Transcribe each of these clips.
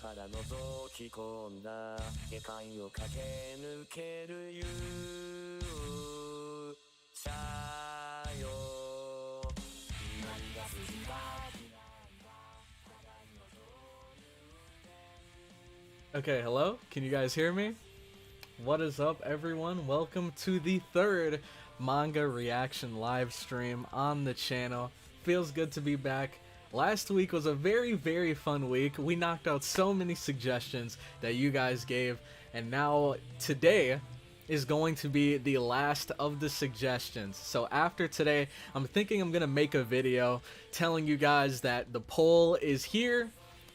から覗き込んだ下界を駆け抜ける勇者よ何が筋だ Okay, hello? Can you guys hear me? What is up, everyone? Welcome to the third manga reaction live stream on the channel. Feels good to be back. Last week was a very fun week. We knocked out so many suggestions that you guys gave, and now today is going to be the last of the suggestions. So after today, I'm thinking I'm gonna make a video telling you guys that the poll is here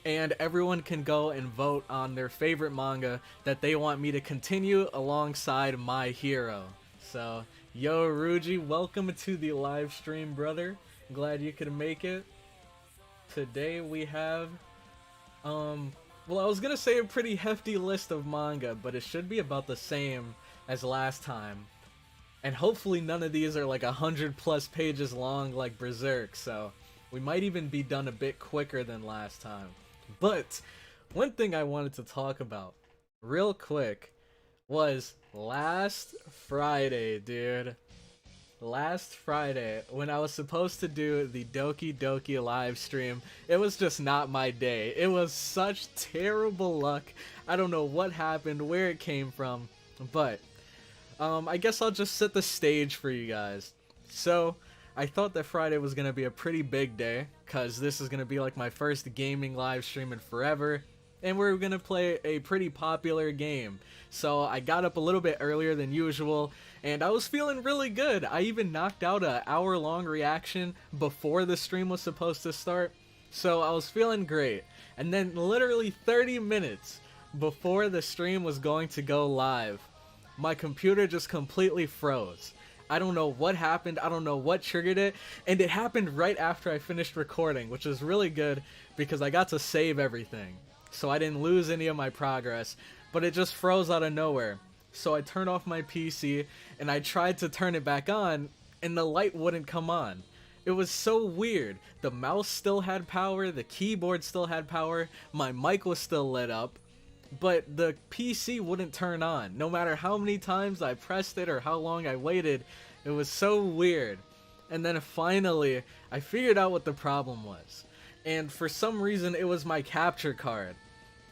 and everyone can go and vote on their favorite manga that they want me to continue alongside my hero. So, yo Ruji, welcome to the live stream, brother. Glad you could make it. Today we have, well, I was gonna say a pretty hefty list of manga, but it should be about the same as last time. And hopefully none of these are like 100+ pages long like Berserk, so we might even be done a bit quicker than last time. But one thing I wanted to talk about real quick was last Friday, dude. Last Friday, when I was supposed to do the Doki Doki live stream, it was just not my day. It was such terrible luck. I don't know what happened, where it came from, but I guess I'll just set the stage for you guys. So, I thought that Friday was going to be a pretty big day, because this is going to be like my first gaming live stream in forever, and we're going to play a pretty popular game. So I got up a little bit earlier than usual, and I was feeling really good. I even knocked out an hour-long reaction before the stream was supposed to start, so I was feeling great. And then literally 30 minutes before the stream was going to go live, my computer just completely froze. I don't know what happened, I don't know what triggered it, and it happened right after I finished recording, which is really good because I got to save everything. So I didn't lose any of my progress, but it just froze out of nowhere. So I turned off my PC and I tried to turn it back on and the light wouldn't come on. It was so weird. The mouse still had power, the keyboard still had power, my mic was still lit up, but the PC wouldn't turn on. No matter how many times I pressed it or how long I waited, it was so weird. And then finally, I figured out what the problem was. And for some reason, it was my capture card.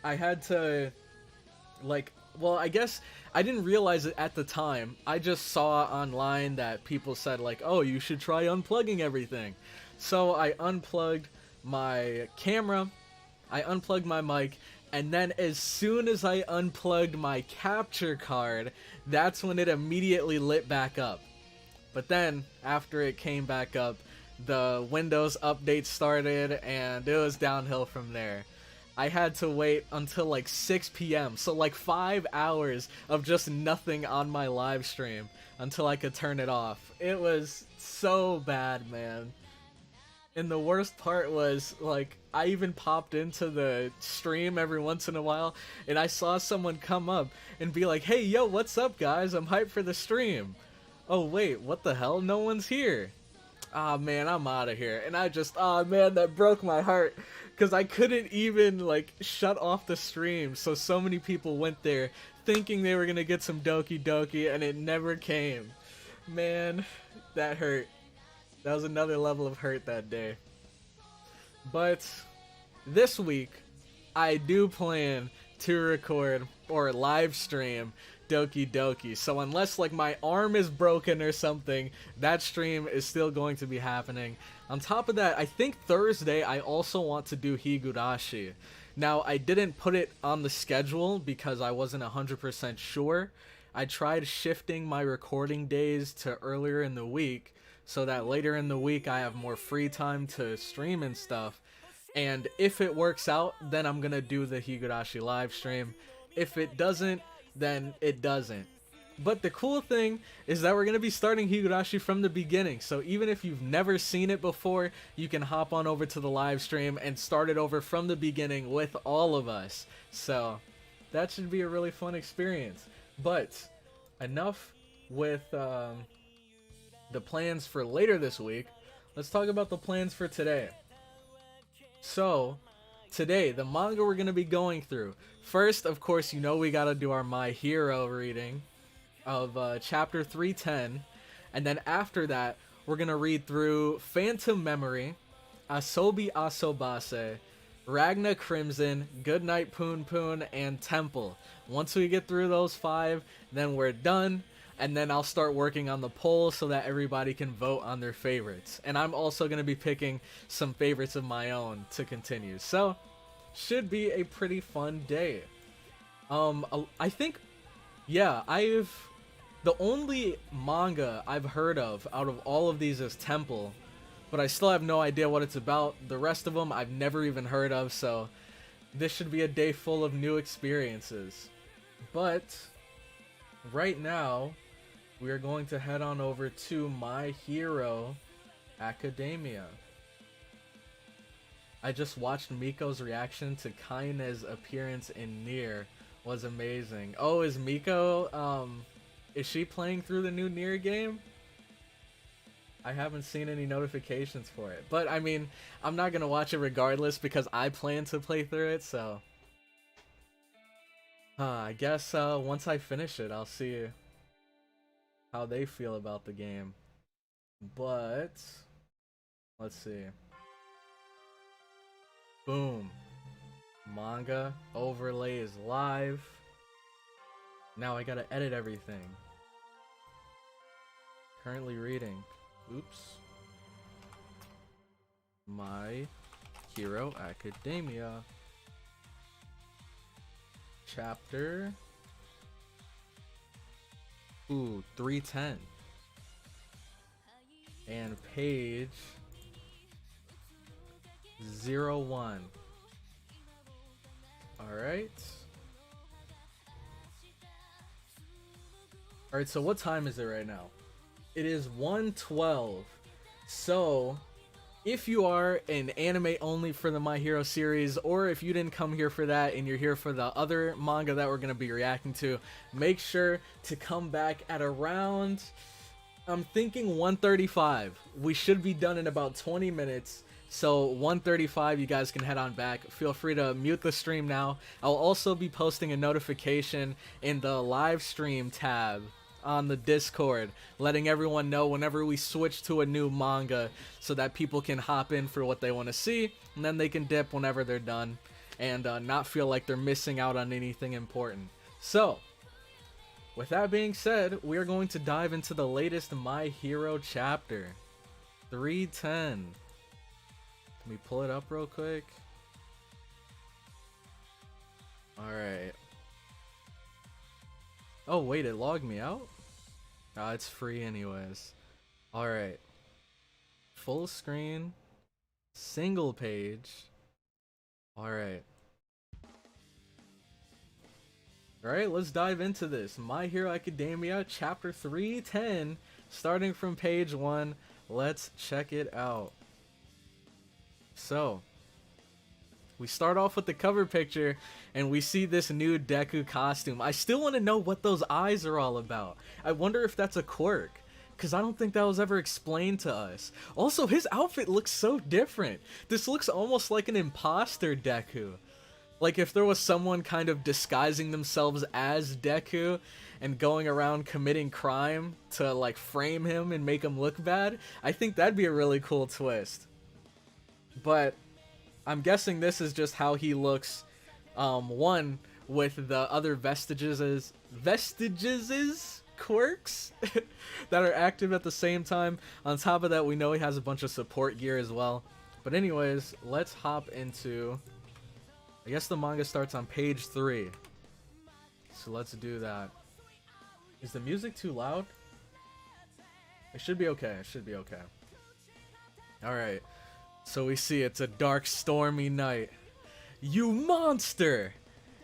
I had to, like, well, I guess I didn't realize it at the time. I just saw online that people said, like, oh, you should try unplugging everything. So I unplugged my camera, I unplugged my mic, and then as soon as I unplugged my capture card, that's when it immediately lit back up. But then, after it came back up, the Windows update started, and it was downhill from there. I had to wait until like 6 p.m., so like 5 hours of just nothing on my live stream until I could turn it off. It was so bad, man. And the worst part was, like, I even popped into the stream every once in a while, and I saw someone come up and be like, hey, yo, what's up, guys? I'm hyped for the stream. Oh, wait, what the hell? No one's here. Ah, man, I'm out of here. And I just, ah, man, that broke my heart, because I couldn't even, like, shut off the stream, so many people went there thinking they were gonna get some Doki Doki, and it never came. Man, that hurt. That was another level of hurt that day. But this week, I do plan to record or live stream Doki Doki. So unless like my arm is broken or something, that stream is still going to be happening. On top of that, I think Thursday I also want to do Higurashi. Now, I didn't put it on the schedule because I wasn't 100% sure. I tried shifting my recording days to earlier in the week, so that later in the week I have more free time to stream and stuff. And if it works out, then I'm gonna do the Higurashi live stream. If it doesn't, then it doesn't. But the cool thing is that we're gonna be starting Higurashi from the beginning, so even if you've never seen it before, you can hop on over to the live stream and start it over from the beginning with all of us. So that should be a really fun experience. But enough with the plans for later this week. Let's talk about the plans for today. So today, the manga we're going to be going through. First, of course, you know we got to do our My Hero reading of chapter 310. And then after that, we're going to read through Phantom Memory, Asobi Asobase, Ragna Crimson, Goodnight Punpun, and Temple. Once we get through those 5, then we're done. And then I'll start working on the poll so that everybody can vote on their favorites. And I'm also going to be picking some favorites of my own to continue. So, should be a pretty fun day. I think, yeah, the only manga I've heard of out of all of these is Temple. But I still have no idea what it's about. The rest of them I've never even heard of. So, this should be a day full of new experiences. But, right now, we are going to head on over to My Hero Academia. I just watched Miko's reaction to Kaine's appearance in Nier. Was amazing. Oh, is Miko, is she playing through the new Nier game? I haven't seen any notifications for it. But, I mean, I'm not going to watch it regardless because I plan to play through it, so... I guess once I finish it, I'll see how they feel about the game. But let's see. Boom. Manga overlay is live. Now I gotta edit everything. Currently reading. Oops. My Hero Academia. Chapter 310 and page 01. Alright, so what time is it right now? It is 1:12. So if you are an anime only for the My Hero series, or if you didn't come here for that and you're here for the other manga that we're going to be reacting to, make sure to come back at around, I'm thinking 1:35. We should be done in about 20 minutes. So 1:35, you guys can head on back. Feel free to mute the stream now. I'll also be posting a notification in the live stream tab on the Discord, letting everyone know whenever we switch to a new manga so that people can hop in for what they want to see, and then they can dip whenever they're done and not feel like they're missing out on anything important. So, with that being said, we are going to dive into the latest My Hero chapter, 310. Let me pull it up real quick. Alright. Oh, wait, it logged me out? It's free anyways. Alright. Full screen. Single page. Alright. Alright, let's dive into this. My Hero Academia, Chapter 310, starting from page 1. Let's check it out. So, we start off with the cover picture, and we see this new Deku costume. I still want to know what those eyes are all about. I wonder if that's a quirk, because I don't think that was ever explained to us. Also, his outfit looks so different. This looks almost like an imposter Deku. Like if there was someone kind of disguising themselves as Deku and going around committing crime to like frame him and make him look bad, I think that'd be a really cool twist. But I'm guessing this is just how he looks, one, with the other vestiges quirks that are active at the same time. On top of that, we know he has a bunch of support gear as well. But anyways, let's hop into, I guess the manga starts on page 3. So let's do that. Is the music too loud? It should be okay, it should be okay. Alright. So we see it's a dark, stormy night. You monster!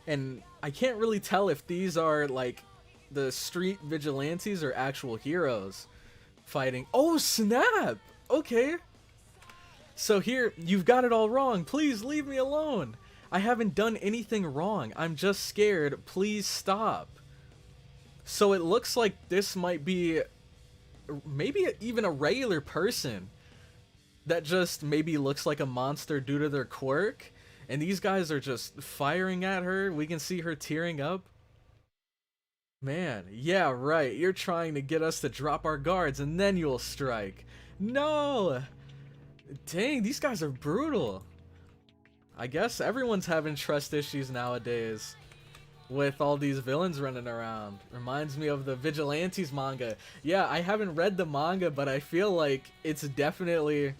And I can't really tell if these are like the street vigilantes or actual heroes fighting. Oh snap! Okay. So here, you've got it all wrong. Please leave me alone. I haven't done anything wrong. I'm just scared. Please stop. So it looks like this might be maybe even a regular person that just maybe looks like a monster due to their quirk, And these guys are just firing at her. We can see her tearing up. Man, yeah, right. You're trying to get us to drop our guards and then you'll strike. No! Dang, these guys are brutal. I guess everyone's having trust issues nowadays with all these villains running around. Reminds me of the Vigilantes manga. Yeah, I haven't read the manga, but I feel like it's definitely...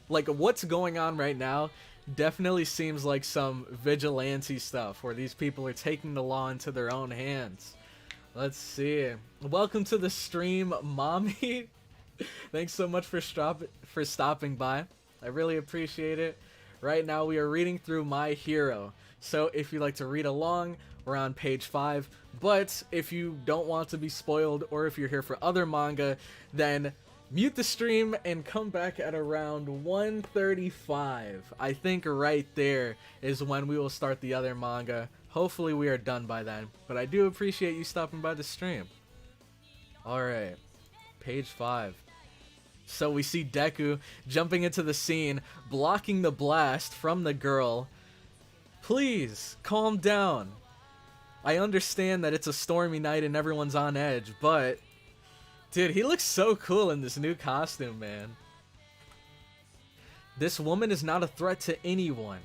like, what's going on right now definitely seems like some vigilante stuff, where these people are taking the law into their own hands. Let's see. Welcome to the stream, Mommy. Thanks so much for stopping by. I really appreciate it. Right now we are reading through My Hero. So if you'd like to read along, we're on page 5. But if you don't want to be spoiled, or if you're here for other manga, then mute the stream and come back at around 1:35. I think right there is when we will start the other manga. Hopefully we are done by then. But I do appreciate you stopping by the stream. Alright. Page 5. So we see Deku jumping into the scene, blocking the blast from the girl. Please, calm down. I understand that it's a stormy night and everyone's on edge, but... dude, he looks so cool in this new costume, man. This woman is not a threat to anyone.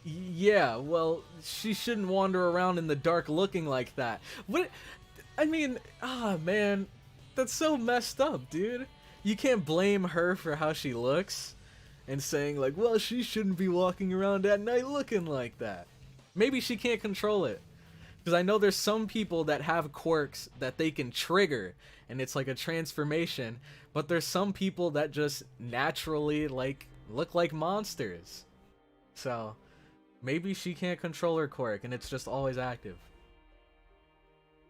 Yeah, well, she shouldn't wander around in the dark looking like that. What? I mean, man, that's so messed up, dude. You can't blame her for how she looks and saying like, well, she shouldn't be walking around at night looking like that. Maybe she can't control it. Because I know there's some people that have quirks that they can trigger and it's like a transformation, but there's some people that just naturally like look like monsters. So maybe she can't control her quirk and it's just always active.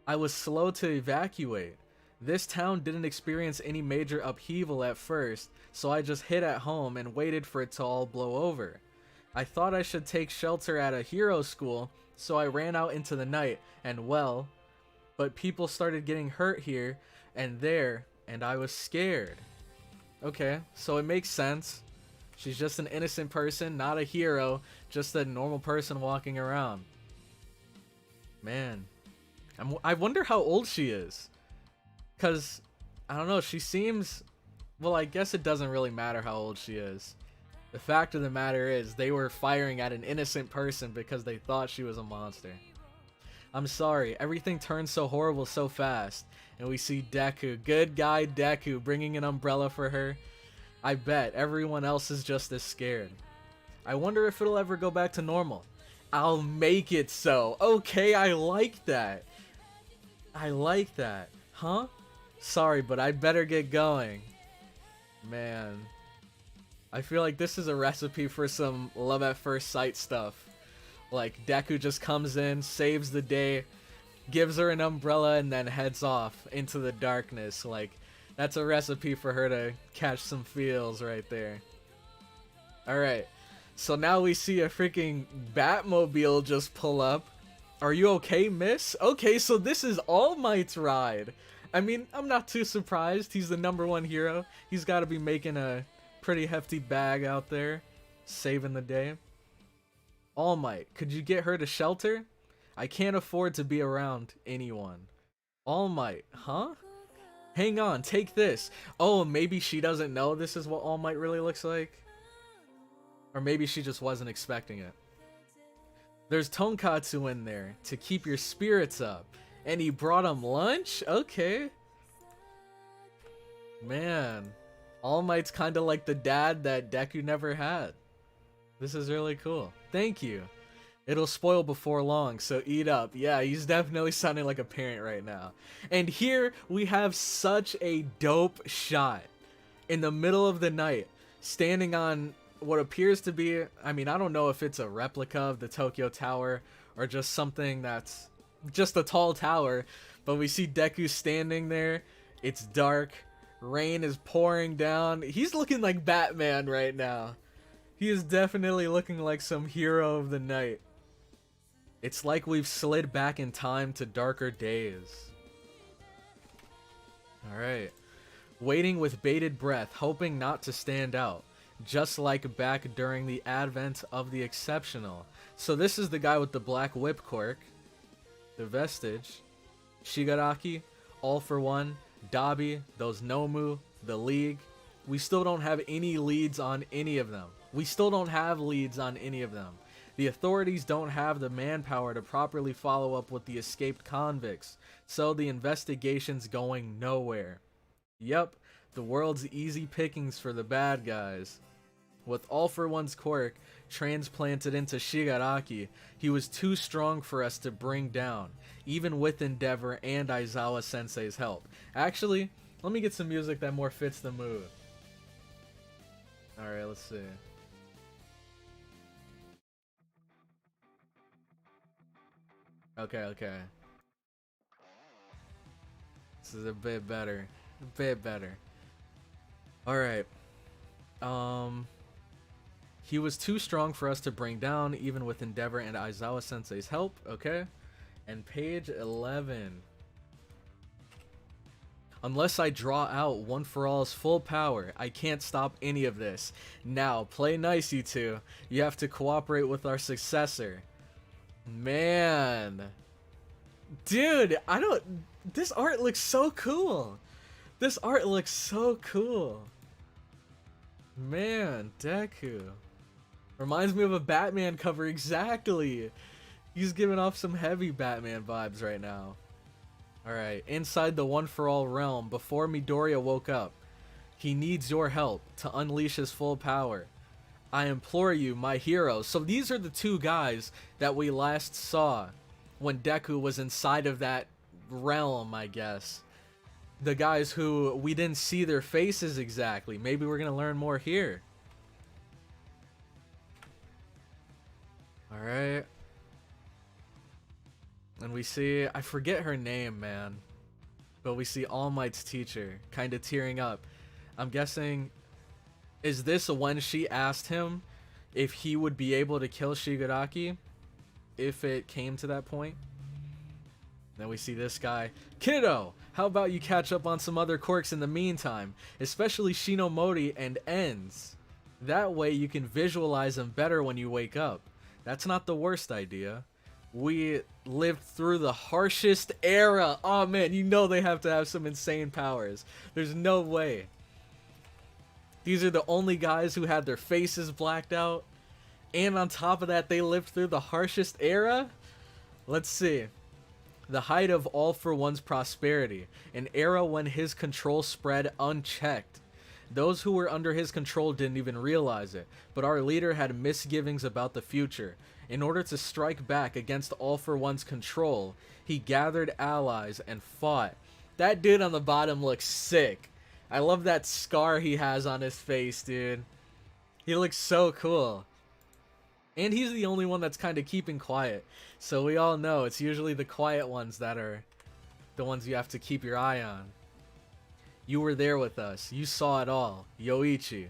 I was slow to evacuate. This town didn't experience any major upheaval at first, so I just hid at home and waited for it to all blow over. I thought I should take shelter at a hero school, so I ran out into the night, and well, but people started getting hurt here and there, and I was scared. Okay, so it makes sense. She's just an innocent person, not a hero, just a normal person walking around. Man, I wonder how old she is. Because, I don't know, she seems... well, I guess it doesn't really matter how old she is. The fact of the matter is, they were firing at an innocent person because they thought she was a monster. I'm sorry, everything turned so horrible so fast. And we see Deku, good guy Deku, bringing an umbrella for her. I bet everyone else is just as scared. I wonder if it'll ever go back to normal. I'll make it so. Okay, I like that. I like that. Huh? Sorry, but I better get going. Man. I feel like this is a recipe for some love at first sight stuff. Like, Deku just comes in, saves the day, gives her an umbrella, and then heads off into the darkness. Like, that's a recipe for her to catch some feels right there. Alright. So now we see a freaking Batmobile just pull up. Are you okay, miss? Okay, so this is All Might's ride. I mean, I'm not too surprised. He's the #1 hero. He's got to be making a pretty hefty bag out there, saving the day. All Might, could you get her to shelter? I can't afford to be around anyone. All Might, huh? Hang on, take this. Oh, maybe she doesn't know this is what All Might really looks like? Or maybe she just wasn't expecting it. There's tonkatsu in there to keep your spirits up. And he brought him lunch? Okay. Man. All Might's kind of like the dad that Deku never had. This is really cool. Thank you. It'll spoil before long, so eat up. Yeah, he's definitely sounding like a parent right now. And here we have such a dope shot. In the middle of the night, standing on what appears to be... I mean, I don't know if it's a replica of the Tokyo Tower or just something that's... just a tall tower, but we see Deku standing there. It's dark. Rain is pouring down. He's looking like Batman right now. He is definitely looking like some hero of the night. It's like we've slid back in time to darker days. Alright. Waiting with bated breath, hoping not to stand out. just like back during the advent of the exceptional. So this is the guy with the black whip quirk, the vestige, Shigaraki, All for One, Dabi, those Nomu, the League. We still don't have any leads on any of them. We still don't have leads on any of them. The authorities don't have the manpower to properly follow up with the escaped convicts, so the investigation's going nowhere. Yep, the world's easy pickings for the bad guys. With All for One's quirk transplanted into Shigaraki, he was too strong for us to bring down, even with Endeavor and Aizawa Sensei's help. Actually, let me get some music that more fits the mood. Alright, let's see. Okay. This is a bit better. A bit better. Alright. He was too strong for us to bring down, even with Endeavor and Aizawa Sensei's help. Okay. And page 11. Unless I draw out One for All's full power, I can't stop any of this. Now, play nice, you two. You have to cooperate with our successor. Man. Dude, this art looks so cool. This art looks so cool. Man, Deku. Reminds me of a Batman cover, exactly. He's giving off some heavy Batman vibes right now. Alright, inside the One for All realm, before Midoriya woke up, he needs your help to unleash his full power. I implore you, my hero. So these are the two guys that we last saw when Deku was inside of that realm, I guess. The guys who we didn't see their faces exactly. Maybe we're going to learn more here. Alright. And we see, I forget her name, man. But we see All Might's teacher kind of tearing up. I'm guessing, is this when she asked him if he would be able to kill Shigaraki? If it came to that point? Then we see this guy. Kiddo, how about you catch up on some other quirks in the meantime? Especially Shinomori and Ends. That way you can visualize them better when you wake up. That's not the worst idea. We lived through the harshest era. Oh man, you know they have to have some insane powers. There's no way. These are the only guys who had their faces blacked out. And on top of that, they lived through the harshest era? Let's see. The height of All for One's prosperity. An era when his control spread unchecked. Those who were under his control didn't even realize it, but our leader had misgivings about the future. In order to strike back against All for One's control, he gathered allies and fought. That dude on the bottom looks sick. I love that scar he has on his face, dude. He looks so cool. And he's the only one that's kind of keeping quiet. So we all know it's usually the quiet ones that are the ones you have to keep your eye on. You were there with us. You saw it all. Yoichi.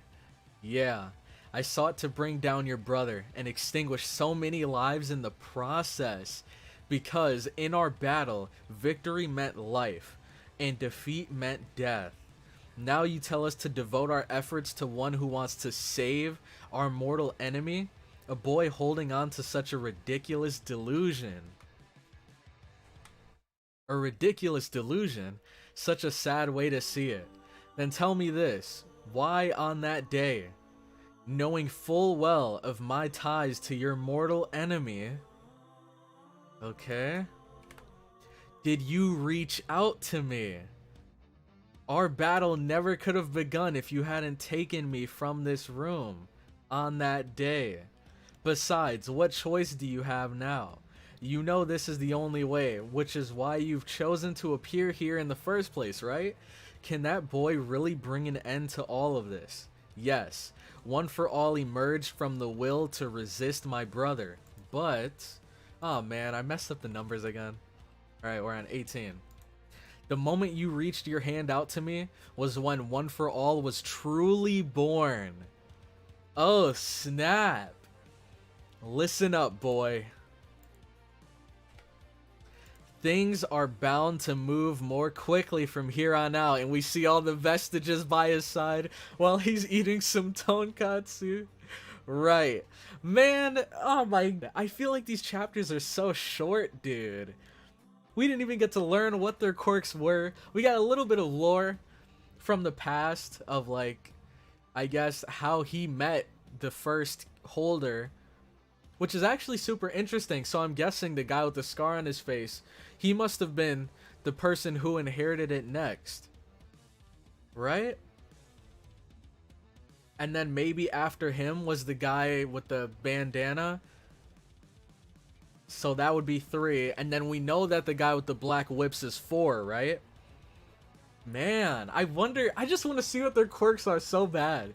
Yeah. I sought to bring down your brother and extinguish so many lives in the process. Because in our battle, victory meant life and defeat meant death. Now you tell us to devote our efforts to one who wants to save our mortal enemy? A boy holding on to such a ridiculous delusion. A ridiculous delusion? Such a sad way to see it. Then tell me this. Why on that day, knowing full well of my ties to your mortal enemy, okay, did you reach out to me? Our battle never could have begun if you hadn't taken me from this room on that day. Besides, what choice do you have now? You know this is the only way, which is why you've chosen to appear here in the first place, right? Can that boy really bring an end to all of this? Yes, One for All emerged from the will to resist my brother, but... oh man, I messed up the numbers again. Alright, we're on 18. The moment you reached your hand out to me was when One for All was truly born. Oh, snap. Listen up, boy. things are bound to move more quickly from here on out, and we see all the vestiges by his side while he's eating some tonkatsu. Right. Man, oh my, I feel like these chapters are so short, dude. We didn't even get to learn what their quirks were. We got a little bit of lore from the past of, like, I guess how he met the first holder, which is actually super interesting. So I'm guessing the guy with the scar on his face, he must have been the person who inherited it next, right? And then maybe after him was the guy with the bandana. So that would be 3. And then we know that the guy with the black whips is 4, right? Man, I wonder, I just want to see what their quirks are so bad.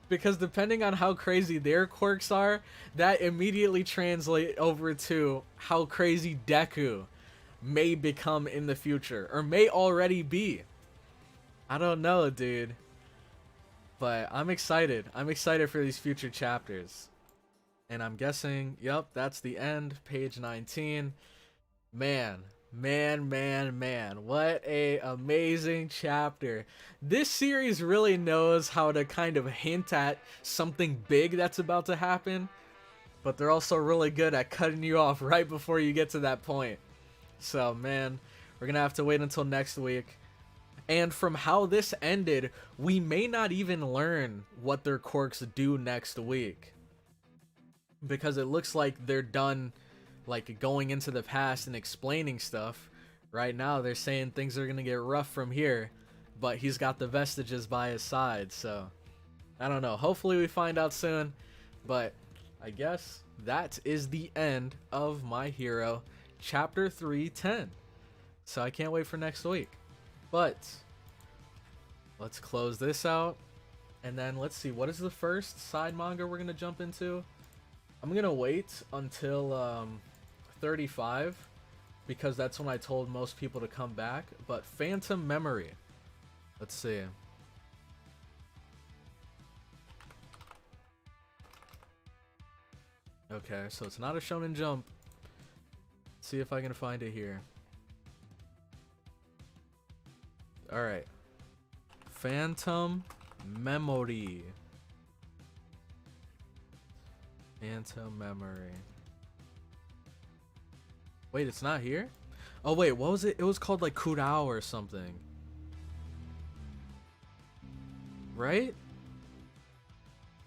Because depending on how crazy their quirks are, that immediately translate over to how crazy Deku may become in the future. Or may already be. I don't know, dude. But I'm excited. I'm excited for these future chapters. And I'm guessing, yep, that's the end. Page 19. Man. What a amazing chapter. This series really knows how to kind of hint at something big that's about to happen. But they're also really good at cutting you off right before you get to that point. So, man, we're going to have to wait until next week. And from how this ended, we may not even learn what their quirks do next week. Because it looks like they're done, like, going into the past and explaining stuff. Right now, they're saying things are going to get rough from here. But he's got the vestiges by his side, so I don't know. Hopefully we find out soon. But I guess that is the end of My Hero Chapter 310. So I can't wait for next week. But let's close this out, and then let's see, what is the first side manga we're gonna jump into? I'm gonna wait until 35 because that's when I told most people to come back. But Phantom Memory, let's see. Okay, so it's not a Shonen Jump. Let's see if I can find it here. Alright. Phantom Memory. Phantom Memory. Wait, it's not here? Oh wait, what was it? It was called like Kurau or something. Right?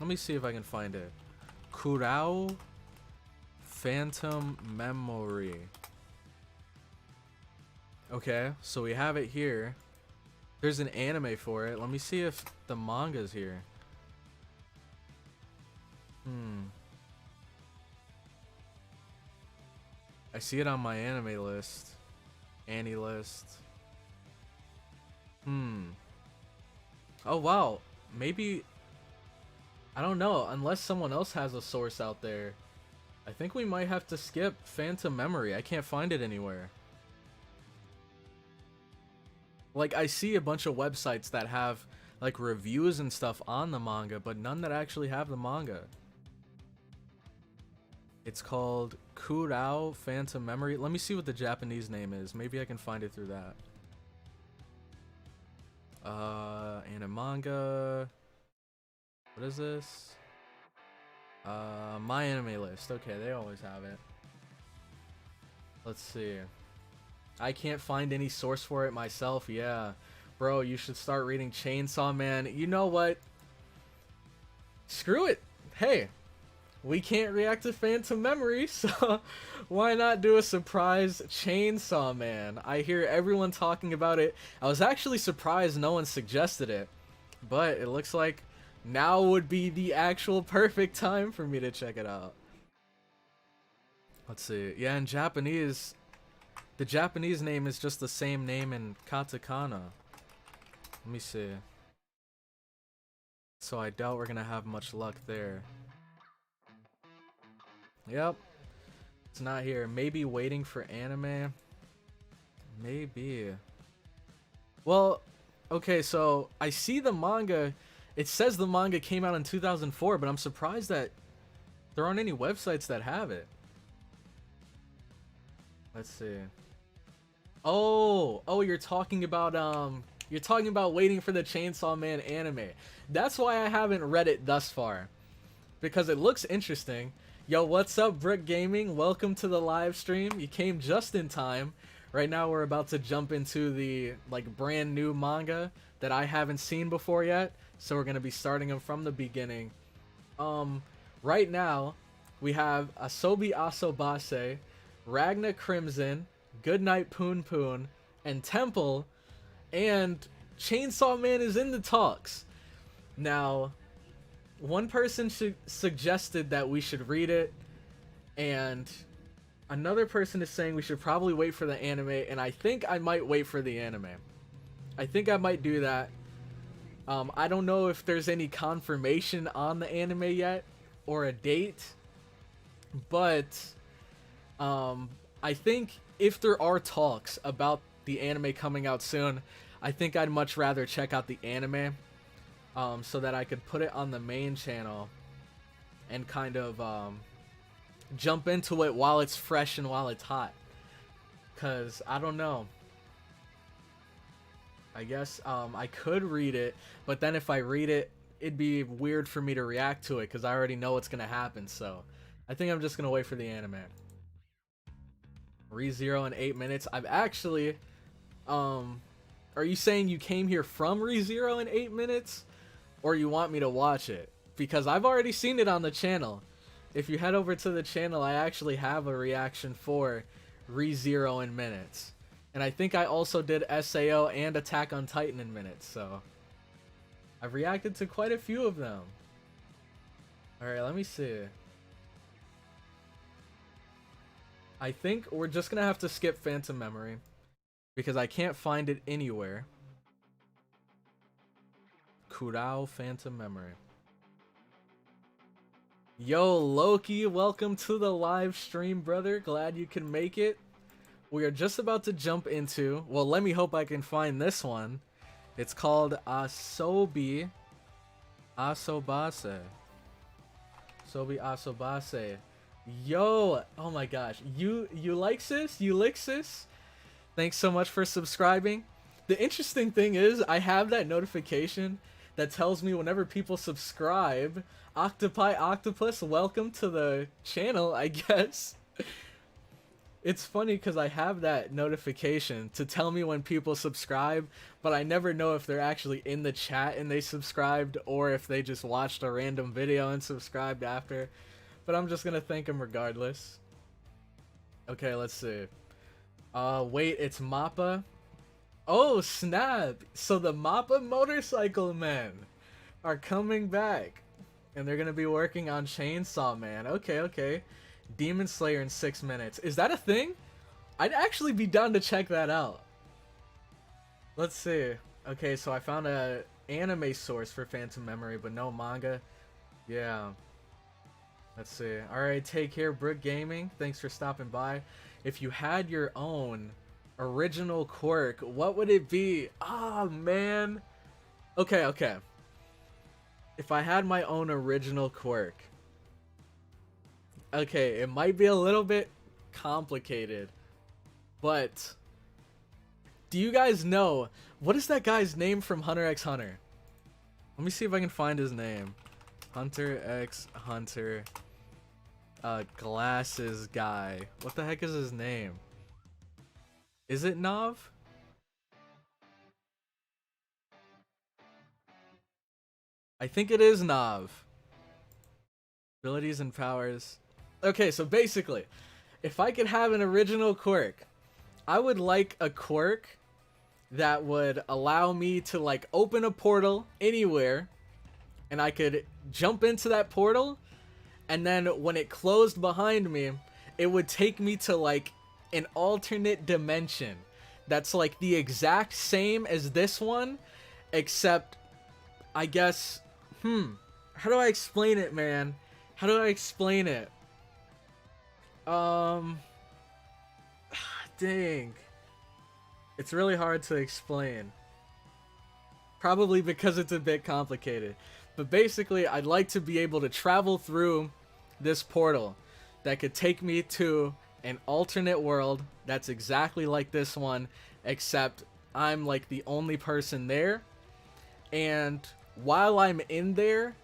Let me see if I can find it. Kurau Phantom Memory. Okay, so we have it here. There's an anime for it. Let me see if the manga's here. I see it on my anime list. Annie list. Oh wow. Maybe, I don't know, unless someone else has a source out there. I think we might have to skip Phantom Memory. I can't find it anywhere. Like, I see a bunch of websites that have like reviews and stuff on the manga, but none that actually have the manga. It's called Kurau Phantom Memory. Let me see what the Japanese name is. Maybe I can find it through that. Manga. What is this? My anime list. Okay, they always have it. Let's see. I can't find any source for it myself. Yeah. Bro, you should start reading Chainsaw Man. You know what? Screw it. Hey, we can't react to Phantom Memory, so why not do a surprise Chainsaw Man? I hear everyone talking about it. I was actually surprised no one suggested it, but it looks like now would be the actual perfect time for me to check it out. Let's see. Yeah, in Japanese, the Japanese name is just the same name in katakana. Let me see. So I doubt we're gonna have much luck there. Yep. It's not here. Maybe waiting for anime. Maybe. Well, okay, so I see the manga. It says the manga came out in 2004, but I'm surprised that there aren't any websites that have it. Let's see. Oh, you're talking about waiting for the Chainsaw Man anime. That's why I haven't read it thus far, because it looks interesting. Yo, what's up, Brick Gaming? Welcome to the live stream. You came just in time. Right now we're about to jump into the like brand new manga that I haven't seen before yet, so we're gonna be starting them from the beginning. Um, right now we have Asobi Asobase, Ragna Crimson, Goodnight Punpun, and Temple, and Chainsaw Man is in the talks. Now, one person suggested that we should read it, and another person is saying we should probably wait for the anime, and I think I might wait for the anime. I think I might do that. I don't know if there's any confirmation on the anime yet, or a date, but I think if there are talks about the anime coming out soon, I think I'd much rather check out the anime, so that I could put it on the main channel and kind of jump into it while it's fresh and while it's hot. Cause I don't know. I guess I could read it, but then if I read it, it'd be weird for me to react to it because I already know what's gonna happen. So I think I'm just gonna wait for the anime. ReZero in 8 minutes. I've actually, are you saying you came here from ReZero in 8 minutes, or you want me to watch it? Because I've already seen it on the channel. If you head over to the channel, I actually have a reaction for ReZero in minutes. And I think I also did SAO and Attack on Titan in minutes, so I've reacted to quite a few of them. Alright, let me see. I think we're just gonna have to skip Phantom Memory because I can't find it anywhere. Kurau Phantom Memory. Yo, Loki, welcome to the live stream, brother. Glad you can make it. We are just about to jump into, well, let me hope I can find this one. It's called Asobi Asobase. Asobi Asobase. Yo, oh my gosh. You like sis? You lick sis? Thanks so much for subscribing. The interesting thing is, I have that notification that tells me whenever people subscribe. Octopi Octopus, welcome to the channel, I guess. It's funny because I have that notification to tell me when people subscribe, but I never know if they're actually in the chat and they subscribed or if they just watched a random video and subscribed after. But I'm just gonna thank them regardless. Okay, let's see. Wait, it's Mappa? Oh, snap! So the Mappa Motorcycle Men are coming back. And they're gonna be working on Chainsaw Man. Okay, okay. Demon Slayer in 6 minutes. Is that a thing? I'd actually be down to check that out. Let's see. Okay, so I found a anime source for Phantom Memory, but no manga. Yeah. Let's see. Alright, take care, Brick Gaming. Thanks for stopping by. If you had your own original quirk, what would it be? Ah, man. Okay, okay. If I had my own original quirk. Okay, it might be a little bit complicated, but do you guys know, what is that guy's name from Hunter x Hunter? Let me see if I can find his name. Hunter x Hunter, glasses guy. What the heck is his name? Is it Nav? I think it is Nav. Abilities and powers. Okay, so basically, if I could have an original quirk, I would like a quirk that would allow me to like open a portal anywhere and I could jump into that portal, and then when it closed behind me, it would take me to like an alternate dimension that's like the exact same as this one, except I guess, how do I explain it, man? How do I explain it? Dang. It's really hard to explain. Probably because it's a bit complicated. But basically, I'd like to be able to travel through this portal that could take me to an alternate world that's exactly like this one, except I'm like the only person there. And while I'm in there,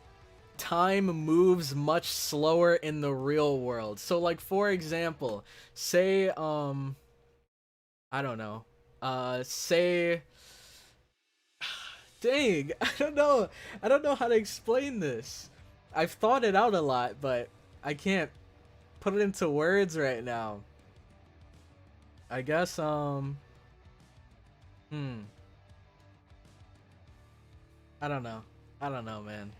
time moves much slower in the real world. So like, for example, say I don't know. Say dang, I don't know. I don't know how to explain this. I've thought it out a lot, but I can't put it into words right now. I guess I don't know. I don't know, man.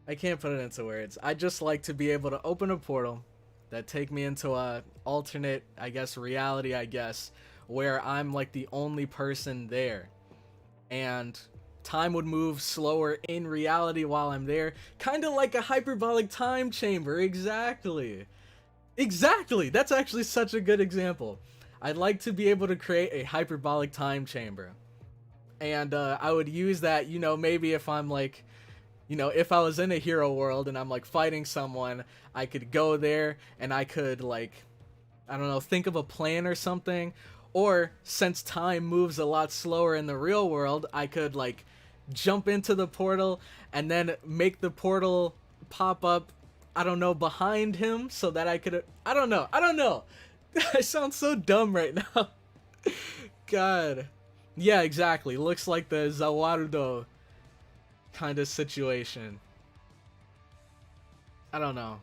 I can't put it into words. I just like to be able to open a portal that take me into a alternate, I guess, reality, I guess, where I'm like the only person there. And time would move slower in reality while I'm there. Kind of like a hyperbolic time chamber. Exactly. Exactly. That's actually such a good example. I'd like to be able to create a hyperbolic time chamber. And I would use that, you know, maybe if I'm like, you know, if I was in a hero world and I'm like fighting someone, I could go there and I could like, I don't know, think of a plan or something. Or since time moves a lot slower in the real world, I could like jump into the portal and then make the portal pop up, I don't know, behind him so that I could, I don't know. I sound so dumb right now. God. Yeah, exactly. Looks like the Zawarudo kind of situation. I don't know.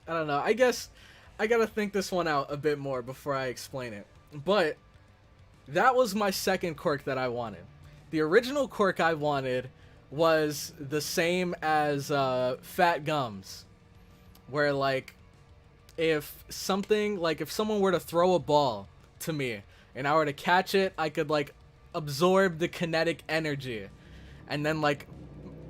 I guess I gotta think this one out a bit more before I explain it. But that was my second quirk that I wanted. The original quirk I wanted was the same as Fat Gums, where like if something, like if someone were to throw a ball to me and I were to catch it, I could like absorb the kinetic energy and then like,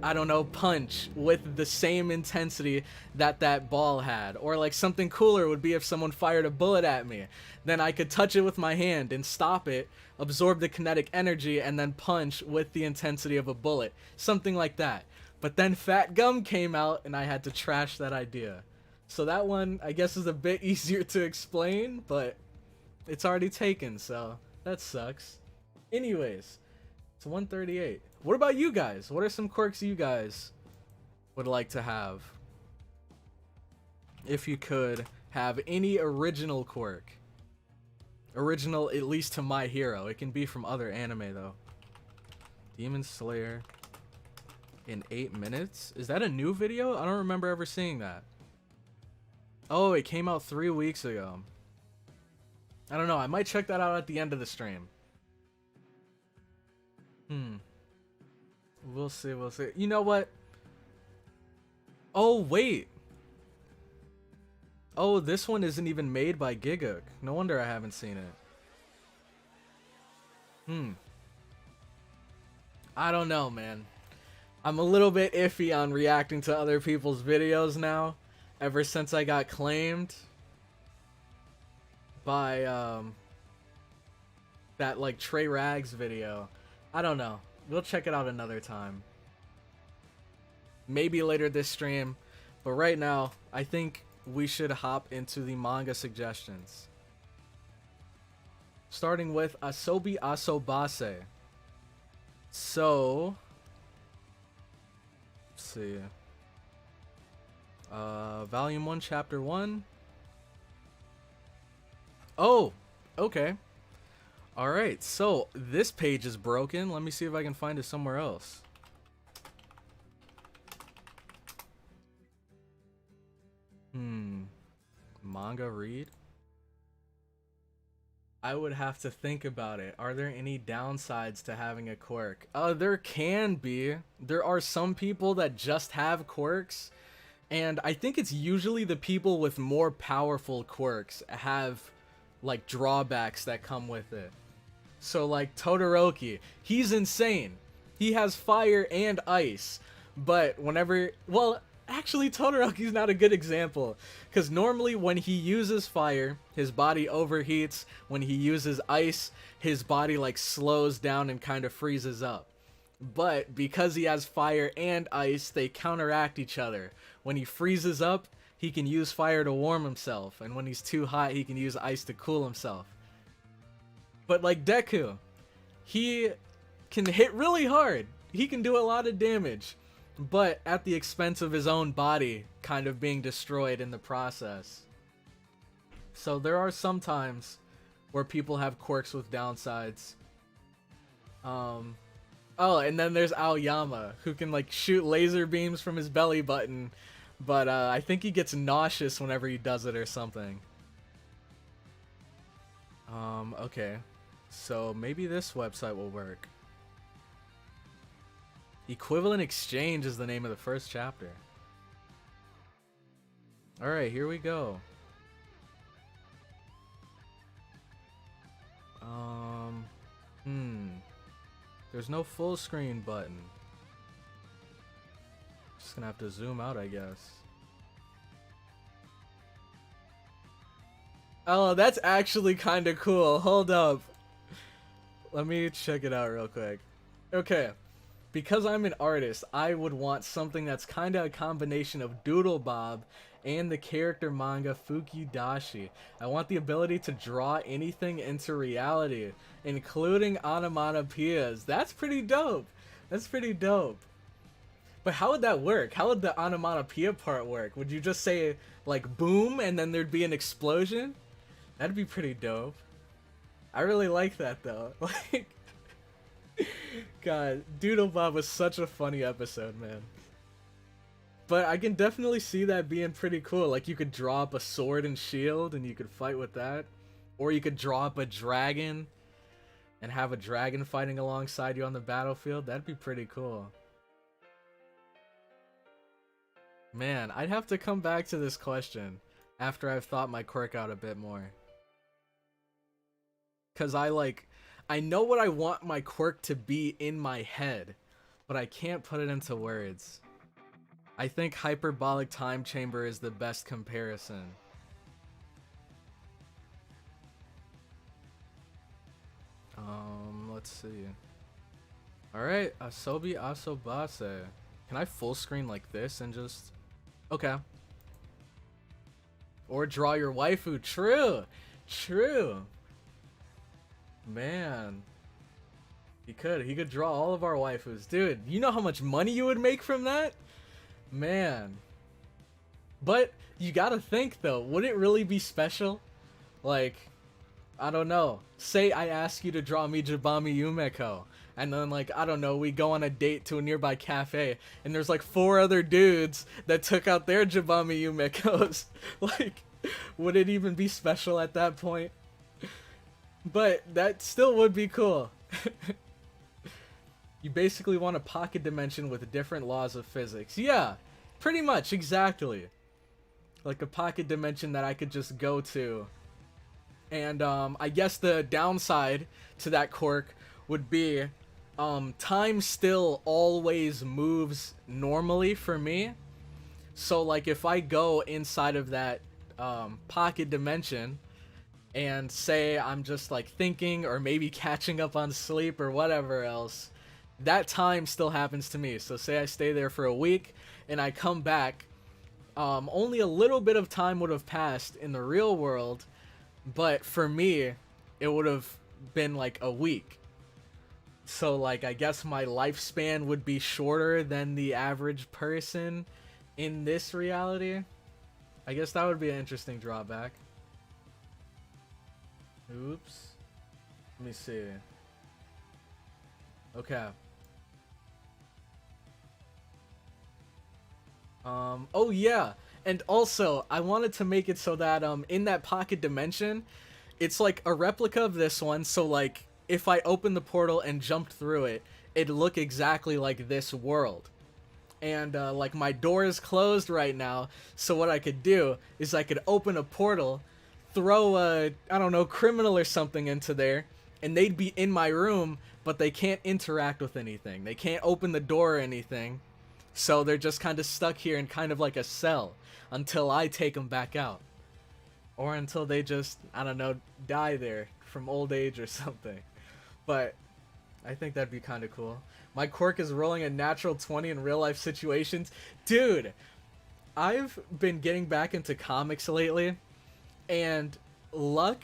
I don't know, punch with the same intensity that that ball had. Or like something cooler would be if someone fired a bullet at me, then I could touch it with my hand and stop it, absorb the kinetic energy, and then punch with the intensity of a bullet. Something like that. But then Fat Gum came out and I had to trash that idea. So that one, I guess, is a bit easier to explain, but it's already taken, so that sucks. Anyways, it's 138. What about you guys? What are some quirks you guys would like to have? If you could have any original quirk. Original, at least to My Hero. It can be from other anime, though. Demon Slayer in 8 minutes? Is that a new video? I don't remember ever seeing that. Oh, it came out 3 weeks ago. I don't know. I might check that out at the end of the stream. We'll see, we'll see. You know what? Oh, wait. Oh, this one isn't even made by Gigook. No wonder I haven't seen it. I don't know, man. I'm a little bit iffy on reacting to other people's videos now, ever since I got claimed by that like Trey Rags video. I don't know. We'll check it out another time. Maybe later this stream. But right now, I think we should hop into the manga suggestions. Starting with Asobi Asobase. So, let's see. Volume 1, Chapter 1. Oh, okay. Alright, so this page is broken. Let me see if I can find it somewhere else. Manga read? I would have to think about it. Are there any downsides to having a quirk? There can be. There are some people that just have quirks, and I think it's usually the people with more powerful quirks have like drawbacks that come with it. So like Todoroki, he's insane. He has fire and ice, but whenever, well, actually Todoroki's not a good example, because normally when he uses fire, his body overheats. When he uses ice, his body like slows down and kind of freezes up. But because he has fire and ice, they counteract each other. When he freezes up, he can use fire to warm himself, and when he's too hot, he can use ice to cool himself. But like Deku, he can hit really hard. He can do a lot of damage, but at the expense of his own body kind of being destroyed in the process. So there are some times where people have quirks with downsides. Oh, and then there's Aoyama, who can like shoot laser beams from his belly button, but I think he gets nauseous whenever he does it or something. Okay. So maybe this website will work. Equivalent Exchange is the name of the first chapter. Alright, here we go. There's no full screen button. Just gonna have to zoom out, I guess. Oh, that's actually kind of cool. Hold up. Let me check it out real quick. Okay. Because I'm an artist, I would want something that's kind of a combination of Doodle Bob and the character manga Fukidashi. I want the ability to draw anything into reality, including onomatopoeias. That's pretty dope. That's pretty dope. But how would that work? How would the onomatopoeia part work? Would you just say, like, boom, and then there'd be an explosion? That'd be pretty dope. I really like that, though. Like, God, Doodle Bob was such a funny episode, man. But I can definitely see that being pretty cool. Like, you could draw up a sword and shield, and you could fight with that. Or you could draw up a dragon, and have a dragon fighting alongside you on the battlefield. That'd be pretty cool. Man, I'd have to come back to this question after I've thought my quirk out a bit more. Because I know what I want my quirk to be in my head, but I can't put it into words. I think hyperbolic time chamber is the best comparison. Let's see. Alright, Asobi Asobase. Can I full screen like this and just... Okay. Or draw your waifu. True! True! Man. He could draw all of our waifus. Dude, you know how much money you would make from that? Man. But you gotta think though, would it really be special? Like, I don't know. Say I ask you to draw me Jabami Yumeko, and then like, I don't know, we go on a date to a nearby cafe, and there's like 4 other dudes that took out their Jabami Yumekos. Like, would it even be special at that point? But that still would be cool. You basically want a pocket dimension with different laws of physics. Yeah, pretty much, exactly. Like a pocket dimension that I could just go to. And I guess the downside to that quirk would be time still always moves normally for me. So like if I go inside of that pocket dimension and say I'm just like thinking or maybe catching up on sleep or whatever else, that time still happens to me. So say I stay there for a week and I come back, only a little bit of time would have passed in the real world, but for me it would have been like a week. So like I guess my lifespan would be shorter than the average person in this reality. I guess that would be an interesting drawback. Oops. Let me see. Okay. Oh yeah. And also, I wanted to make it so that in that pocket dimension, it's like a replica of this one, so like if I open the portal and jumped through it, it'd look exactly like this world. And like my door is closed right now, so what I could do is I could open a portal, throw a, I don't know, criminal or something into there, and they'd be in my room, but they can't interact with anything. They can't open the door or anything. So they're just kind of stuck here in kind of like a cell until I take them back out. Or until they just, I don't know, die there from old age or something. But I think that'd be kind of cool. My quirk is rolling a natural 20 in real life situations. Dude, I've been getting back into comics lately, and luck,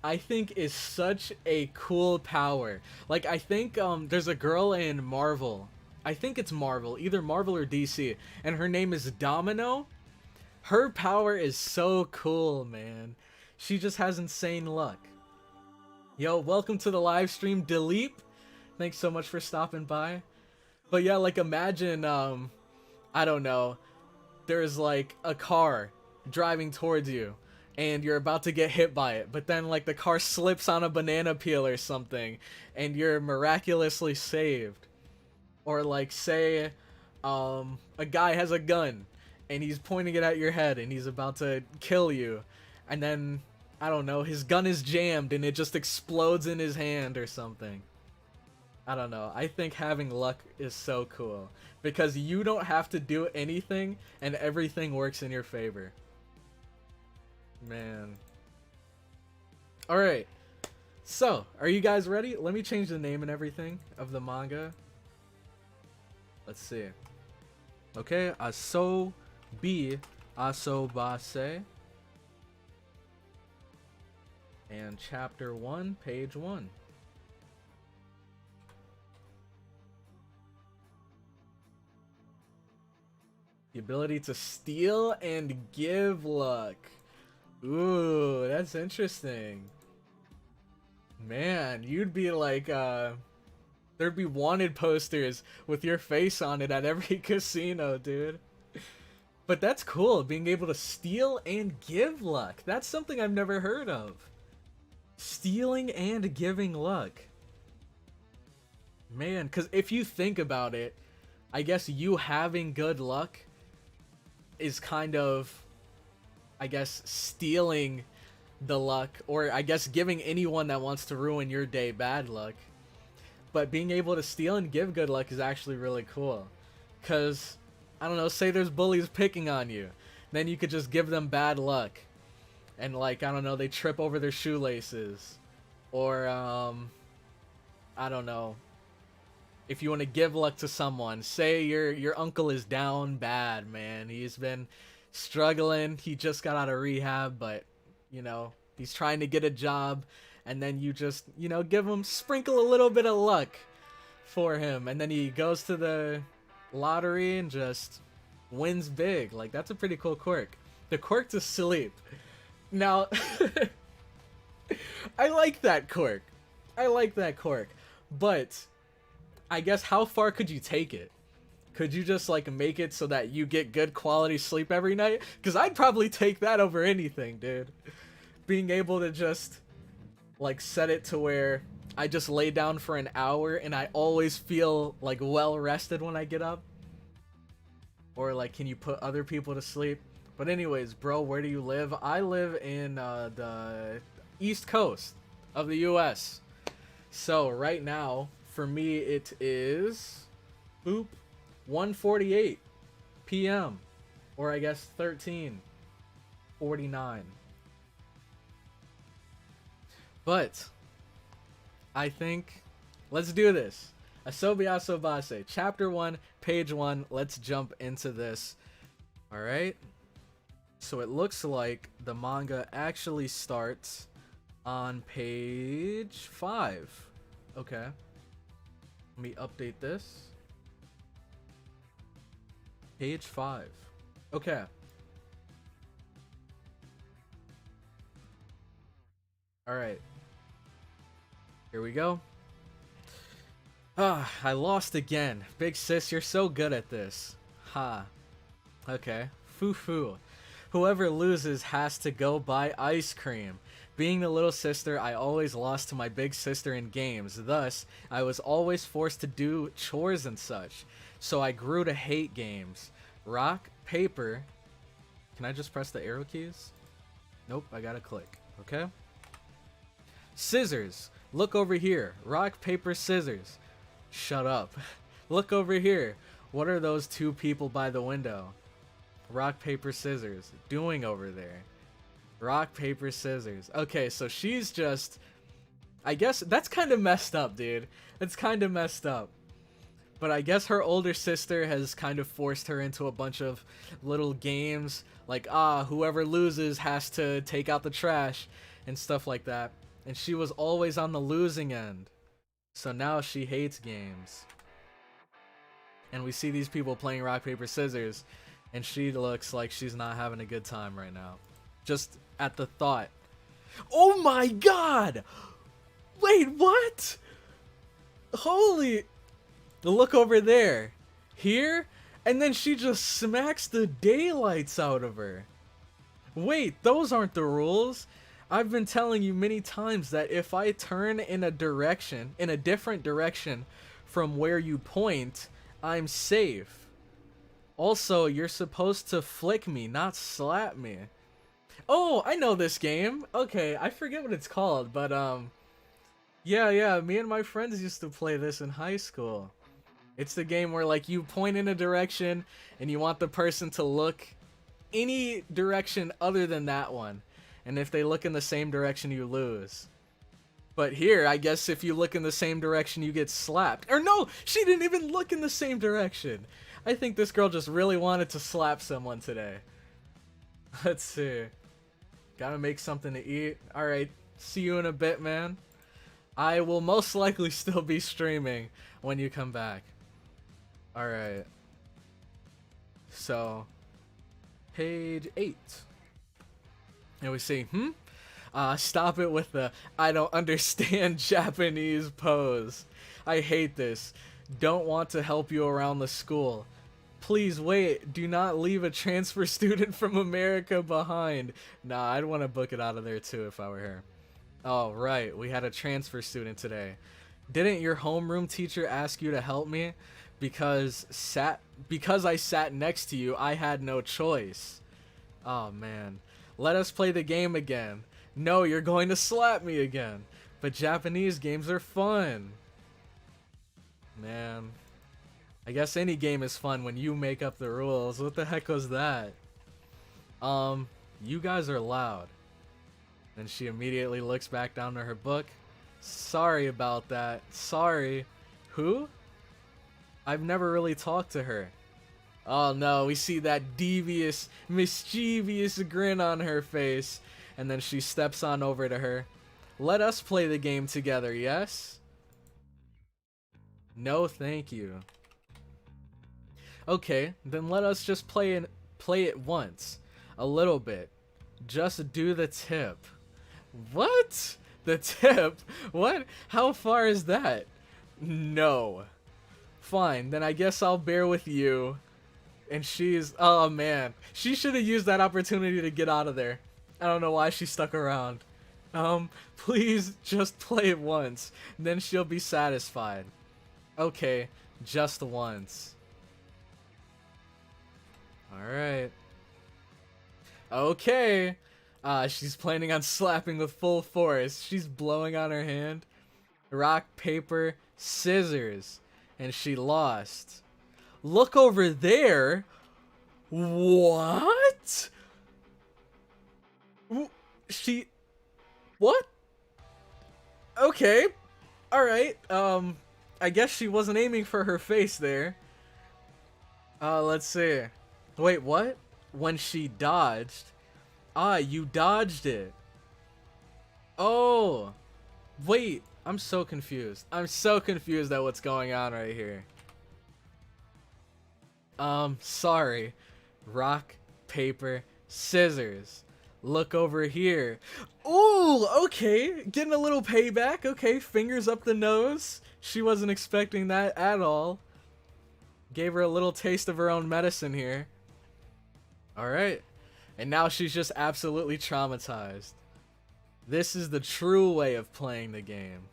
I think, is such a cool power. Like, I think there's a girl in Marvel. I think it's Marvel, either Marvel or DC, and her name is Domino. Her power is so cool, man. She just has insane luck. Yo, welcome to the live stream, Deleep. Thanks so much for stopping by. But yeah, like, imagine, I don't know, there's like a car driving towards you and you're about to get hit by it, but then like the car slips on a banana peel or something and you're miraculously saved. Or like, say a guy has a gun and he's pointing it at your head and he's about to kill you, and then I don't know, his gun is jammed and it just explodes in his hand or something. I don't know. I think having luck is so cool because you don't have to do anything and everything works in your favor. Man. Alright. So, are you guys ready? Let me change the name and everything of the manga. Let's see. Okay, Asobi Asobase. And chapter 1, page 1. The ability to steal and give luck. Ooh, that's interesting. Man, you'd be like, there'd be wanted posters with your face on it at every casino, dude. But that's cool, being able to steal and give luck. That's something I've never heard of. Stealing and giving luck. Man, because if you think about it, I guess you having good luck is kind of, I guess, stealing the luck, or I guess giving anyone that wants to ruin your day bad luck. But being able to steal and give good luck is actually really cool. Because, I don't know, say there's bullies picking on you. Then you could just give them bad luck. And like, I don't know, they trip over their shoelaces. Or, I don't know. If you want to give luck to someone, say your uncle is down bad, man. He's been struggling. He just got out of rehab, but, you know, he's trying to get a job. And then you just, you know, sprinkle a little bit of luck for him. And then he goes to the lottery and just wins big. Like, that's a pretty cool quirk. The quirk to sleep. Now, I like that quirk. I like that quirk. But I guess how far could you take it? Could you just like make it so that you get good quality sleep every night? Because I'd probably take that over anything, dude. Being able to just like set it to where I just lay down for an hour and I always feel like well rested when I get up. Or like, can you put other people to sleep? But anyways, bro, where do you live? I live in the East Coast of the US. So right now, for me, it is, boop, 1:48 p.m. Or I guess 13:49. But I think, let's do this. Asobi Asobase, chapter 1, page 1. Let's jump into this. Alright. So it looks like the manga actually starts on page 5. Okay. Let me update this. Page 5. Okay. Alright. Here we go. Ah, I lost again. Big sis, you're so good at this. Ha. Okay. Foo-foo. Whoever loses has to go buy ice cream. Being the little sister, I always lost to my big sister in games. Thus, I was always forced to do chores and such. So I grew to hate games. Rock, paper. Can I just press the arrow keys? Nope, I gotta click. Okay. Scissors. Look over here. Rock, paper, scissors. Shut up. Look over here. What are those two people by the window? Rock, paper, scissors. Doing over there? Rock, paper, scissors. Okay, so she's just, I guess that's kind of messed up, dude. It's kind of messed up. But I guess her older sister has kind of forced her into a bunch of little games, like, whoever loses has to take out the trash and stuff like that. And she was always on the losing end. So now she hates games. And we see these people playing rock, paper, scissors, and she looks like she's not having a good time right now. Just at the thought. Oh my god! Wait, what? Holy... Look over there. Here? And then she just smacks the daylights out of her. Wait, those aren't the rules. I've been telling you many times that if I turn in a different direction from where you point, I'm safe. Also, you're supposed to flick me, not slap me. Oh, I know this game. Okay, I forget what it's called, but yeah, me and my friends used to play this in high school. It's the game where, like, you point in a direction and you want the person to look any direction other than that one. And if they look in the same direction, you lose. But here, I guess if you look in the same direction, you get slapped. Or no, she didn't even look in the same direction. I think this girl just really wanted to slap someone today. Let's see. Gotta make something to eat. Alright, see you in a bit, man. I will most likely still be streaming when you come back. Alright. So, page 8. And we see, stop it with the I don't understand Japanese pose. I hate this. Don't want to help you around the school. Please wait. Do not leave a transfer student from America behind. Nah, I'd want to book it out of there too if I were here. Oh, right. We had a transfer student today. Didn't your homeroom teacher ask you to help me? Because I sat next to you, I had no choice. Oh, man. Let us play the game again. No, you're going to slap me again. But Japanese games are fun. Man. I guess any game is fun when you make up the rules. What the heck was that? You guys are loud. Then she immediately looks back down to her book. Sorry about that. Sorry. Who? I've never really talked to her. Oh no, we see that devious, mischievous grin on her face. And then she steps on over to her. Let us play the game together, yes? No, thank you. Okay, then let us just play it once. A little bit. Just do the tip. What? The tip? What? How far is that? No. Fine, then I guess I'll bear with you. And she's... Oh, man. She should have used that opportunity to get out of there. I don't know why she stuck around. Please just play it once. Then she'll be satisfied. Okay, just once. Alright. Okay. She's planning on slapping with full force. She's blowing on her hand. Rock, paper, scissors. And she lost. Look over there. What? She... What? Okay. Alright. I guess she wasn't aiming for her face there. Let's see. Wait, what? When she dodged... you dodged it. Oh. Wait, I'm so confused. I'm so confused at what's going on right here. Sorry. Rock, paper, scissors. Look over here. Ooh, okay. Getting a little payback. Okay, fingers up the nose. She wasn't expecting that at all. Gave her a little taste of her own medicine here. Alright. And now she's just absolutely traumatized. This is the true way of playing the game.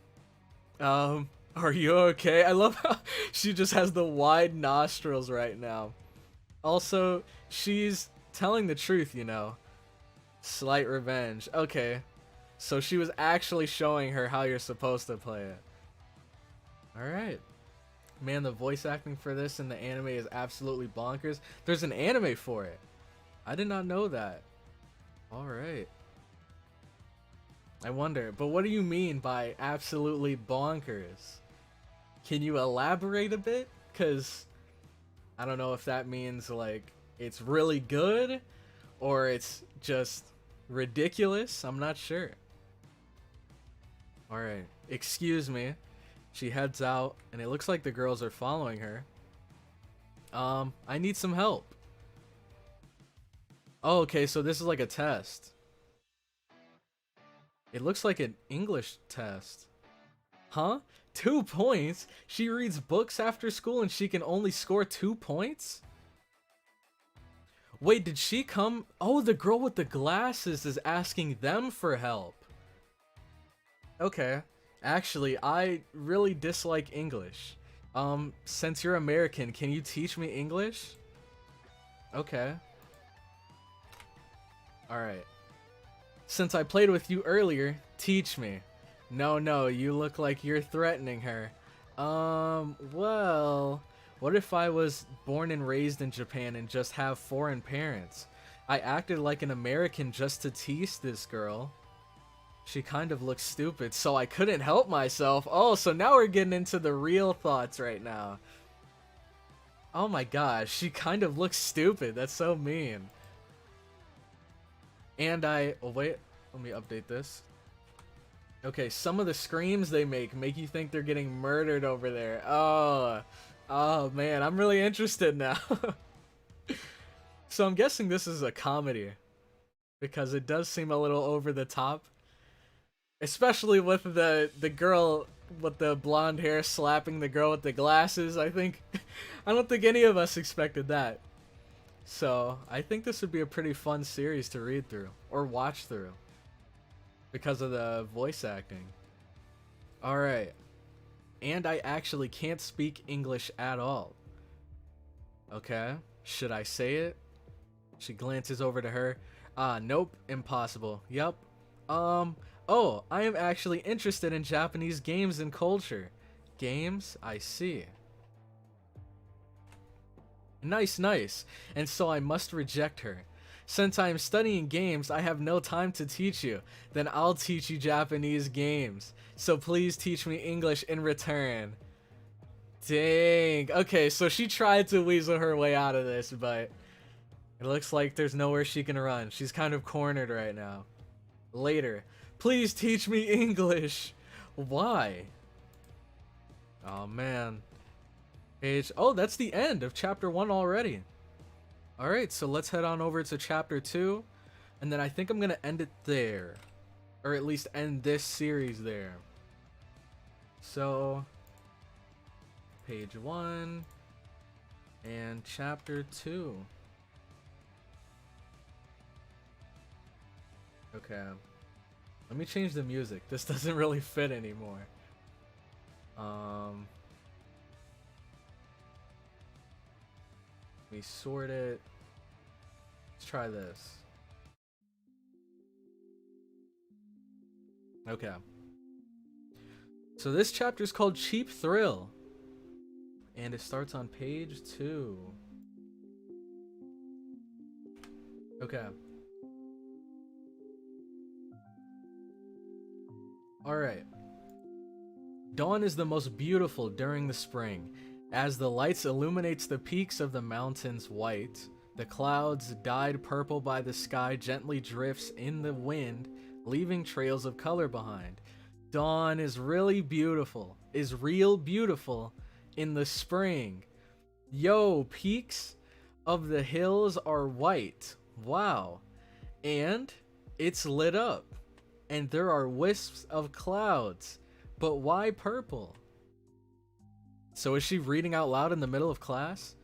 Are you okay? I love how she just has the wide nostrils right now. Also, she's telling the truth, you know. Slight revenge. Okay. So she was actually showing her how you're supposed to play it. Alright. Man, the voice acting for this in the anime is absolutely bonkers. There's an anime for it. I did not know that. Alright. I wonder, but what do you mean by absolutely bonkers? Can you elaborate a bit? because I don't know if that means like it's really good or it's just ridiculous. I'm not sure. Alright, excuse me. She heads out, and it looks like the girls are following her. I need some help. Oh, okay, so this is like a test. It looks like an English test. Huh? 2 points? She reads books after school and she can only score 2 points? Wait, did she come? Oh, the girl with the glasses is asking them for help. Okay. Actually, I really dislike English. Since you're American, can you teach me English? Okay. Alright. Since I played with you earlier, teach me. No, you look like you're threatening her. Well, what if I was born and raised in Japan and just have foreign parents? I acted like an American just to tease this girl. She kind of looks stupid, so I couldn't help myself. Oh, so now we're getting into the real thoughts right now. Oh my gosh, she kind of looks stupid. That's so mean. And oh wait, let me update this. Okay, some of the screams they make you think they're getting murdered over there. Oh man, I'm really interested now. So I'm guessing this is a comedy, because it does seem a little over the top. Especially with the girl with the blonde hair slapping the girl with the glasses. I don't think any of us expected that. So I think this would be a pretty fun series to read through or watch through because of the voice acting. Alright. And I actually can't speak English at all. Okay. Should I say it? She glances over to her. Nope. Impossible. Yup. Oh, I am actually interested in Japanese games and culture. Games? I see. Nice. And so I must reject her. Since I am studying games, I have no time to teach you. Then I'll teach you Japanese games. So please teach me English in return. Dang. Okay, so she tried to weasel her way out of this, but it looks like there's nowhere she can run. She's kind of cornered right now. Later. Please teach me English. Why? Oh man. Oh, that's the end of chapter 1 already. Alright, so let's head on over to chapter 2. And then I think I'm going to end it there. Or at least end this series there. So, page 1 and chapter 2. Okay. Let me change the music. This doesn't really fit anymore. Let me sort it. Let's try this. Okay. So this chapter is called Cheap Thrill. And it starts on page 2. Okay. Alright. Dawn is the most beautiful during the spring. As the lights illuminates the peaks of the mountains white, the clouds dyed purple by the sky gently drifts in the wind, leaving trails of color behind. Dawn is real beautiful in the spring. Yo, peaks of the hills are white. Wow. And it's lit up. And there are wisps of clouds. But why purple? So is she reading out loud in the middle of class?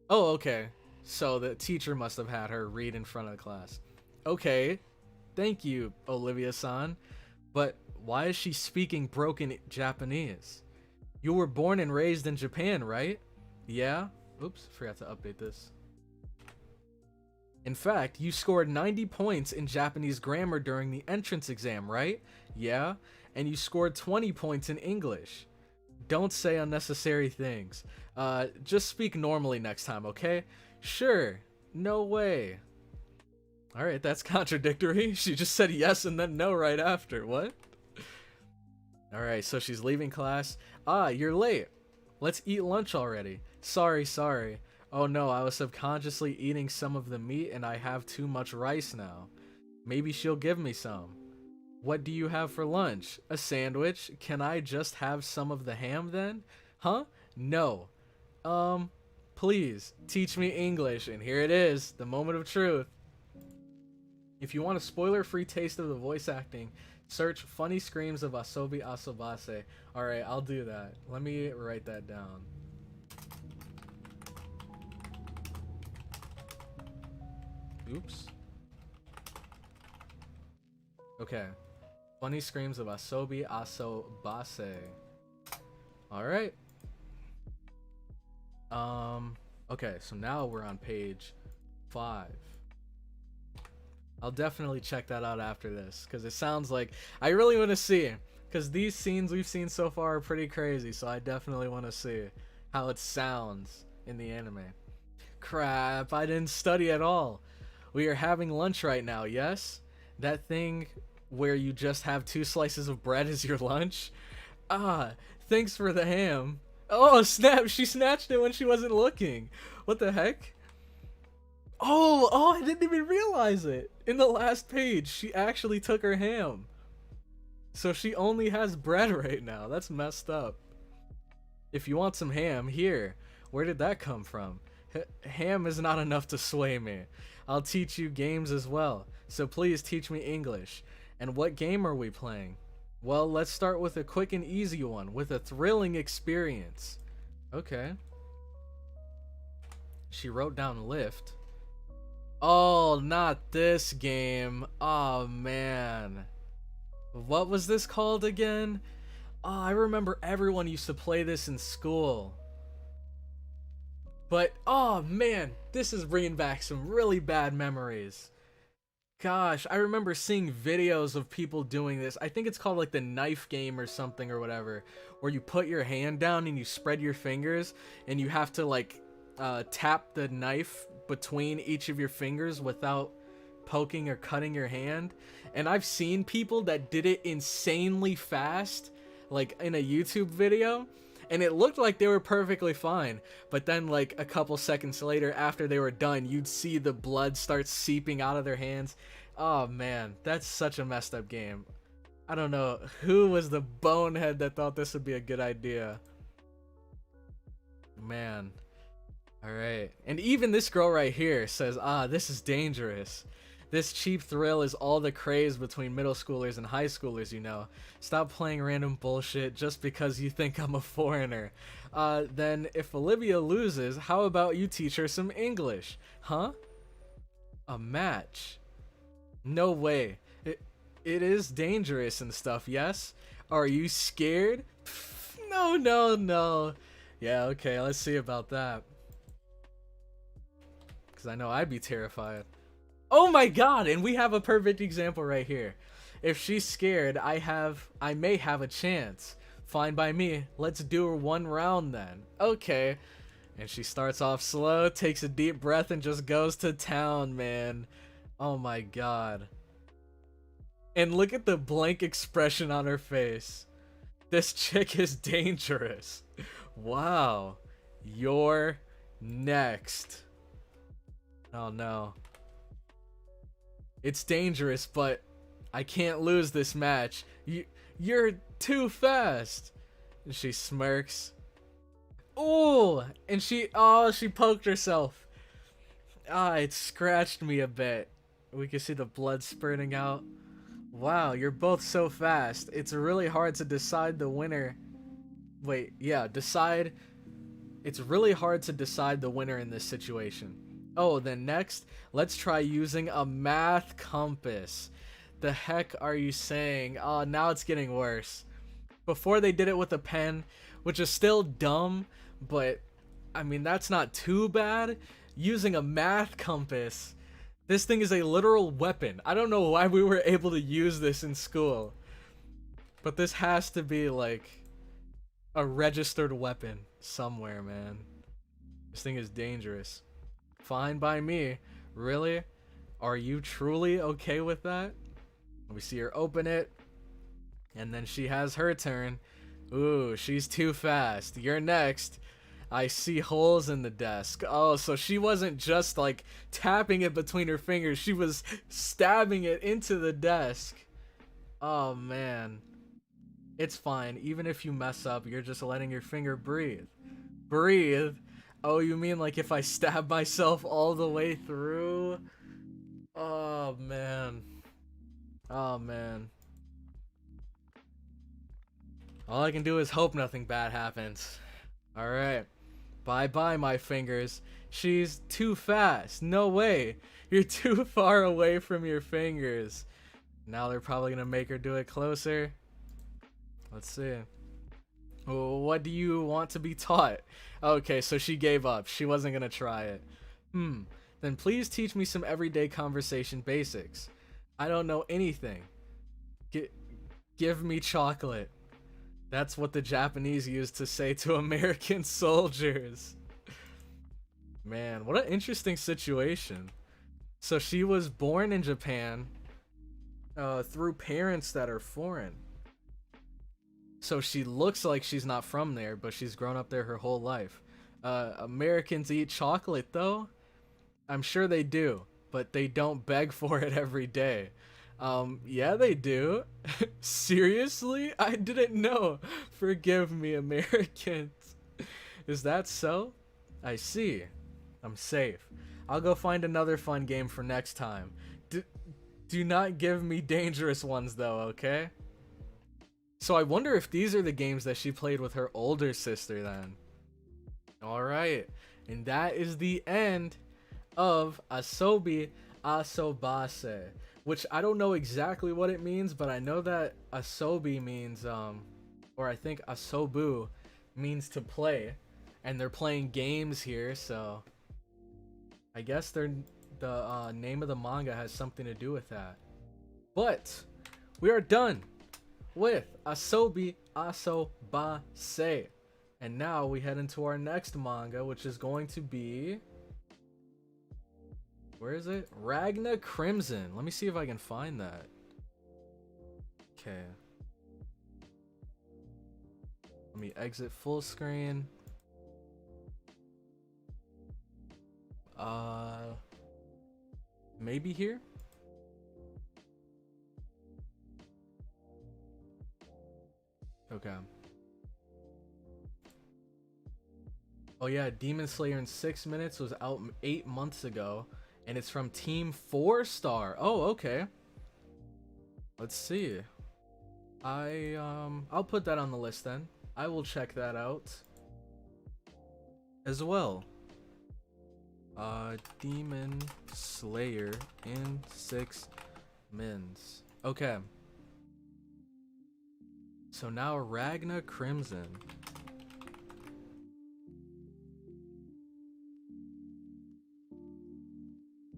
Oh, okay. So the teacher must have had her read in front of the class. Okay. Thank you, Olivia-san. But why is she speaking broken Japanese? You were born and raised in Japan, right? Yeah? Oops, forgot to update this. In fact, you scored 90 points in Japanese grammar during the entrance exam, right? Yeah? And you scored 20 points in English. Don't say unnecessary things. Just speak normally next time, okay? Sure. No way. Alright, that's contradictory. She just said yes and then no right after. What? Alright, so she's leaving class. You're late. Let's eat lunch already. Sorry, sorry. Oh no, I was subconsciously eating some of the meat and I have too much rice now. Maybe she'll give me some. What do you have for lunch? A sandwich? Can I just have some of the ham then? Huh? No. Please, teach me English. And here it is, the moment of truth. If you want a spoiler-free taste of the voice acting, search Funny Screams of Asobi Asobase. Alright, I'll do that. Let me write that down. Oops. Okay. Funny Screams of Asobi Asobase. Alright. Okay, so now we're on page 5. I'll definitely check that out after this, because it sounds like I really want to see it, because these scenes we've seen so far are pretty crazy, so I definitely want to see how it sounds in the anime. Crap, I didn't study at all. We are having lunch right now, yes? That thing where you just have 2 slices of bread as your lunch? Ah, thanks for the ham. Oh, snap, she snatched it when she wasn't looking. What the heck? Oh, I didn't even realize it. In the last page, she actually took her ham. So she only has bread right now. That's messed up. If you want some ham, here. Where did that come from? Ham is not enough to sway me. I'll teach you games as well. So please teach me English. And what game are we playing? Well, let's start with a quick and easy one, with a thrilling experience. Okay. She wrote down lift. Oh, not this game. Oh, man. What was this called again? Oh, I remember everyone used to play this in school. But, oh, man, this is bringing back some really bad memories. Gosh, I remember seeing videos of people doing this. I think it's called like the knife game or something or whatever, where you put your hand down and you spread your fingers and you have to like tap the knife between each of your fingers without poking or cutting your hand. And I've seen people that did it insanely fast, like in a YouTube video, and it looked like they were perfectly fine. But then like a couple seconds later, after they were done, you'd see the blood start seeping out of their hands. Oh man, that's such a messed up game. I don't know who was the bonehead that thought this would be a good idea. Man. Alright. And even this girl right here says, this is dangerous. This cheap thrill is all the craze between middle schoolers and high schoolers, you know. Stop playing random bullshit just because you think I'm a foreigner. Then if Olivia loses, how about you teach her some English? Huh? A match? No way. It is dangerous and stuff, yes? Are you scared? Pff, no. Yeah, okay, let's see about that. Because I know I'd be terrified. Oh my god, and we have a perfect example right here. If she's scared, I may have a chance. Fine by me. Let's do her one round then. Okay. And she starts off slow, takes a deep breath, and just goes to town, man. Oh my god. And look at the blank expression on her face. This chick is dangerous. Wow. You're next. Oh no. It's dangerous, but I can't lose this match. You're too fast. And she smirks. Oh, and she poked herself. It scratched me a bit. We can see the blood spurting out. Wow, you're both so fast. It's really hard to decide the winner. Wait, yeah, decide. It's really hard to decide the winner in this situation. Oh, then next, let's try using a math compass. The heck are you saying? Oh, now it's getting worse. Before they did it with a pen, which is still dumb, but I mean, that's not too bad. Using a math compass. This thing is a literal weapon. I don't know why we were able to use this in school. But this has to be like a registered weapon somewhere, man. This thing is dangerous. Fine by me. Really? Are you truly okay with that? We see her open it. And then she has her turn. Ooh, she's too fast. You're next. I see holes in the desk. Oh, so she wasn't just like tapping it between her fingers, she was stabbing it into the desk. Oh man. It's fine. Even if you mess up, you're just letting your finger breathe. Breathe? Oh, you mean like if I stab myself all the way through? Oh man. Oh man. All I can do is hope nothing bad happens. Alright. Bye bye, my fingers. She's too fast. No way. You're too far away from your fingers. Now they're probably gonna make her do it closer. Let's see. What do you want to be taught? Okay, so she gave up. She wasn't gonna try it. Then please teach me some everyday conversation basics. I don't know anything. Give me chocolate. That's what the Japanese used to say to American soldiers. Man, what an interesting situation. So she was born in Japan through parents that are foreign. So she looks like she's not from there, but she's grown up there her whole life. Americans eat chocolate, though? I'm sure they do, but they don't beg for it every day. Yeah, they do. Seriously? I didn't know. Forgive me, Americans. Is that so? I see. I'm safe. I'll go find another fun game for next time. Do not give me dangerous ones, though, okay? So I wonder if these are the games that she played with her older sister then. Alright, and that is the end of Asobi Asobase, which I don't know exactly what it means, but I know that Asobi means, or I think Asobu means to play, and they're playing games here, so I guess the name of the manga has something to do with that. But we are done with Asobi Asobase. And now we head into our next manga, which is going to be... Where is it? Ragna Crimson. Let me see if I can find that. Okay. Let me exit full screen. Maybe here? Okay. Oh yeah, Demon Slayer in 6 minutes was out 8 months ago, and it's from Team 4 Star. Oh, okay. Let's see. I'll put that on the list then. I will check that out as well. Demon Slayer in 6 mins. Okay. So now Ragna Crimson.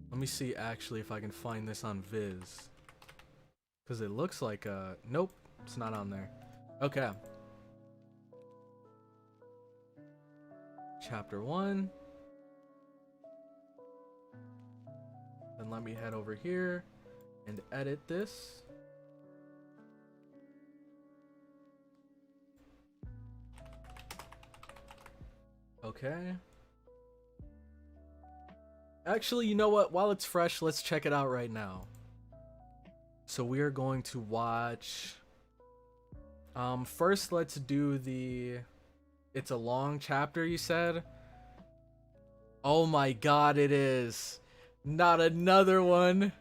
Let me see actually if I can find this on Viz. Because it looks like nope, it's not on there. Okay. Chapter 1. Then let me head over here and edit this. Okay. Actually, you know what? While it's fresh, let's check it out right now. So we are going to watch... first, let's do the... It's a long chapter, you said? Oh my god, it is! Not another one!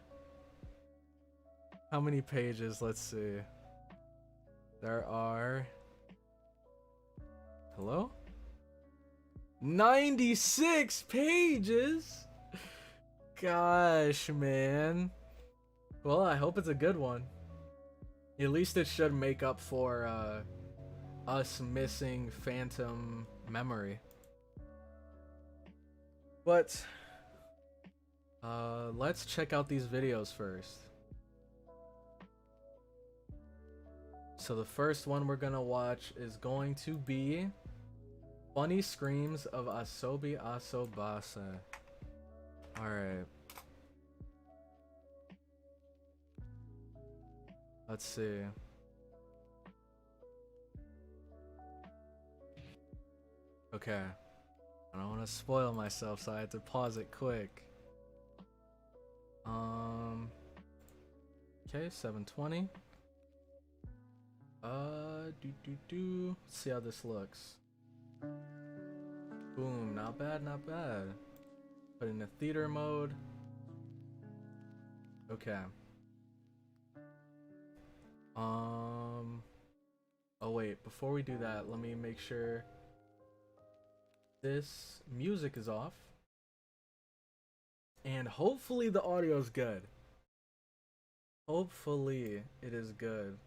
How many pages? Let's see. There are... Hello? 96 pages? Gosh, man. Well, I hope it's a good one. At least it should make up for us missing Phantom Memory. But let's check out these videos first. So the first one we're gonna watch is going to be Funny Screams of Asobi Asobase. Alright. Let's see. Okay. I don't want to spoil myself, so I had to pause it quick. Okay, 720. Let's see how this looks. Boom, not bad, not bad. Put in the theater mode. Okay. Oh wait, before we do that, let me make sure this music is off. And hopefully the audio is good. Hopefully it is good.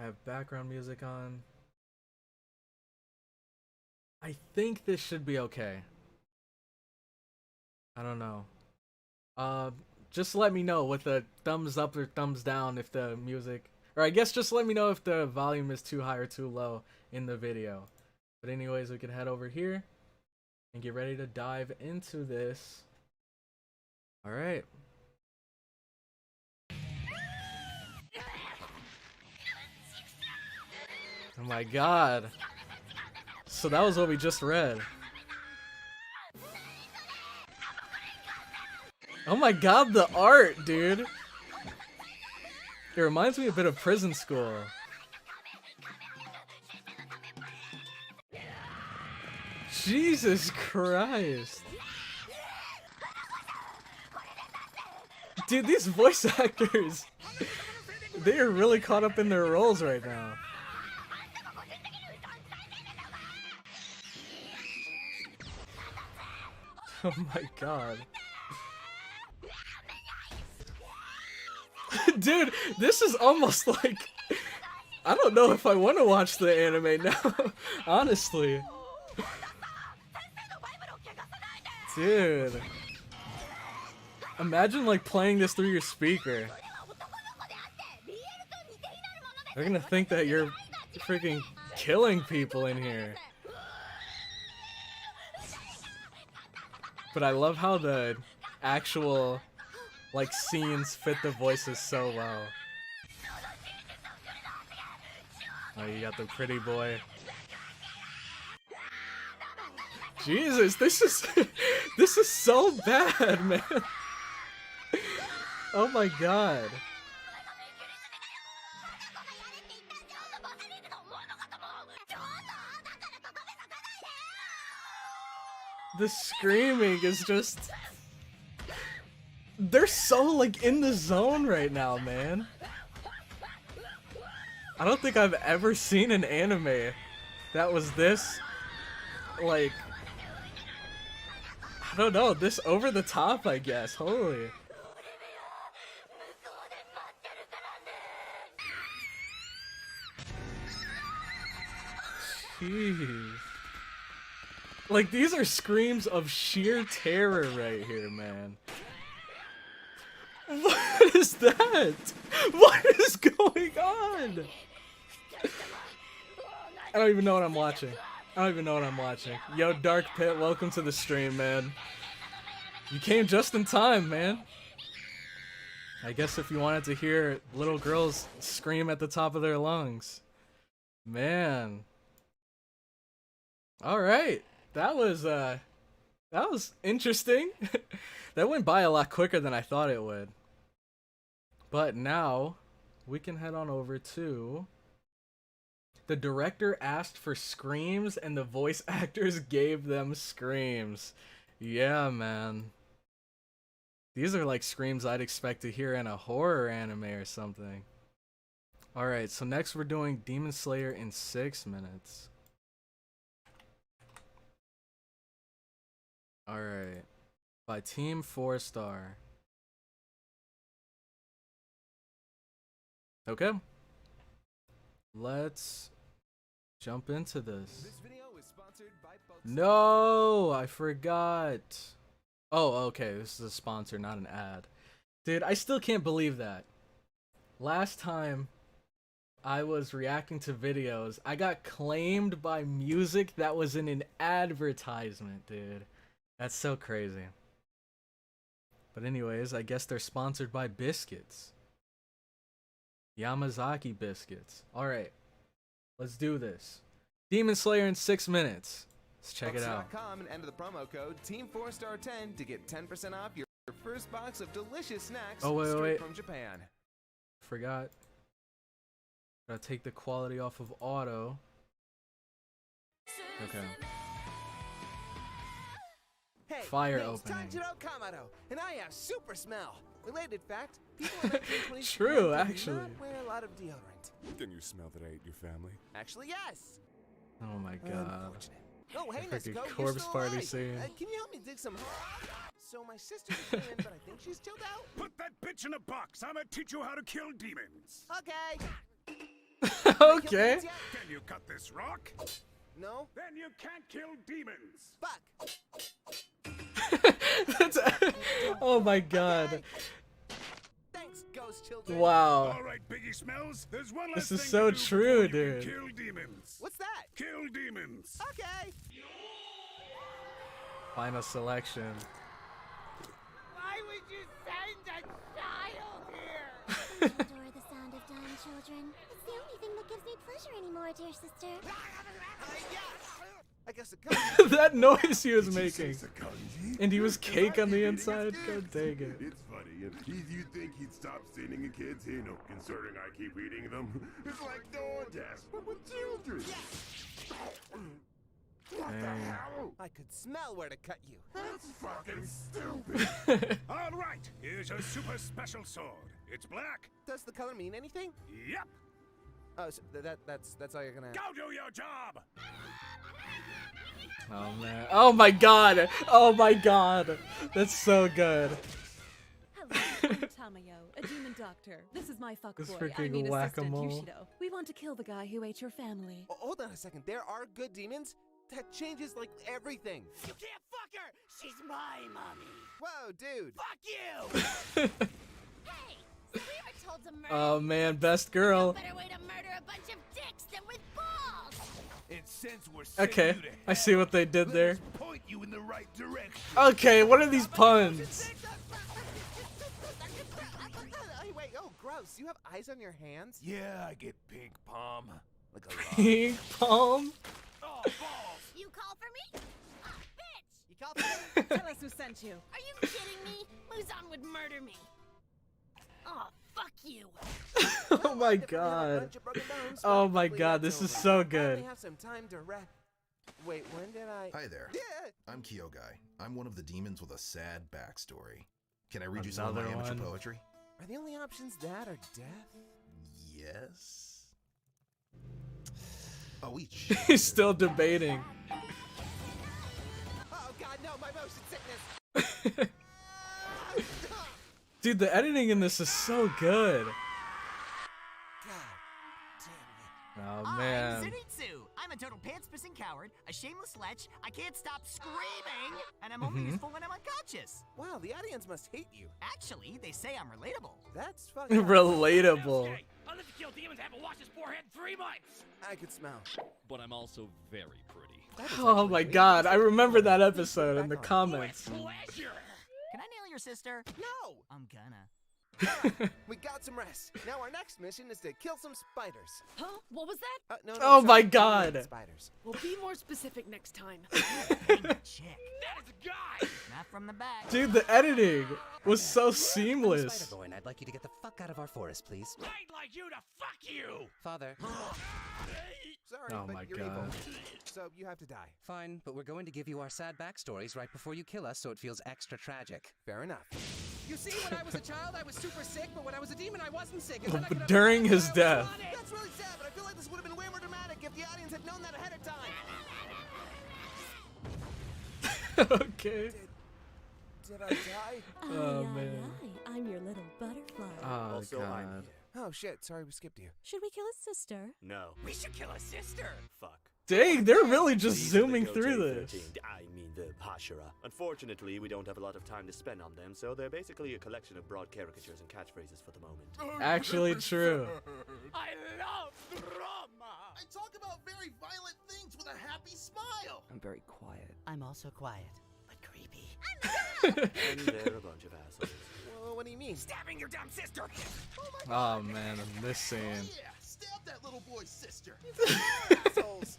I have background music on. I think this should be okay. I don't know. Just let me know with a thumbs up or thumbs down if the music, or I guess just let me know if the volume is too high or too low in the video. But anyways, we can head over here and get ready to dive into this. All right. Oh my god. So that was what we just read. Oh my god, the art, dude. It reminds me a bit of Prison School. Jesus Christ. Dude, these voice actors, they are really caught up in their roles right now. Oh my god. Dude, this is almost like, I don't know if I want to watch the anime now, honestly. Dude. Imagine like playing this through your speaker. They're gonna think that you're freaking killing people in here. But I love how the actual like scenes fit the voices so well. Oh, you got the pretty boy. Jesus, this is so bad, man. Oh my god. The screaming is just, they're so like in the zone right now, man. I don't think I've ever seen an anime that was this, like, I don't know, this over the top, I guess. Holy. Jeez. Like, these are screams of sheer terror right here, man. What is that? What is going on? I don't even know what I'm watching. I don't even know what I'm watching. Yo, Dark Pit, welcome to the stream, man. You came just in time, man. I guess if you wanted to hear little girls scream at the top of their lungs. Man. Alright. That was interesting. That went by a lot quicker than I thought it would. But now we can head on over to the director asked for screams and the voice actors gave them screams. Yeah, man. These are like screams I'd expect to hear in a horror anime or something. Alright, so next we're doing Demon Slayer in 6 minutes. Alright. By Team 4 Star. Okay. Let's jump into this. No, I forgot. Oh, okay. This is a sponsor, not an ad. Dude, I still can't believe that. Last time I was reacting to videos, I got claimed by music that was in an advertisement, dude. That's so crazy. But anyways, I guess they're sponsored by biscuits. Yamazaki biscuits. Alright. Let's do this. Demon Slayer in 6 minutes. Let's check it out. Books.com and enter the promo code Team4Star10 to get 10% off your first box of delicious snacks straight from Japan. Forgot. Gotta take the quality off of auto. Okay. Hey, Fire name's opening. Tanjiro Kamado, and I have super smell. Related fact, people in 1920s True, Japan do actually. not wear a lot of deodorant. Can you smell that I ate your family? Actually, yes. Oh my god. Unfortunate. Oh, hey, Freaking Nezuko, you're corpse still party alive. scene. Can you help me dig some? So my sister came in, but I think she's chilled out. Put that bitch in a box. I'm gonna teach you how to kill demons. Okay. Okay. Can you cut this rock? No. Then you can't kill demons. Fuck. That's, oh my god. Thanks, ghost children. Wow. All right, Biggie Smells. There's one last This is thing so to do true, before you dude. can kill demons. What's that? Kill demons. Okay. Final selection. Why would you send a child here? Don't you adore the sound of dying children? It's the only thing that gives me pleasure anymore, dear sister. I guess it comes. That noise he was making. And he was cake on the inside. God dang it. It's funny. If you think he'd stop sinning at kids, he no concerning I keep eating them. It's like DoorDash, but with children. What the hell? I could smell where to cut you. That's fucking stupid. All right, here's a super special sword. It's black. Does the color mean anything? Yep. Oh, so that's all you're gonna. Go do your job. Oh man. Oh my god. Oh my god. That's so good. Hello, I'm Tamayo, a demon doctor. This is my This fuckboy. I freaking mean assistant, whack-a-mole. Yushido. We want to kill the guy who ate your family. Oh, hold on a second. There are good demons. That changes like everything. You can't fuck her! She's my mommy! Whoa, dude. Fuck you! Hey, so we were told to murder. Oh man, best girl. Better way to murder a bunch of dicks than with balls. And since we're Okay, I see what they did there. point you in the right direction. Okay, what are these puns? Hey, wait. Oh, gross. You have eyes on your hands? Yeah, I get pink palm. Like a lot. Pink palm? Oh, balls! You call for me? Ah, bitch! You called for me? Tell us who sent you. Are you kidding me? Muzan would murder me. Oh, fuck you. Oh my god. Oh my god, this is so good. I have some time to rest. Wait, when did I? Hi there. Yeah. I'm Kyogai. I'm one of the demons with a sad backstory. Can I read you some of my Another amateur one? poetry? Are the only options that or death? Yes. Oh, each. He's still debating. Oh God, no! My motion sickness. Dude, the editing in this is so good. God damn Oh I'm man. Zenitsu! I'm a total pants-pissing coward, a shameless lech, I can't stop screaming, and I'm only useful when I'm unconscious. it! Wow, the audience must hate you. Actually, they say I'm relatable. That's fucking. Relatable. I'll let you kill demons, haven't washed his forehead in 3 months! I could smell. But I'm also very pretty. That is Oh actually my way god, more I remember that Please episode put it in the back on. comments. Pleasure! Can I nail your sister? No! I'm gonna. We got some rest. Now our next mission is to kill some spiders. Huh? What was that? No, Oh sorry, my demon God. Spiders. Well, be more specific next time. Chick. That is a guy! Not from the back. Dude, the editing was so seamless. Spider-Boy, and I'd like you to get the fuck out of our forest, please. I'd like you to fuck you! Father. Sorry, Oh but my you're God. evil. So you have to die. Fine, but we're going to give you our sad backstories right before you kill us so it feels extra tragic. Fair enough. You see, when I was a child, I was super sick, but when I was a demon, I wasn't sick. But during his death. That's really sad, but I feel like this would have been way more dramatic if the audience had known that ahead of time. Okay. Did I die? Oh man. I'm your little butterfly. Oh Also, I'm god. Oh shit, sorry we skipped you. Should we kill his sister? No. We should kill a sister. Fuck. Dang, they're really just These are the zooming through Goatee this. 13, I mean the Hashira. Unfortunately, we don't have a lot of time to spend on them, so they're basically a collection of broad caricatures and catchphrases for the moment. Actually true. I love drama! I talk about very violent things with a happy smile. I'm very quiet. I'm also quiet, but creepy. And they're a bunch of assholes. Well, what do you mean? Stabbing your dumb sister. Oh man, in this scene. Yeah, stab that little little boy's sister. Assholes.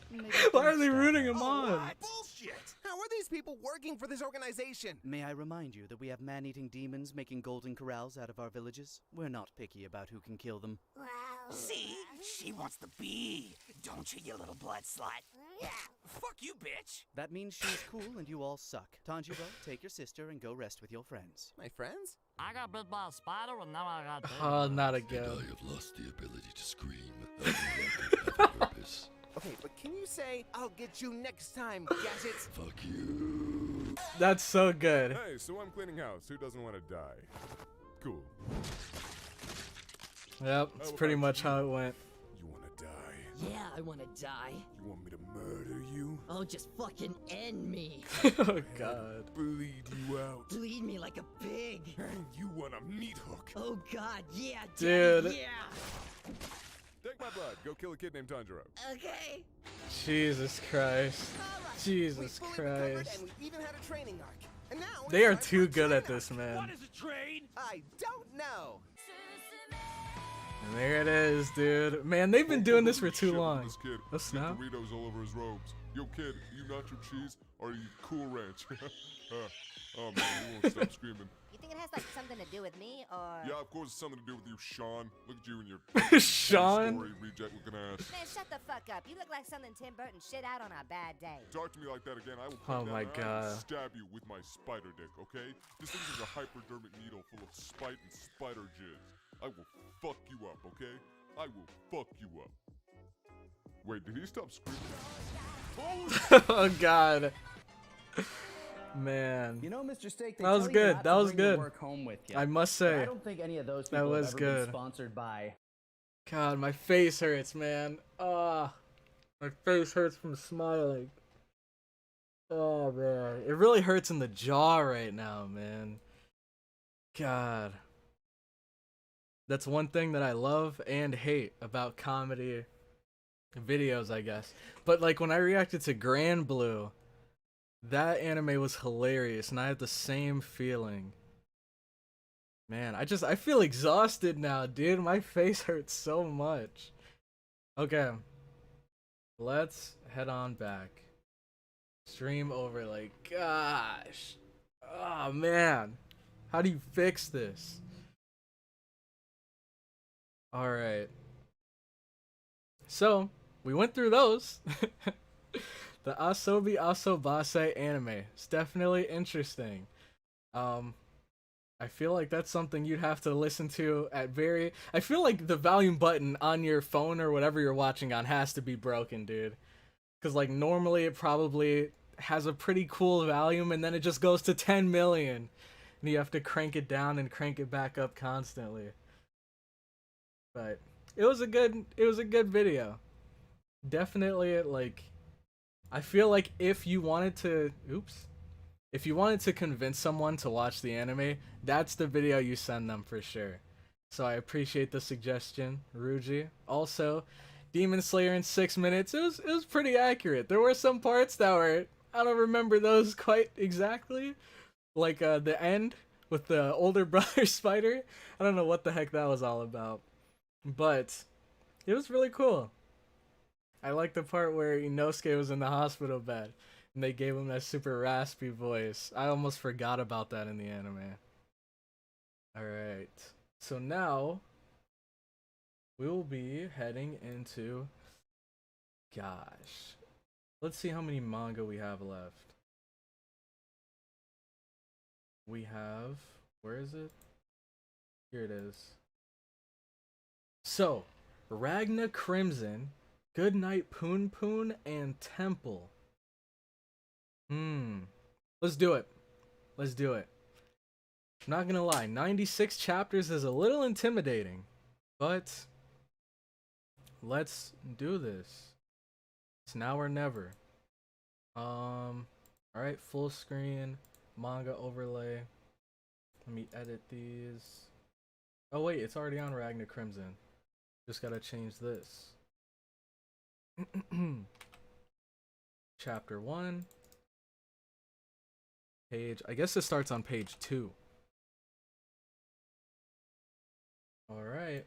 Why are they rooting him on? Bullshit! How are these people working for this organization? May I remind you that we have man-eating demons making golden corrals out of our villages? We're not picky about who can kill them. See? She wants to be. Don't you, you little blood slut? Fuck you, bitch. That means she's cool and you all suck. Tanjiro, take your sister and go rest with your friends. My friends? I got bit by a spider and now I got Oh, not again. I have lost the ability to scream. I have a purpose. Okay, but can you say, I'll get you next time, gadgets? Fuck you. That's so good. Hey, so I'm cleaning house. Who doesn't want to die? Cool. Yep, it's pretty much how it went. You want to die? Yeah, I want to die. You want me to murder you? Oh, just fucking end me. Oh, God. Bleed you out. Bleed me like a pig. And you want a meat hook. Oh, God, yeah, dude. Daddy, yeah. Take my blood. Go kill a kid named Tanjiro. Okay. Jesus Christ. Jesus And Christ. we even had a training arc. And now They are too good at this, man. What is a train? I don't know. And there it is, dude. Man, they've been doing this for too long. This kid. Oh, snap. Doritos all over his robes. Yo, kid, you nacho cheese or you Cool Ranch? Oh man, you won't stop screaming. You think it has like something to do with me, or? Yeah, of course it's something to do with you, Sean. Look at you and your Sean? story reject looking ass. Man, shut the fuck up. You look like something Tim Burton shit out on a bad day. Talk to me like that again, I will Oh come my down and I will God. stab you with my spider dick, okay? This thing is a hypodermic needle full of spite and spider jizz. I will fuck you up, okay? I will fuck you up. Wait, did he stop screaming? Oh, God. Man. You know, Mr. Steak, that was good. That was good. Work home with you. I must But say. I don't think any of those people that was have ever good. been sponsored by. God, my face hurts, man. Ah, my face hurts from smiling. Oh man, it really hurts in the jaw right now, man. God, that's one thing that I love and hate about comedy videos, I guess. But like when I reacted to Grand Blue, that anime was hilarious, and I had the same feeling. Man, I feel exhausted now, dude. My face hurts so much. Okay. Let's head on back. Stream overlay. Gosh. Oh, man. How do you fix this? Alright. So, we went through those. The Asobi Asobase anime. It's definitely interesting. I feel like that's something you'd have to listen to at I feel like the volume button on your phone or whatever you're watching on has to be broken, dude. Because, like, normally it probably has a pretty cool volume and then it just goes to 10 million. And you have to crank it down and crank it back up constantly. But it was a good video. Definitely, like, I feel like if you wanted to convince someone to watch the anime, that's the video you send them for sure. So I appreciate the suggestion, Ruji. Also, Demon Slayer in 6 minutes, it was pretty accurate. There were some parts that were, I don't remember those quite exactly. Like the end with the older brother spider. I don't know what the heck that was all about. But it was really cool. I like the part where Inosuke was in the hospital bed. And they gave him that super raspy voice. I almost forgot about that in the anime. Alright. So now, we will be heading into... Gosh. Let's see how many manga we have left. We have... Where is it? Here it is. So, Ragna Crimson, Goodnight Punpun, and Temple. Let's do it. Let's do it. I'm not gonna lie, 96 chapters is a little intimidating, but let's do this. It's now or never. Alright, full screen, manga overlay. Let me edit these. Oh wait, it's already on Ragna Crimson. Just gotta change this. Chapter 1. Page, I guess it starts on page 2. Alright.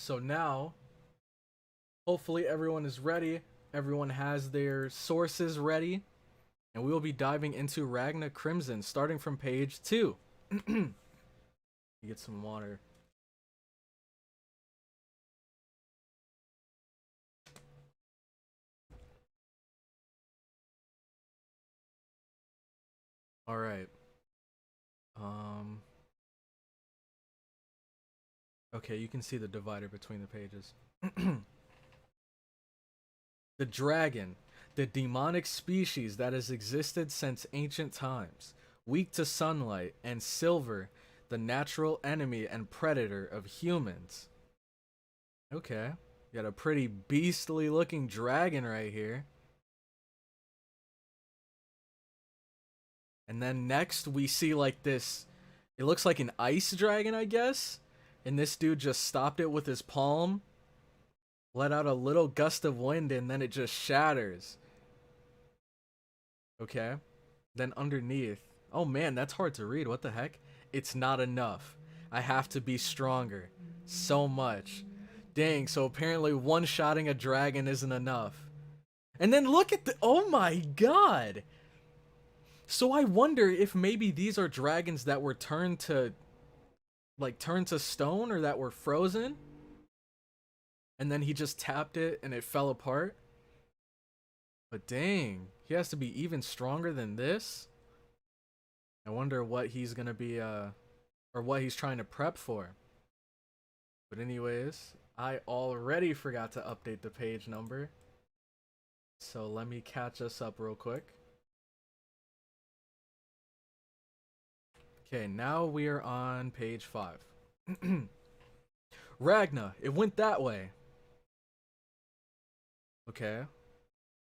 So now, hopefully everyone is ready. Everyone has their sources ready. And we will be diving into Ragna Crimson, starting from page 2. Get some water. All right. Okay, you can see the divider between the pages. The dragon, the demonic species that has existed since ancient times, weak to sunlight, and silver, the natural enemy and predator of humans. Okay, got a pretty beastly looking dragon right here. And then next we see like this, it looks like an ice dragon, I guess. And this dude just stopped it with his palm, let out a little gust of wind, and then it just shatters. Okay. Then underneath, oh man, that's hard to read. What the heck? It's not enough. I have to be stronger. So much. Dang, so apparently one-shotting a dragon isn't enough. And then look at the, oh my god! So I wonder if maybe these are dragons that were turned to stone, or that were frozen. And then he just tapped it and it fell apart. But dang, he has to be even stronger than this. I wonder what he's gonna be, or what he's trying to prep for. But anyways, I already forgot to update the page number. So let me catch us up real quick. Okay, now we are on page 5. Ragna, it went that way. Okay.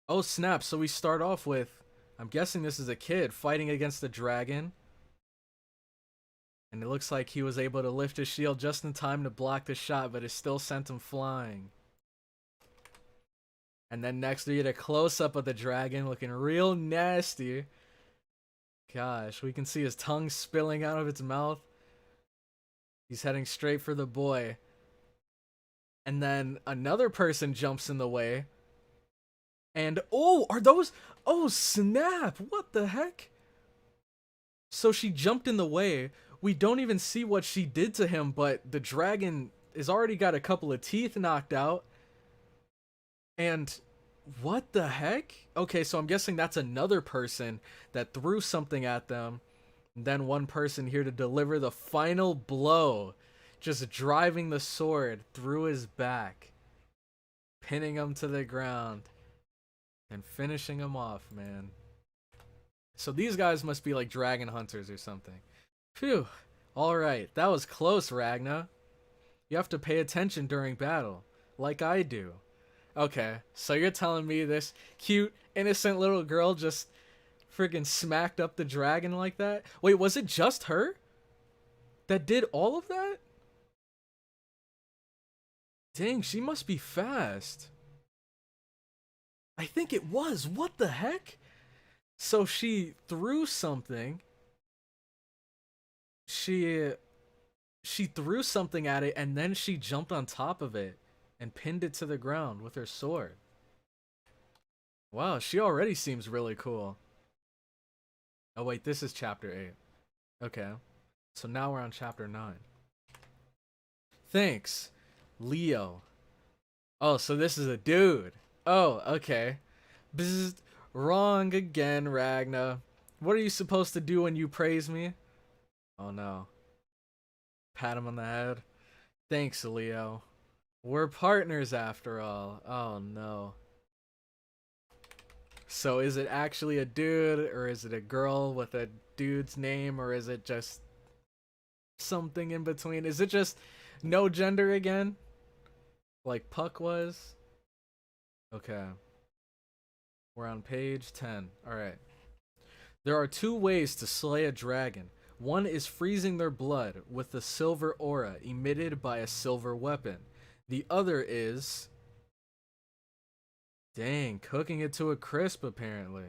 Oh snap, so we start off with, I'm guessing this is a kid fighting against the dragon. And it looks like he was able to lift his shield just in time to block the shot, but it still sent him flying. And then next we get a close-up of the dragon looking real nasty. Gosh, we can see his tongue spilling out of its mouth. He's heading straight for the boy. And then another person jumps in the way. And, oh, are those... Oh, snap! What the heck? So she jumped in the way. We don't even see what she did to him, but the dragon has already got a couple of teeth knocked out. And... what the heck? Okay, so I'm guessing that's another person that threw something at them. And then one person here to deliver the final blow. Just driving the sword through his back. Pinning him to the ground. And finishing him off, man. So these guys must be like dragon hunters or something. Phew. Alright, that was close, Ragna. You have to pay attention during battle. Like I do. Okay, so you're telling me this cute, innocent little girl just friggin' smacked up the dragon like that? Wait, was it just her that did all of that? Dang, she must be fast. I think it was. What the heck? So she threw something. She threw something at it, and then she jumped on top of it and pinned it to the ground with her sword. Wow, she already seems really cool. Oh wait, this is chapter 8. Okay, so now we're on chapter 9. Thanks, Leo. Oh, so this is a dude. Oh, okay. Bzzzt, wrong again, Ragna. What are you supposed to do when you praise me? Oh no. Pat him on the head. Thanks, Leo. We're partners after all. Oh no. So is it actually a dude, or is it a girl with a dude's name, or is it just something in between? Is it just no gender again? Like Puck was? Okay. We're on page 10. Alright. There are 2 ways to slay a dragon. One is freezing their blood with the silver aura emitted by a silver weapon. The other is... dang, cooking it to a crisp, apparently.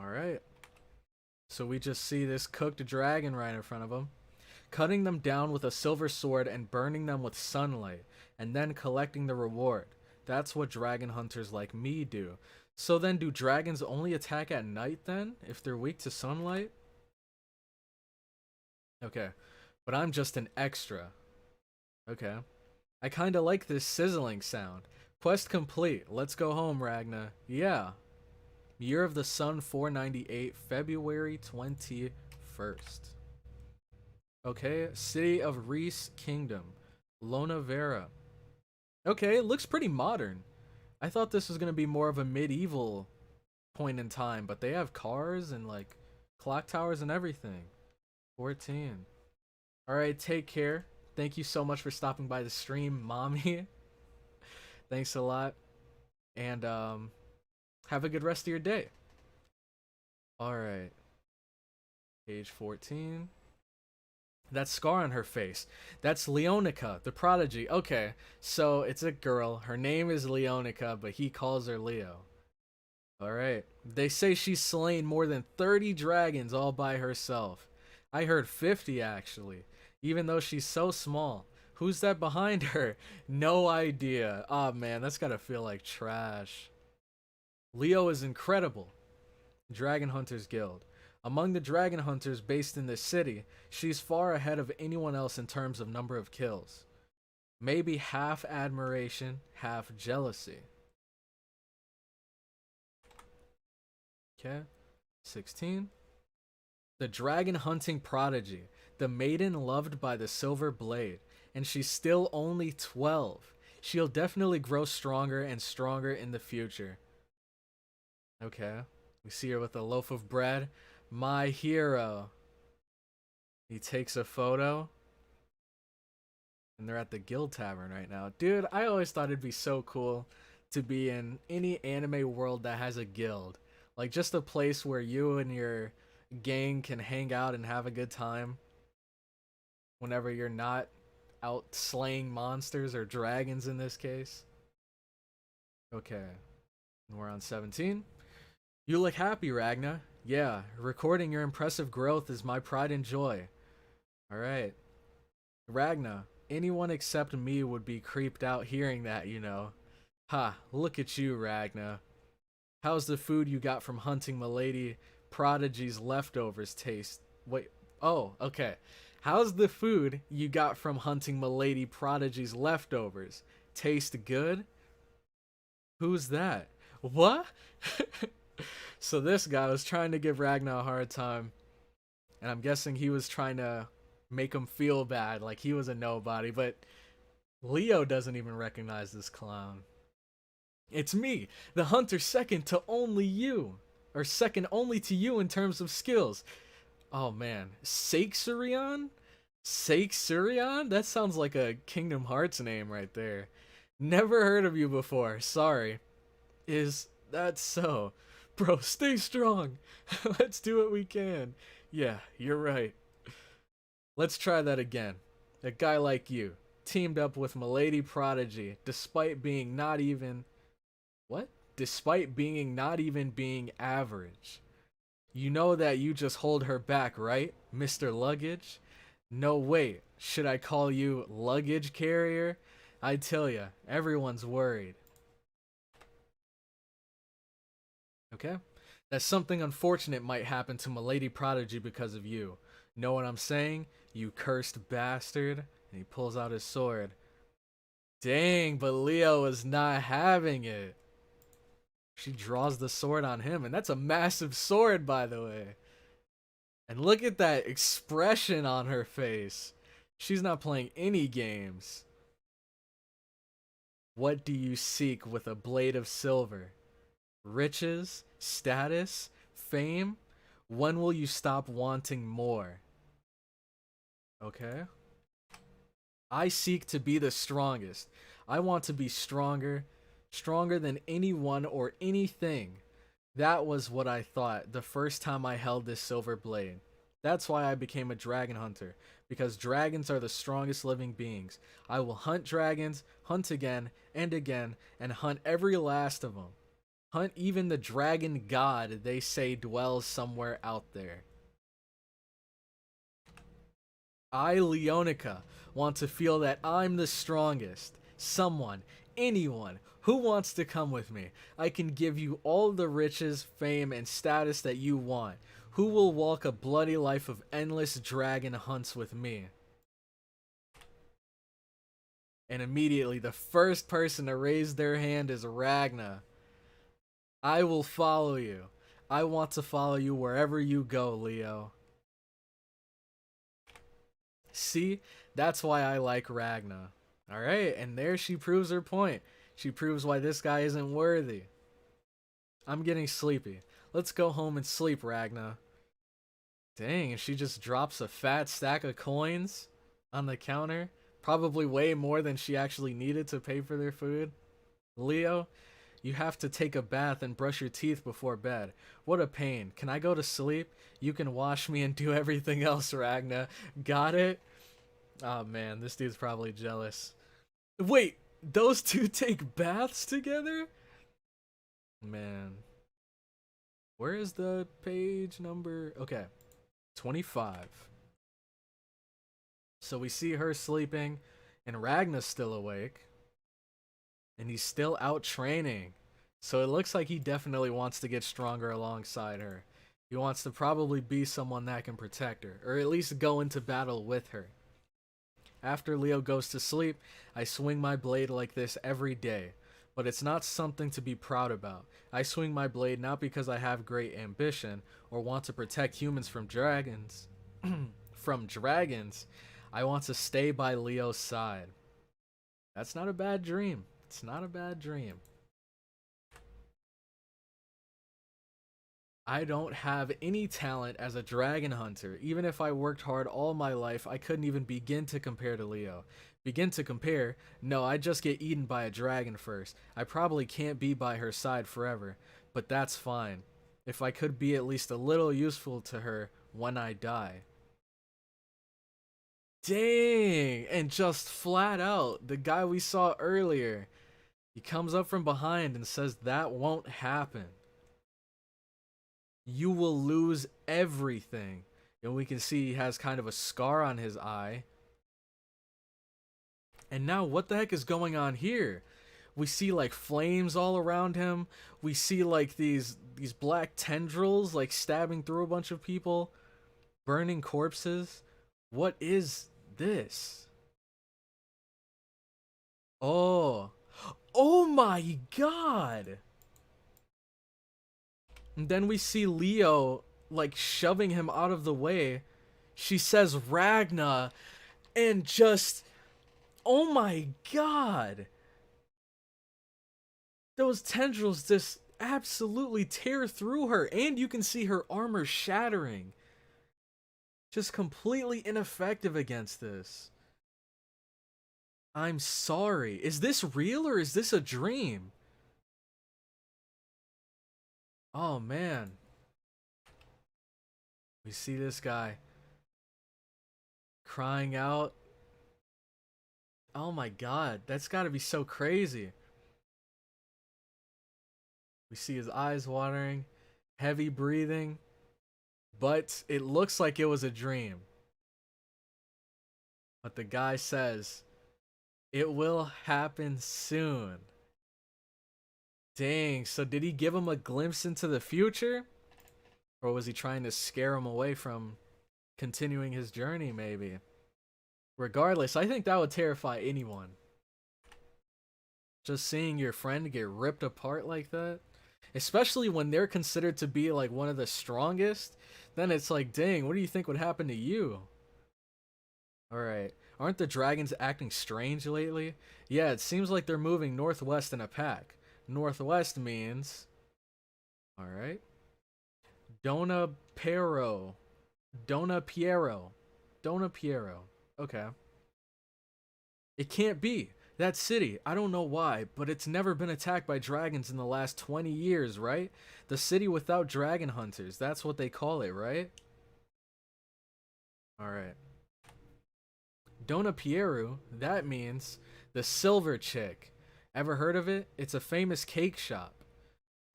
Alright. So we just see this cooked dragon right in front of him. cutting them down with a silver sword and burning them with sunlight, and then collecting the reward. That's what dragon hunters like me do. So then do dragons only attack at night then, if they're weak to sunlight? Okay, but I'm just an extra. Okay. I kinda like this sizzling sound. Quest complete. Let's go home, Ragna. Yeah. Year of the Sun 498, February 21st. Okay, City of Reese Kingdom. Lona Vera. Okay, it looks pretty modern. I thought this was gonna be more of a medieval point in time, but they have cars and like clock towers and everything. 14. Alright, take care. Thank you so much for stopping by the stream, Mommy. Thanks a lot. And have a good rest of your day. Alright. Page 14. That scar on her face. That's Leonica, the prodigy. Okay, so it's a girl. Her name is Leonica, but he calls her Leo. Alright. They say she's slain more than 30 dragons all by herself. I heard 50 actually, even though she's so small. Who's that behind her? No idea. Aw, man, that's gotta feel like trash. Leo is incredible. Dragon Hunters Guild. Among the dragon hunters based in this city, she's far ahead of anyone else in terms of number of kills. Maybe half admiration, half jealousy. Okay. 16. The dragon hunting prodigy. The maiden loved by the silver blade. And she's still only 12. She'll definitely grow stronger and stronger in the future. Okay. We see her with a loaf of bread. My hero. He takes a photo. And they're at the guild tavern right now. Dude, I always thought it'd be so cool to be in any anime world that has a guild. Like just a place where you and your gang can hang out and have a good time. Whenever you're not out slaying monsters or dragons in this case. Okay. And we're on 17. You look happy, Ragna. Yeah, recording your impressive growth is my pride and joy. Alright. Ragna, anyone except me would be creeped out hearing that, you know. Ha, look at you, Ragna. How's the food you got from hunting Milady Prodigy's leftovers taste? Wait, oh, okay. How's the food you got from hunting Milady Prodigy's leftovers? Taste good? Who's that? What? So this guy was trying to give Ragna a hard time. And I'm guessing he was trying to make him feel bad, like he was a nobody. But Leo doesn't even recognize this clown. It's me, the hunter second to only you. Or second only to you in terms of skills. Oh man, Sakesurion? Sakesurion? That sounds like a Kingdom Hearts name right there. Never heard of you before, sorry. Is that so? Bro, stay strong. Let's do what we can. Yeah, you're right. Let's try that again. A guy like you, teamed up with Milady Prodigy, despite being not even... What? Despite being not even being average. You know that you just hold her back, right, Mr. Luggage? No, wait, should I call you luggage carrier? I tell ya, everyone's worried. Okay? That something unfortunate might happen to Milady Prodigy because of you. Know what I'm saying? You cursed bastard. And he pulls out his sword. Dang, but Leo is not having it. She draws the sword on him, and that's a massive sword, by the way. And look at that expression on her face. She's not playing any games. What do you seek with a blade of silver? Riches? Status? Fame? When will you stop wanting more? Okay. I seek to be the strongest. I want to be stronger. Stronger than anyone or anything. That was what I thought the first time I held this silver blade. That's why I became a dragon hunter. Because dragons are the strongest living beings. I will hunt dragons, hunt again, and hunt every last of them. Hunt even the dragon god they say dwells somewhere out there. I, Leonica, want to feel that I'm the strongest. Someone, anyone, who wants to come with me? I can give you all the riches, fame, and status that you want. Who will walk a bloody life of endless dragon hunts with me? And immediately, the first person to raise their hand is Ragna. I will follow you. I want to follow you wherever you go, Leo. See? That's why I like Ragna. Alright, and there she proves her point. She proves why this guy isn't worthy. I'm getting sleepy. Let's go home and sleep, Ragna. Dang, she just drops a fat stack of coins on the counter. Probably way more than she actually needed to pay for their food. Leo, you have to take a bath and brush your teeth before bed. What a pain. Can I go to sleep? You can wash me and do everything else, Ragna. Got it? Oh man, this dude's probably jealous. Wait, those two take baths together? Man. Where is the page number? Okay. 25. So we see her sleeping, and Ragna's still awake. And he's still out training. So it looks like he definitely wants to get stronger alongside her. He wants to probably be someone that can protect her, or at least go into battle with her. After Leo goes to sleep, I swing my blade like this every day. But it's not something to be proud about. I swing my blade not because I have great ambition, or want to protect humans from dragons. From dragons. I want to stay by Leo's side. That's not a bad dream. It's not a bad dream. I don't have any talent as a dragon hunter. Even if I worked hard all my life, I couldn't even begin to compare to Leo. Begin to compare? No, I'd just get eaten by a dragon first. I probably can't be by her side forever, but that's fine. If I could be at least a little useful to her when I die. Dang! And just flat out, the guy we saw earlier, he comes up from behind and says that won't happen. You will lose everything. And we can see he has kind of a scar on his eye. And now what the heck is going on here? We see like flames all around him. We see like these black tendrils like stabbing through a bunch of people. Burning corpses. What is this? Oh. Oh my god! And then we see Leo like shoving him out of the way. She says Ragna and just, oh my god, those tendrils just absolutely tear through her, and you can see her armor shattering. Just completely ineffective against this. I'm sorry. Is this real or is this a dream? Oh man. We see this guy crying out. Oh my god, that's gotta be so crazy. We see his eyes watering, heavy breathing, but it looks like it was a dream. But the guy says, it will happen soon. Dang, so did he give him a glimpse into the future? Or was he trying to scare him away from continuing his journey, maybe? Regardless, I think that would terrify anyone. Just seeing your friend get ripped apart like that. Especially when they're considered to be like one of the strongest. Then it's like, dang, what do you think would happen to you? Alright. Aren't the dragons acting strange lately? Yeah, it seems like they're moving northwest in a pack. Northwest means... Alright. Dona Piero. Okay. It can't be. That city, I don't know why, but it's never been attacked by dragons in the last 20 years, right? The city without dragon hunters, that's what they call it, right? Alright. Dona Piero, that means the silver chick. Ever heard of it? It's a famous cake shop.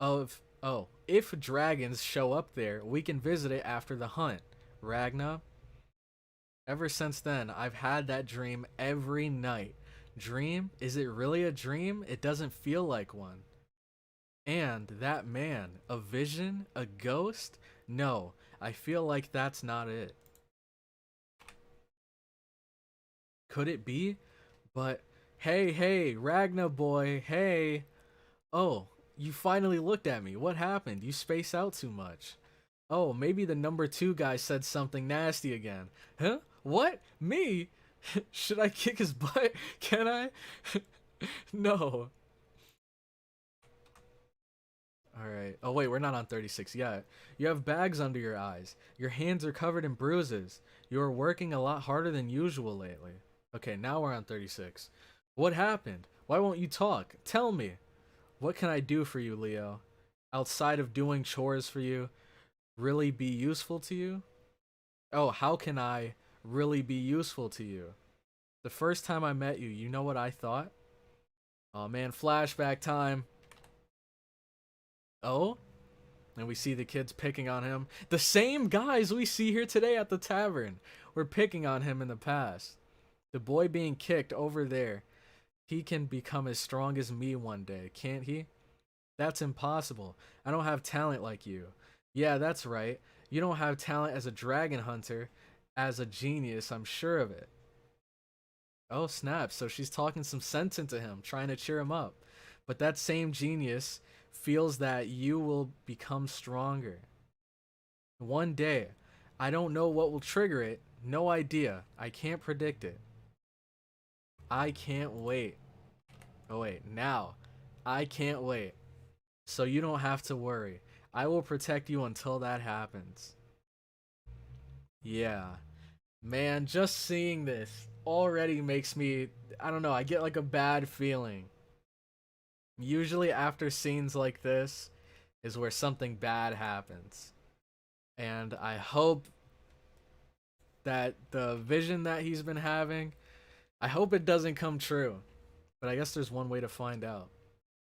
If dragons show up there, we can visit it after the hunt. Ragna? Ever since then, I've had that dream every night. Dream? Is it really a dream? It doesn't feel like one. And that man, a vision? A ghost? No, I feel like that's not it. Could it be? But, hey, Ragna boy, hey. Oh, you finally looked at me. What happened? You space out too much. Oh, maybe the number 2 guy said something nasty again. Huh? What? Me? Should I kick his butt? Can I? No. Alright. Oh wait, we're not on 36 yet. You have bags under your eyes. Your hands are covered in bruises. You are working a lot harder than usual lately. Okay, now we're on 36. What happened? Why won't you talk? Tell me. What can I do for you, Leo? Outside of doing chores for you? Really be useful to you? Oh, how can I really be useful to you? The first time I met you, you know what I thought? Oh man, flashback time. Oh? And we see the kids picking on him. The same guys we see here today at the tavern were picking on him in the past. The boy being kicked over there. He can become as strong as me one day, can't he? That's impossible. I don't have talent like you. Yeah, that's right. You don't have talent as a dragon hunter. As a genius, I'm sure of it. Oh, snap. So she's talking some sense into him, trying to cheer him up. But that same genius feels that you will become stronger. One day. I don't know what will trigger it. No idea. I can't predict it. I can't wait. Oh, wait. Now. I can't wait. So you don't have to worry. I will protect you until that happens. Yeah. Man, just seeing this already makes me, I don't know, I get like a bad feeling. Usually after scenes like this is where something bad happens. And I hope that the vision that he's been having, I hope it doesn't come true. But I guess there's one way to find out.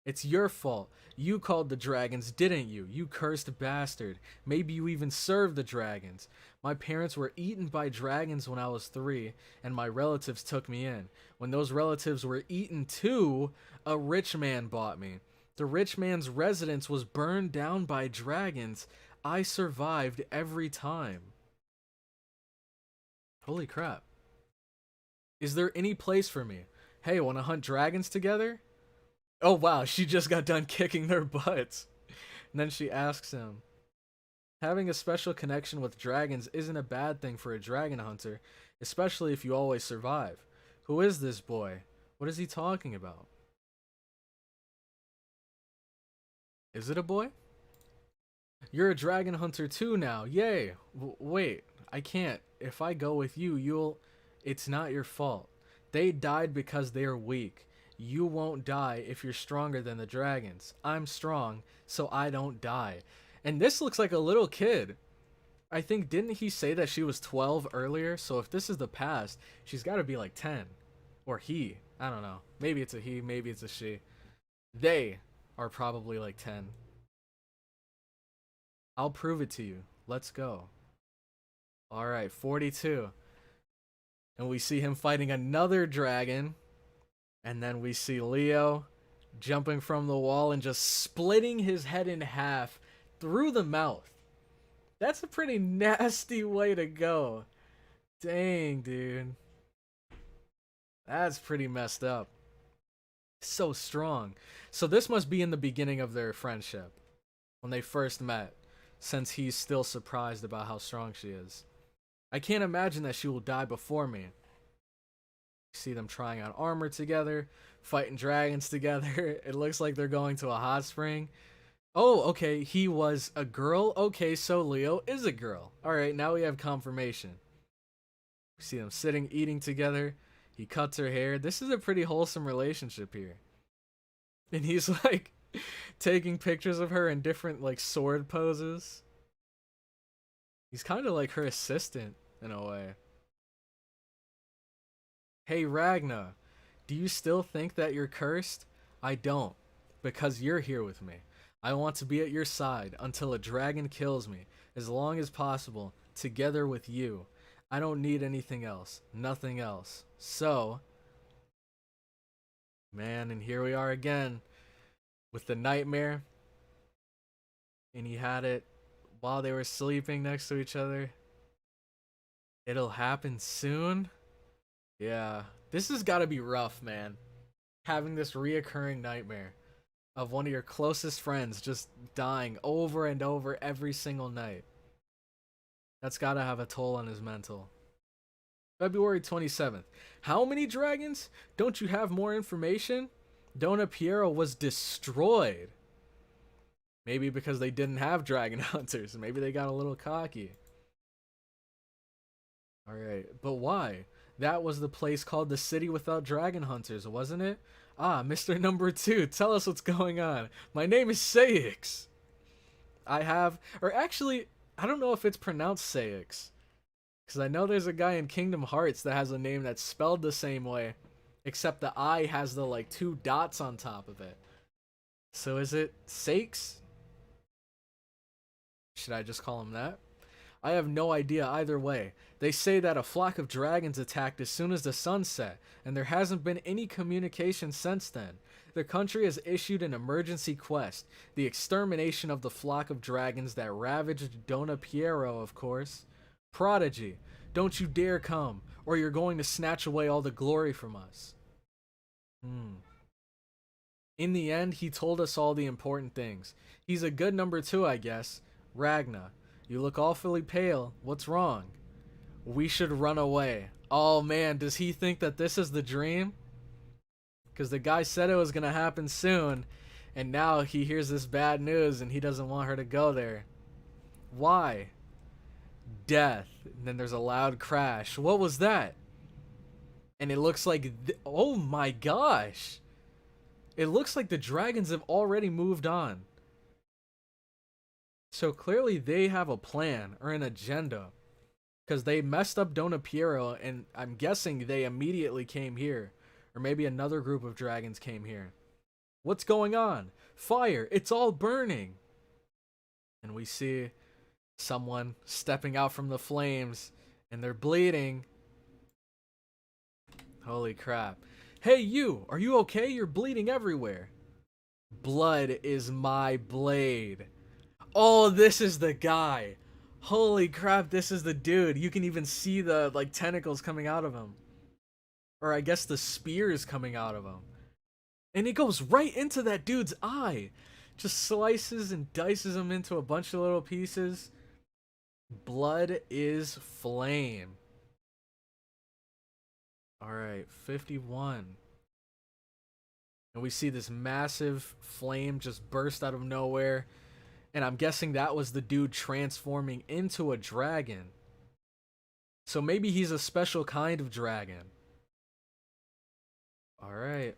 It's your fault. You called the dragons, didn't you? You cursed bastard. Maybe you even served the dragons. My parents were eaten by dragons when I was 3, and my relatives took me in. When those relatives were eaten too, a rich man bought me. The rich man's residence was burned down by dragons. I survived every time. Holy crap. Is there any place for me? Hey, wanna hunt dragons together? Oh wow, she just got done kicking their butts. And then she asks him, having a special connection with dragons isn't a bad thing for a dragon hunter, especially if you always survive. Who is this boy? What is he talking about? Is it a boy? You're a dragon hunter too now, yay! Wait, I can't. If I go with you, you'll... It's not your fault. They died because they are weak. You won't die if you're stronger than the dragons. I'm strong, so I don't die. And this looks like a little kid. I think, didn't he say that she was 12 earlier? So if this is the past, she's got to be like 10. Or he. I don't know. Maybe it's a he, maybe it's a she. They are probably like 10. I'll prove it to you. Let's go. Alright, 42. And we see him fighting another dragon. And then we see Leo jumping from the wall and just splitting his head in half through the mouth. That's a pretty nasty way to go. Dang, dude. That's pretty messed up. So strong. So this must be in the beginning of their friendship. When they first met. Since he's still surprised about how strong she is. I can't imagine that she will die before me. See them trying on armor together, fighting dragons together. It looks like they're going to a hot spring. Oh, okay, he was a girl. Okay, so Leo is a girl. Alright, now we have confirmation. We see them sitting, eating together. He cuts her hair. This is a pretty wholesome relationship here. And he's like taking pictures of her in different like sword poses. He's kind of like her assistant in a way. Hey Ragna, do you still think that you're cursed? I don't, because you're here with me. I want to be at your side until a dragon kills me, as long as possible, together with you. I don't need anything else. Nothing else. So, man, and here we are again with the nightmare. And he had it while they were sleeping next to each other. It'll happen soon? Yeah. This has got to be rough, man. Having this reoccurring nightmare of one of your closest friends just dying over and over every single night. That's got to have a toll on his mental. February 27th. How many dragons? Don't you have more information? Dona Piero was destroyed. Maybe because they didn't have dragon hunters. Maybe they got a little cocky. Alright, but why? That was the place called the City Without Dragon Hunters, wasn't it? Ah, Mr. Number 2, tell us what's going on. My name is Sayix. I have, or actually, I don't know if it's pronounced Sayix. Because I know there's a guy in Kingdom Hearts that has a name that's spelled the same way. Except the I has the, like, 2 dots on top of it. So is it Sayix? Should I just call him that? I have no idea either way. They say that a flock of dragons attacked as soon as the sun set, and there hasn't been any communication since then. The country has issued an emergency quest, the extermination of the flock of dragons that ravaged Dona Piero, of course. Prodigy, don't you dare come, or you're going to snatch away all the glory from us. In the end, he told us all the important things. He's a good number 2, I guess. Ragna, you look awfully pale. What's wrong? We should run away. Oh man, does he think that this is the dream? Because the guy said it was going to happen soon, and now he hears this bad news and he doesn't want her to go there. Why? Death. And then there's a loud crash. What was that? And it looks like... oh my gosh! It looks like the dragons have already moved on. So clearly they have a plan or an agenda. Because they messed up Dona Piero, and I'm guessing they immediately came here. Or maybe another group of dragons came here. What's going on? Fire! It's all burning! And we see someone stepping out from the flames, and they're bleeding. Holy crap. Hey you! Are you okay? You're bleeding everywhere. Blood is my blade. Oh, this is the guy. Holy crap, this is the dude. You can even see the, like, tentacles coming out of him. Or I guess the spears coming out of him. And it goes right into that dude's eye. Just slices and dices him into a bunch of little pieces. Blood is flame. Alright, 51. And we see this massive flame just burst out of nowhere. And I'm guessing that was the dude transforming into a dragon. So maybe he's a special kind of dragon. Alright.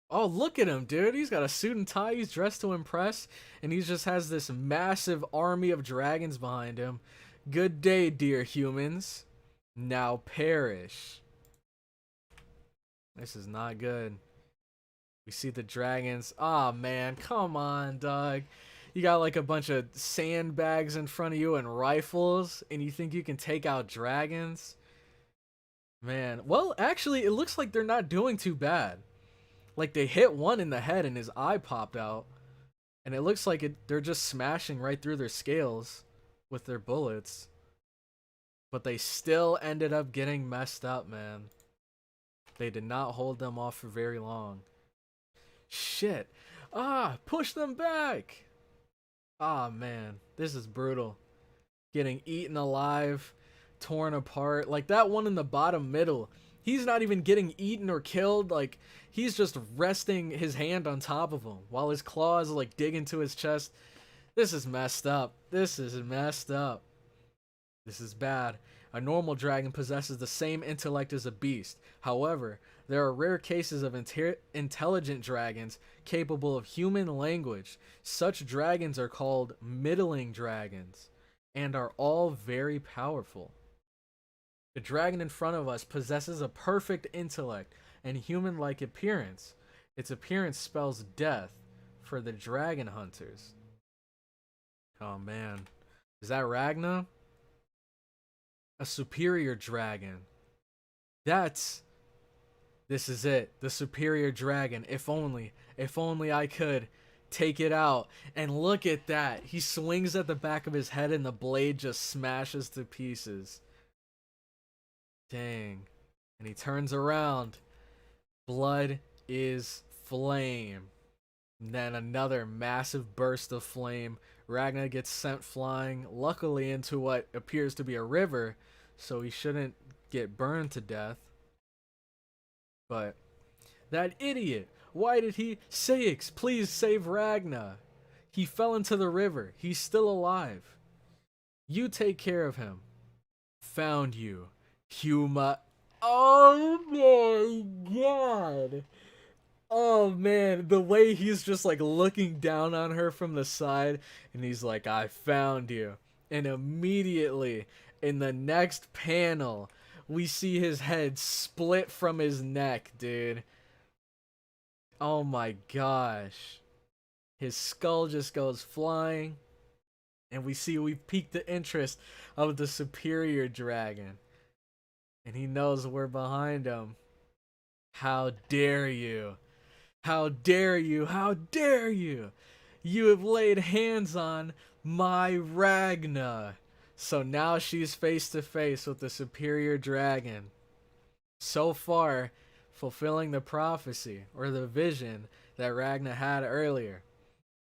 Oh, look at him, dude. He's got a suit and tie. He's dressed to impress. And he just has this massive army of dragons behind him. Good day, dear humans. Now perish. This is not good. We see the dragons. Aw, man. Come on, dog. You got like a bunch of sandbags in front of you and rifles. And you think you can take out dragons? Man. Well, actually, it looks like they're not doing too bad. Like, they hit one in the head and his eye popped out. And it looks like they're just smashing right through their scales with their bullets. But they still ended up getting messed up, man. They did not hold them off for very long. Shit. Ah, push them back. Ah, man. This is brutal. Getting eaten alive, torn apart. Like that one in the bottom middle. He's not even getting eaten or killed. Like, he's just resting his hand on top of him while his claws like dig into his chest. This is messed up. This is messed up. This is bad. A normal dragon possesses the same intellect as a beast. However, there are rare cases of intelligent dragons capable of human language. Such dragons are called middling dragons and are all very powerful. The dragon in front of us possesses a perfect intellect and human-like appearance. Its appearance spells death for the dragon hunters. Oh man. Is that Ragna? A superior dragon. This is it. The superior dragon. If only I could take it out. And look at that. He swings at the back of his head and the blade just smashes to pieces. Dang. And he turns around. Blood is flame. And then another massive burst of flame. Ragna gets sent flying, luckily into what appears to be a river, so he shouldn't get burned to death. But that idiot! Why did he... Sayx, please save Ragna! He fell into the river. He's still alive. You take care of him. Found you. Huma. Oh my god! Oh man, the way he's just like looking down on her from the side and he's like, I found you. And immediately in the next panel, we see his head split from his neck, dude. Oh my gosh. His skull just goes flying. And we've piqued the interest of the superior dragon. And he knows we're behind him. How dare you? How dare you? How dare you? You have laid hands on my Ragna. So now she's face to face with the superior dragon. So far, fulfilling the prophecy or the vision that Ragna had earlier.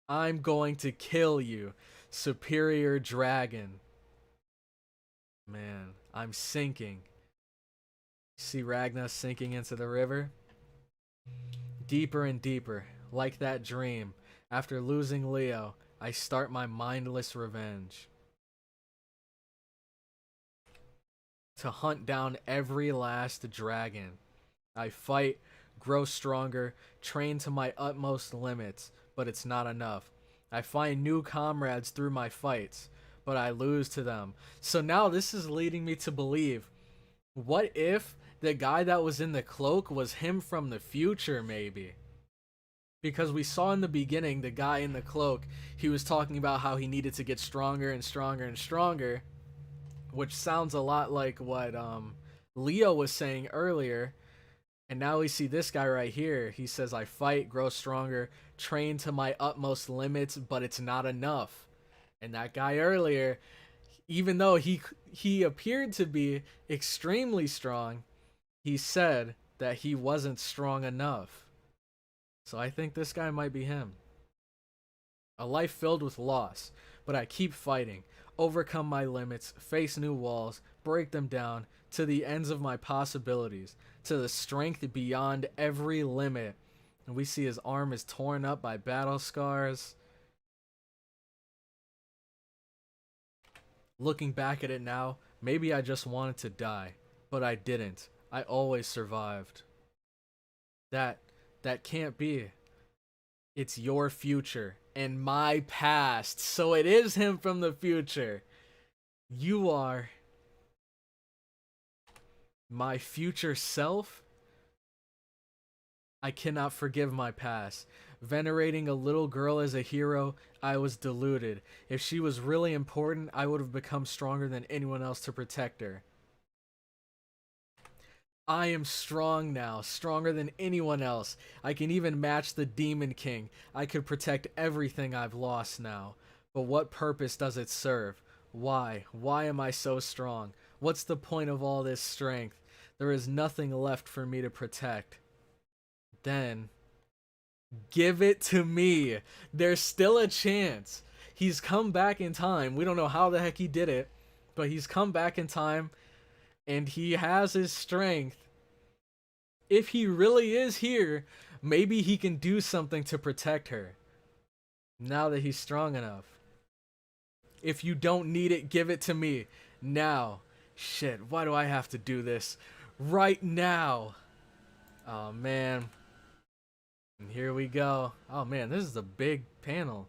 I'm going to kill you, superior dragon. Man, I'm sinking. See Ragna sinking into the river? Deeper and deeper, like that dream. After losing Leo, I start my mindless revenge. To hunt down every last dragon. I fight, grow stronger, train to my utmost limits, but it's not enough. I find new comrades through my fights, but I lose to them. So now this is leading me to believe, what if the guy that was in the cloak was him from the future, maybe? Because we saw in the beginning, the guy in the cloak, he was talking about how he needed to get stronger and stronger and stronger, which sounds a lot like what Leo was saying earlier. And now we see this guy right here. He says, I fight, grow stronger, train to my utmost limits, but it's not enough. And that guy earlier, even though he appeared to be extremely strong, he said that he wasn't strong enough. So I think this guy might be him. A life filled with loss, but I keep fighting, overcome my limits, face new walls, break them down to the ends of my possibilities, to the strength beyond every limit. And we see his arm is torn up by battle scars. Looking back at it now, maybe I just wanted to die, but I didn't. I always survived. That can't be. It's your future and my past, so it is him from the future. You are my future self? I cannot forgive my past. Venerating a little girl as a hero, I was deluded. If she was really important, I would have become stronger than anyone else to protect her. I am strong now, stronger than anyone else. I can even match the Demon King. I could protect everything I've lost now. But what purpose does it serve? Why? Why am I so strong? What's the point of all this strength? There is nothing left for me to protect. Then, give it to me. There's still a chance. He's come back in time. We don't know how the heck he did it, but he's come back in time. And he has his strength. If he really is here, maybe he can do something to protect her. Now that he's strong enough. If you don't need it, give it to me. Now. Shit, why do I have to do this? Right now. Oh, man. And here we go. Oh, man, this is a big panel.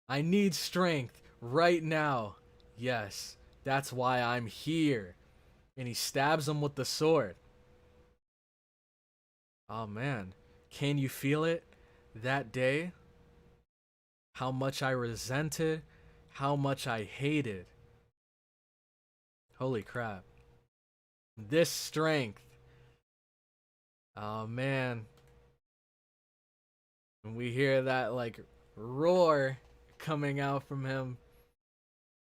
I need strength right now. Yes, that's why I'm here. And he stabs him with the sword. Oh man, can you feel it? That day? How much I resented, how much I hated. Holy crap. This strength. Oh, man. When we hear that, like, roar coming out from him.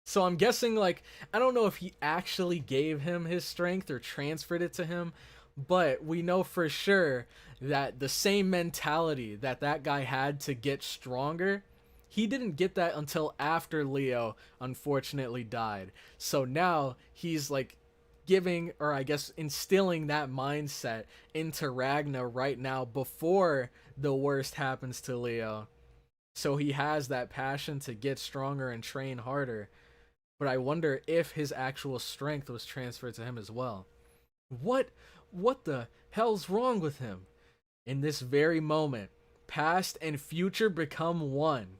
So I'm guessing, like, I don't know if he actually gave him his strength or transferred it to him, but we know for sure that the same mentality that that guy had to get stronger, he didn't get that until after Leo unfortunately died. So now he's like giving, or I guess instilling that mindset into Ragna right now before the worst happens to Leo. So he has that passion to get stronger and train harder. But I wonder if his actual strength was transferred to him as well. What the hell's wrong with him? In this very moment, past and future become one.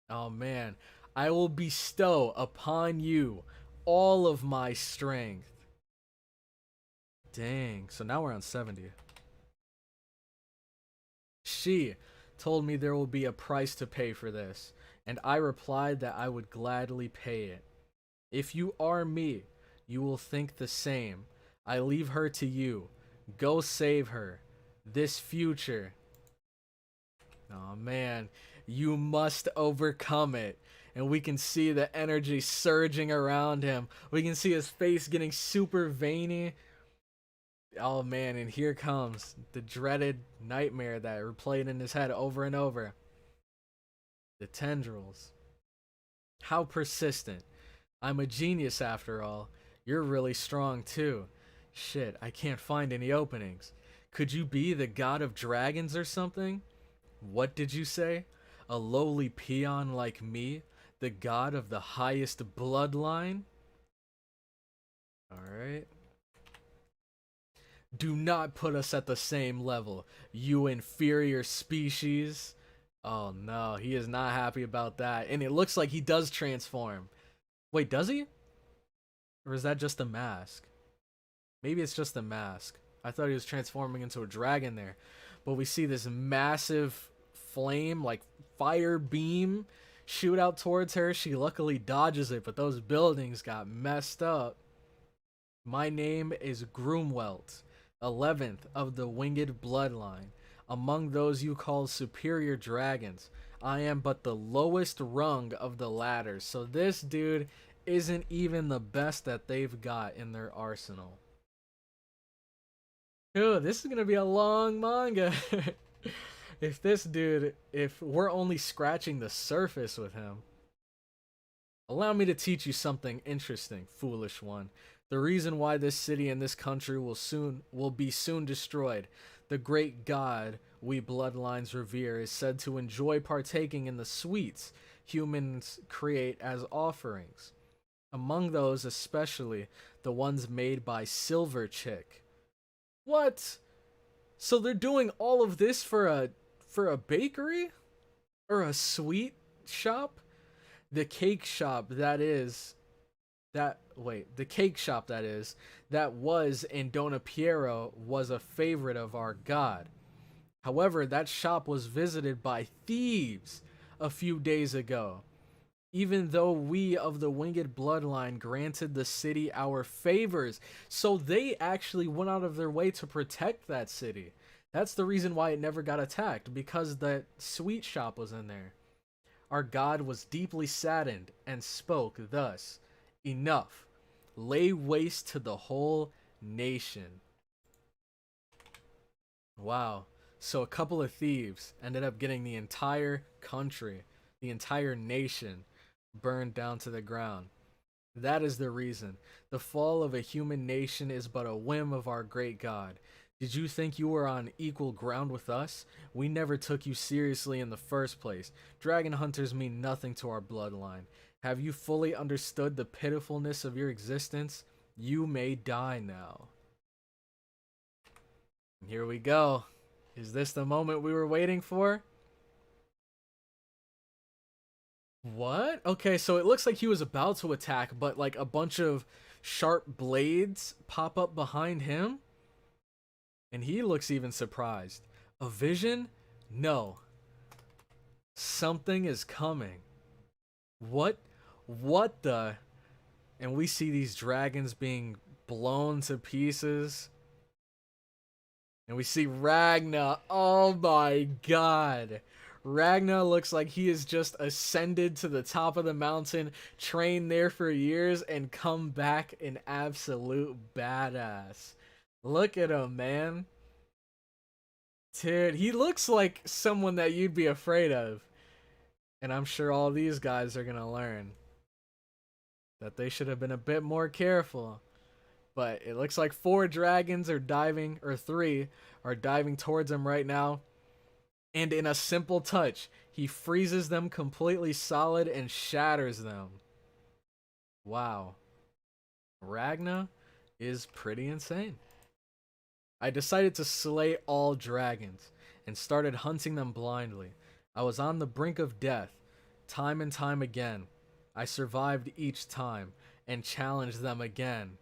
Oh man, I will bestow upon you all of my strength. Dang, so now we're on 70. She told me there will be a price to pay for this, and I replied that I would gladly pay it. If you are me, you will think the same. I leave her to you. Go save her. This future. Oh man, you must overcome it. And we can see the energy surging around him. We can see his face getting super veiny. Oh man, and here comes the dreaded nightmare that replayed in his head over and over. The tendrils. How persistent. I'm a genius after all. You're really strong too. Shit, I can't find any openings. Could you be the god of dragons or something? What did you say? A lowly peon like me? The god of the highest bloodline? Alright. Do not put us at the same level, you inferior species. Oh no, he is not happy about that. And it looks like he does transform. Wait, does he? Or is that just a mask? Maybe it's just a mask. I thought he was transforming into a dragon there. But we see this massive flame, like fire beam, shoot out towards her. She luckily dodges it, but those buildings got messed up. My name is Groomwelt, 11th of the winged bloodline. Among those you call superior dragons, I am but the lowest rung of the ladder. So this dude isn't even the best that they've got in their arsenal. Ooh, this is gonna be a long manga. If we're only scratching the surface with him. Allow me to teach you something interesting, foolish one. The reason why this city and this country will be soon destroyed. The great god we bloodlines revere is said to enjoy partaking in the sweets humans create as offerings. Among those, especially the ones made by Silver Chick. What? So they're doing all of this for a bakery? Or a sweet shop? The cake shop that was in Dona Piero was a favorite of our god. However, that shop was visited by thieves a few days ago. Even though we of the winged bloodline granted the city our favors. So they actually went out of their way to protect that city. That's the reason why it never got attacked, because the sweet shop was in there. Our god was deeply saddened and spoke thus. Enough. Lay waste to the whole nation. Wow. So a couple of thieves ended up getting the entire country, the entire nation, burned down to the ground. That is the reason. The fall of a human nation is but a whim of our great god. Did you think you were on equal ground with us? We never took you seriously in the first place. Dragon hunters mean nothing to our bloodline. Have you fully understood the pitifulness of your existence? You may die now. Here we go. Is this the moment we were waiting for? What? Okay, so it looks like he was about to attack, but like a bunch of sharp blades pop up behind him. And he looks even surprised. A vision? No. Something is coming. What the? and we see these dragons being blown to pieces. And we see Ragna. Oh my god. Ragna looks like he has just ascended to the top of the mountain, trained there for years, and come back an absolute badass. Look at him, man. Dude, he looks like someone that you'd be afraid of. And I'm sure all these guys are gonna learn that they should have been a bit more careful. But it looks like 4 dragons are diving, or 3 are diving towards him right now. And in a simple touch, he freezes them completely solid and shatters them. Wow. Ragna is pretty insane. I decided to slay all dragons and started hunting them blindly. I was on the brink of death, time and time again. I survived each time and challenged them again.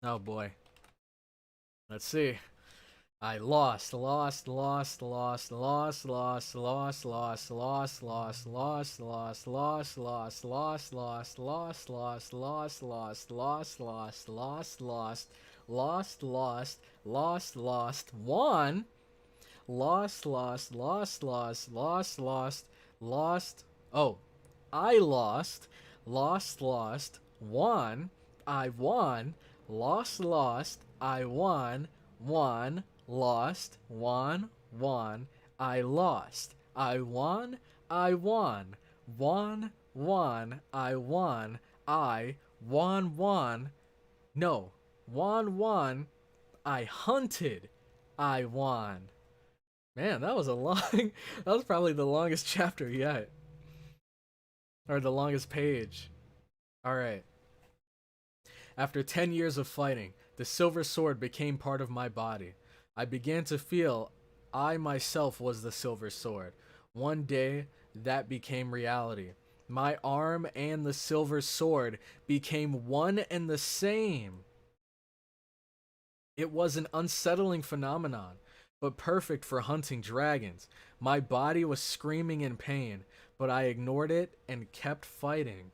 Oh boy. Let's see. I lost. Oh, I lost. Won. I won. Lost. I won. Won. Lost. Won. I lost. I won. I won. Won. I won. I won. No. Won. I hunted. I won. Man, that was a long... that was probably the longest chapter yet. Or the longest page. Alright. After 10 years of fighting, the silver sword became part of my body. I began to feel I myself was the silver sword. One day, that became reality. My arm and the silver sword became one and the same. It was an unsettling phenomenon, but perfect for hunting dragons. My body was screaming in pain, but I ignored it and kept fighting.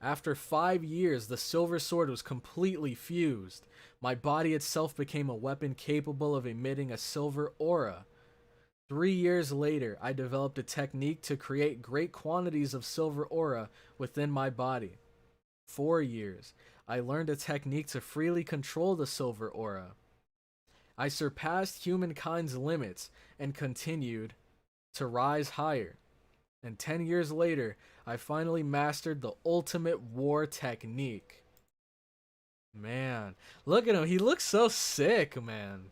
After 5 years, the silver sword was completely fused. My body itself became a weapon capable of emitting a silver aura. 3 years later, I developed a technique to create great quantities of silver aura within my body. 4 years, I learned a technique to freely control the silver aura. I surpassed humankind's limits and continued to rise higher. And 10 years later, I finally mastered the ultimate war technique. Man, look at him. He looks so sick, man.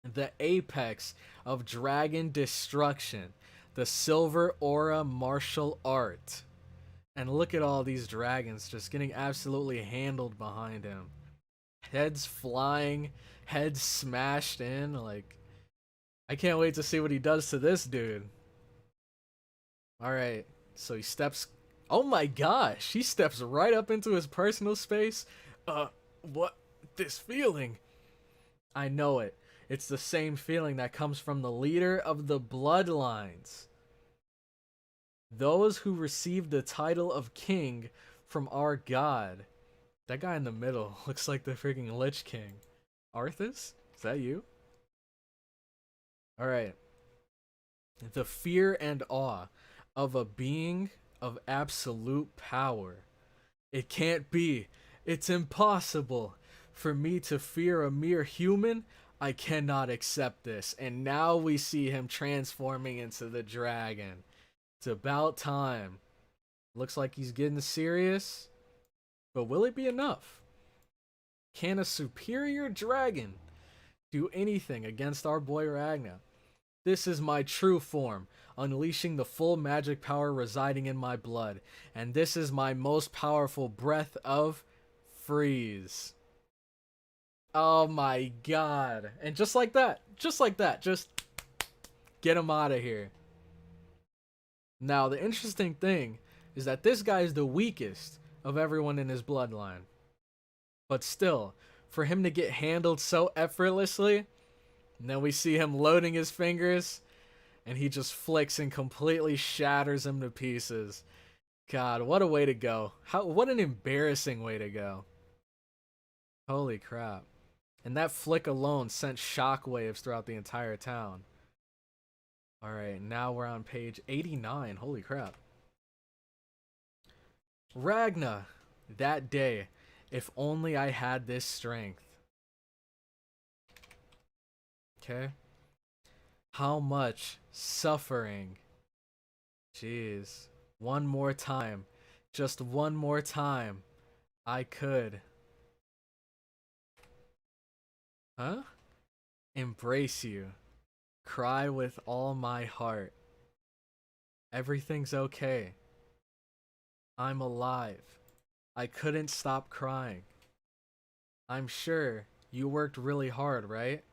The apex of dragon destruction. The silver aura martial art. And look at all these dragons just getting absolutely handled behind him. Heads flying, heads smashed in. Like, I can't wait to see what he does to this dude. Alright, so he steps... Oh my gosh, he steps right up into his personal space. What? This feeling? I know it. It's the same feeling that comes from the leader of the bloodlines. Those who received the title of king from our god. That guy in the middle looks like the freaking Lich King. Arthas? Is that you? Alright. The fear and awe of a being of absolute power. It can't be. It's impossible. For me to fear a mere human, I cannot accept this. And now we see him transforming into the dragon. It's about time. Looks like he's getting serious. But will it be enough? Can a superior dragon do anything against our boy Ragna? This is my true form, unleashing the full magic power residing in my blood. And this is my most powerful breath of freeze. Oh my god. And just like that, just get him out of here. Now, the interesting thing is that this guy is the weakest of everyone in his bloodline. But still, for him to get handled so effortlessly, and then we see him loading his fingers. and he just flicks and completely shatters him to pieces. God, what a way to go. What an embarrassing way to go. Holy crap. And that flick alone sent shockwaves throughout the entire town. Alright, now we're on page 89. Holy crap. Ragna, that day, if only I had this strength. Okay. How much suffering. Jeez. One more time. Just one more time. I could. Huh? Embrace you. Cry with all my heart. Everything's okay. I'm alive. I couldn't stop crying. I'm sure you worked really hard, right?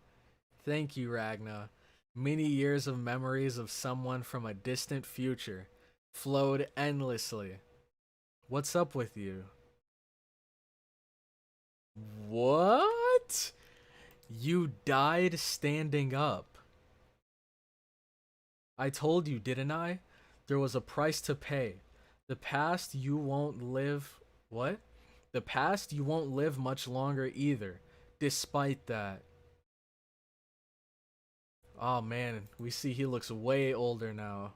Thank you, Ragna. Many years of memories of someone from a distant future flowed endlessly. What's up with you? What? You died standing up. I told you, didn't I? There was a price to pay. The past you won't live... What? The past you won't live much longer either, despite that. Oh man, we see he looks way older now.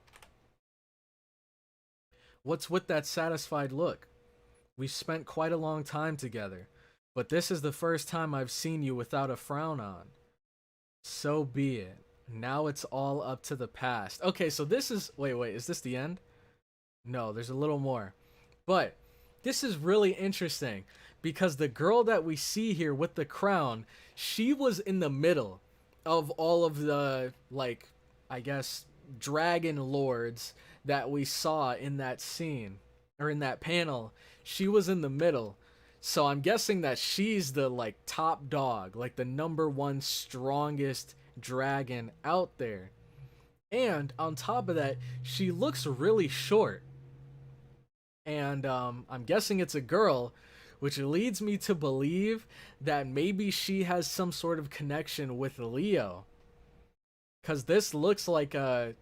What's with that satisfied look? We've spent quite a long time together, but this is the first time I've seen you without a frown on. So be it. Now it's all up to the past. Okay, so this is... Wait, is this the end? No, there's a little more. But this is really interesting because the girl that we see here with the crown, she was in the middle of all of the, like, I guess, dragon lords that we saw in that scene, or in that panel. She was in the middle. So I'm guessing that she's the, like, top dog, like the #1 strongest dragon out there. And on top of that, she looks really short. And I'm guessing it's a girl, which leads me to believe that maybe she has some sort of connection with Leo. Because this looks like an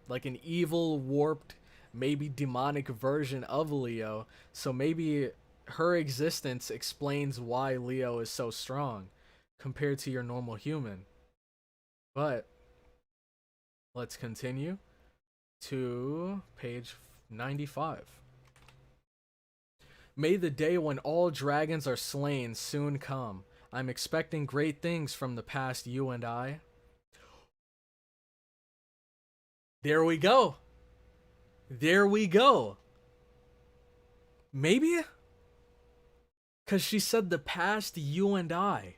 evil, warped, maybe demonic version of Leo. So maybe her existence explains why Leo is so strong compared to your normal human. But let's continue to page 95. May the day when all dragons are slain soon come. I'm expecting great things from the past you and I. There we go. There we go. Maybe? Because she said the past you and I.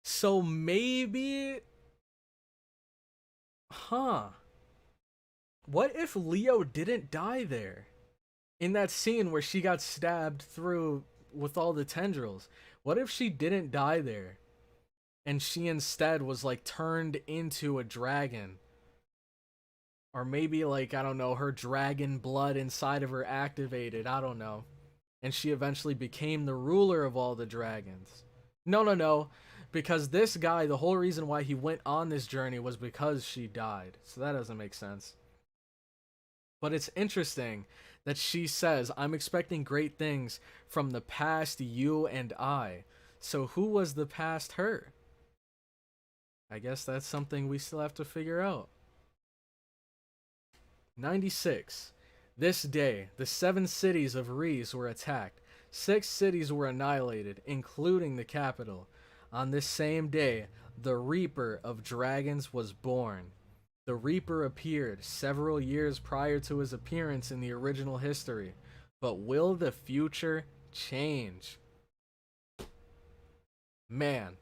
So maybe... Huh. What if Leo didn't die there? In that scene where she got stabbed through with all the tendrils. What if she didn't die there? And she instead was like turned into a dragon? Or maybe like, I don't know, her dragon blood inside of her activated. I don't know. And she eventually became the ruler of all the dragons. No. Because this guy, the whole reason why he went on this journey was because she died. So that doesn't make sense. But it's interesting that she says, I'm expecting great things from the past you and I. So who was the past her? I guess that's something we still have to figure out. 96. This day, the 7 cities of Rees were attacked. 6 cities were annihilated, including the capital. On this same day, the Reaper of Dragons was born. The Reaper appeared several years prior to his appearance in the original history. But will the future change? Man,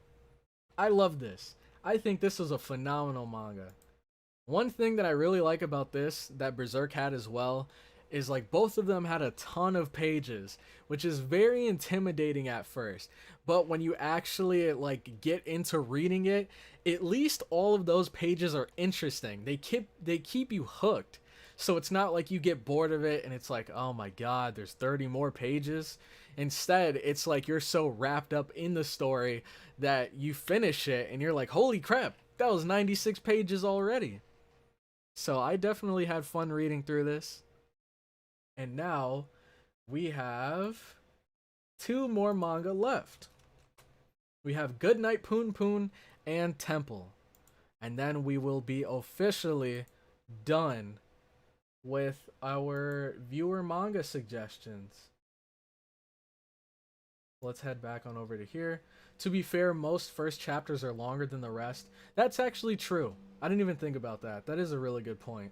I love this. I think this was a phenomenal manga. One thing that I really like about this, that Berserk had as well, is like both of them had a ton of pages, which is very intimidating at first. But when you actually like get into reading it, at least all of those pages are interesting. They keep you hooked. So it's not like you get bored of it and it's like, oh my god, there's 30 more pages. Instead, it's like you're so wrapped up in the story that you finish it and you're like, holy crap, that was 96 pages already. So I definitely had fun reading through this. And now we have 2 more manga left. We have Goodnight Punpun and Temple. And then we will be officially done with our viewer manga suggestions. Let's head back on over to here. To be fair, most first chapters are longer than the rest. That's actually true. I didn't even think about that. That is a really good point.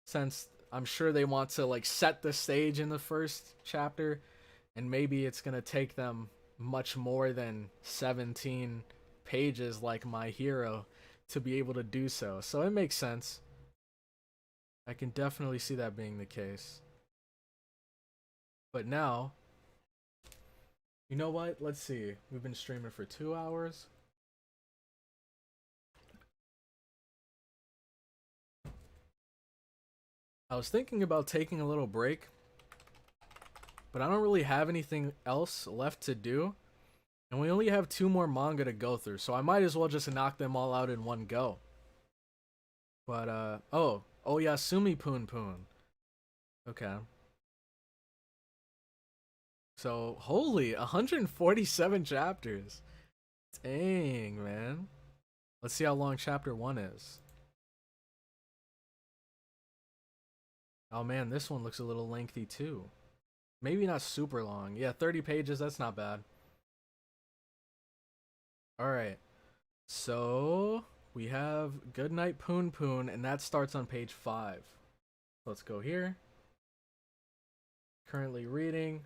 Since I'm sure they want to like set the stage in the first chapter, and maybe it's gonna take them much more than 17 pages like My Hero to be able to do so. So it makes sense. I can definitely see that being the case. But now, you know what? Let's see. We've been streaming for 2 hours. I was thinking about taking a little break, but I don't really have anything else left to do. And we only have 2 more manga to go through, so I might as well just knock them all out in one go. But, oh, Oyasumi Punpun. Okay. So, holy, 147 chapters. Dang, man. Let's see how long chapter 1 is. Oh man, this one looks a little lengthy too. Maybe not super long. Yeah, 30 pages, that's not bad. Alright. So, we have Goodnight Punpun, and that starts on page 5. Let's go here. Currently reading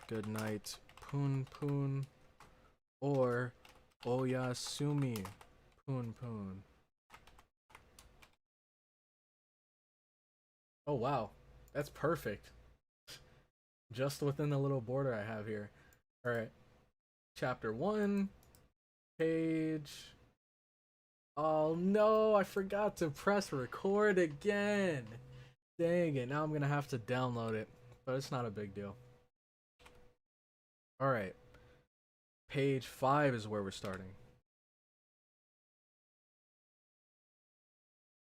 Goodnight Punpun or Oyasumi Punpun. Oh wow, that's perfect. Just within the little border I have here. Alright. Chapter 1. Page. Oh no, I forgot to press record again. Dang it, now I'm gonna have to download it. But it's not a big deal. Alright. Page 5 is where we're starting.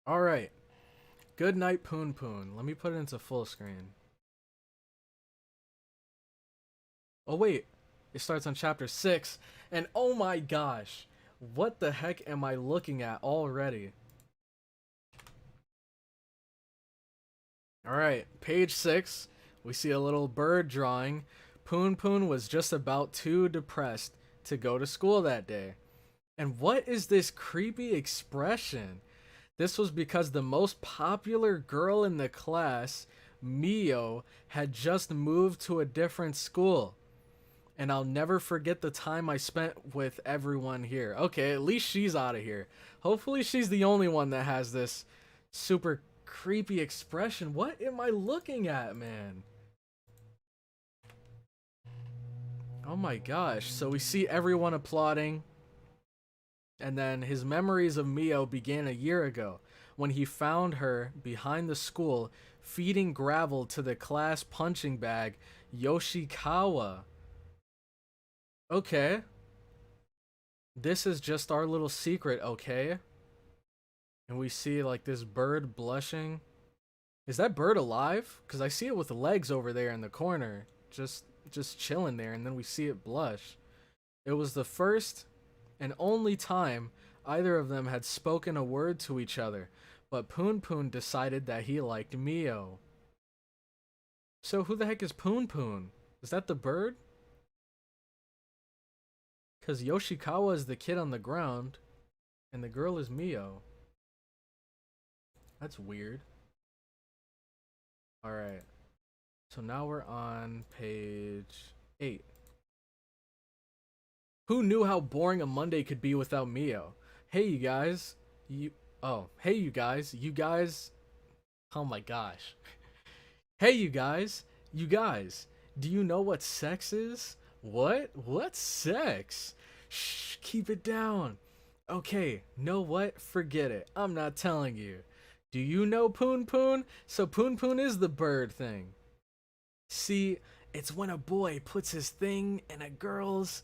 Alright. Goodnight Punpun. Let me put it into full screen. Oh wait, it starts on chapter 6, and oh my gosh, what the heck am I looking at already? Alright, page 6, we see a little bird drawing. Punpun was just about too depressed to go to school that day. And what is this creepy expression? This was because the most popular girl in the class, Mio, had just moved to a different school. And I'll never forget the time I spent with everyone here. Okay, at least she's out of here. Hopefully she's the only one that has this super creepy expression. What am I looking at, man? Oh my gosh. So we see everyone applauding. And then his memories of Mio began a year ago when he found her behind the school feeding gravel to the class punching bag Yoshikawa. Okay. This is just our little secret, okay? And we see like this bird blushing. Is that bird alive? Because I see it with the legs over there in the corner. Just chilling there, and then we see it blush. It was the first and only time either of them had spoken a word to each other, but Punpun decided that he liked Mio. So who the heck is Punpun? Is that the bird? Because Yoshikawa is the kid on the ground, and the girl is Mio. That's weird. Alright. So now we're on page 8. Who knew how boring a Monday could be without Mio? Hey you guys. Oh my gosh. Hey you guys. Do you know what sex is? What? What's sex? Shh, keep it down. Okay, know what? Forget it. I'm not telling you. Do you know Punpun? So Punpun is the bird thing. See, it's when a boy puts his thing in a girl's.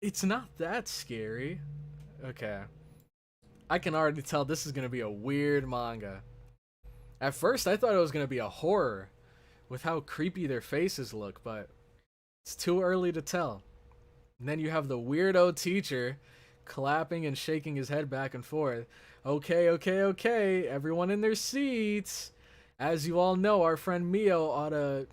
It's not that scary. Okay. I can already tell this is going to be a weird manga. At first, I thought it was going to be a horror with how creepy their faces look, but it's too early to tell. And then you have the weirdo teacher clapping and shaking his head back and forth. Okay, okay, okay, everyone in their seats. As you all know, our friend Mio Ota...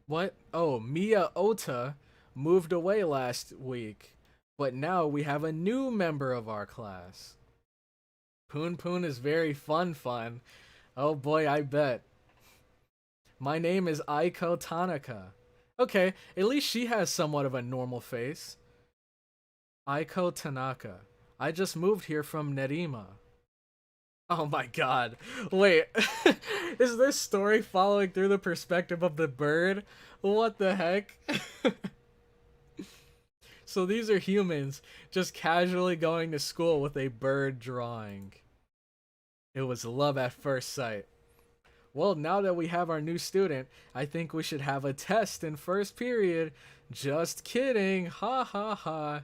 What? Oh, Mia Ota moved away last week. But now we have a new member of our class. Punpun is very fun. Oh boy, I bet. My name is Aiko Tanaka. Okay, at least she has somewhat of a normal face. Aiko Tanaka. I just moved here from Nerima. Oh my god. Wait, is this story following through the perspective of the bird? What the heck? So these are humans just casually going to school with a bird drawing. It was love at first sight. Well, now that we have our new student, I think we should have a test in first period. Just kidding. Ha ha ha.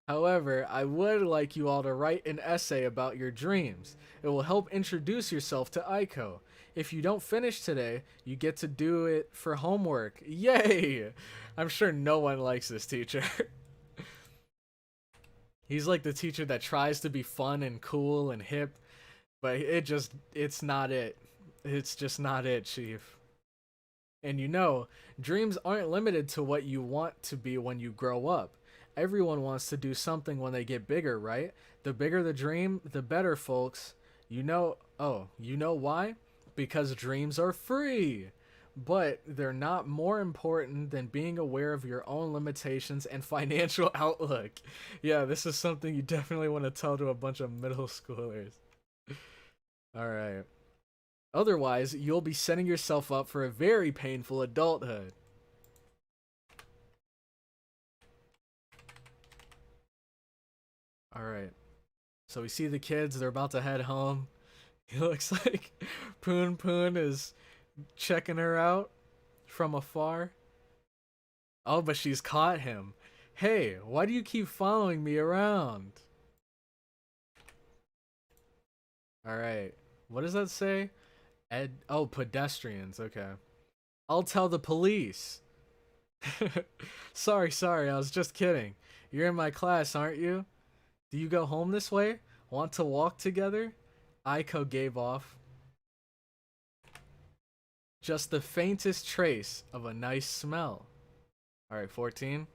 However, I would like you all to write an essay about your dreams. It will help introduce yourself to Aiko. If you don't finish today, you get to do it for homework. Yay! I'm sure no one likes this teacher. He's like the teacher that tries to be fun and cool and hip, but it's not it. It's just not it, Chief. And you know, dreams aren't limited to what you want to be when you grow up. Everyone wants to do something when they get bigger, right? The bigger the dream, the better, folks. You know why? Because dreams are free. But they're not more important than being aware of your own limitations and financial outlook. Yeah, this is something you definitely want to tell to a bunch of middle schoolers. Alright. Otherwise, you'll be setting yourself up for a very painful adulthood. Alright. So we see the kids, they're about to head home. It looks like Punpun is checking her out from afar. Oh, but she's caught him. Hey, why do you keep following me around? Alright. What does that say? Oh, pedestrians. Okay. I'll tell the police. Sorry, I was just kidding. You're in my class, aren't you? Do you go home this way? Want to walk together? Aiko gave off just the faintest trace of a nice smell. Alright, 14.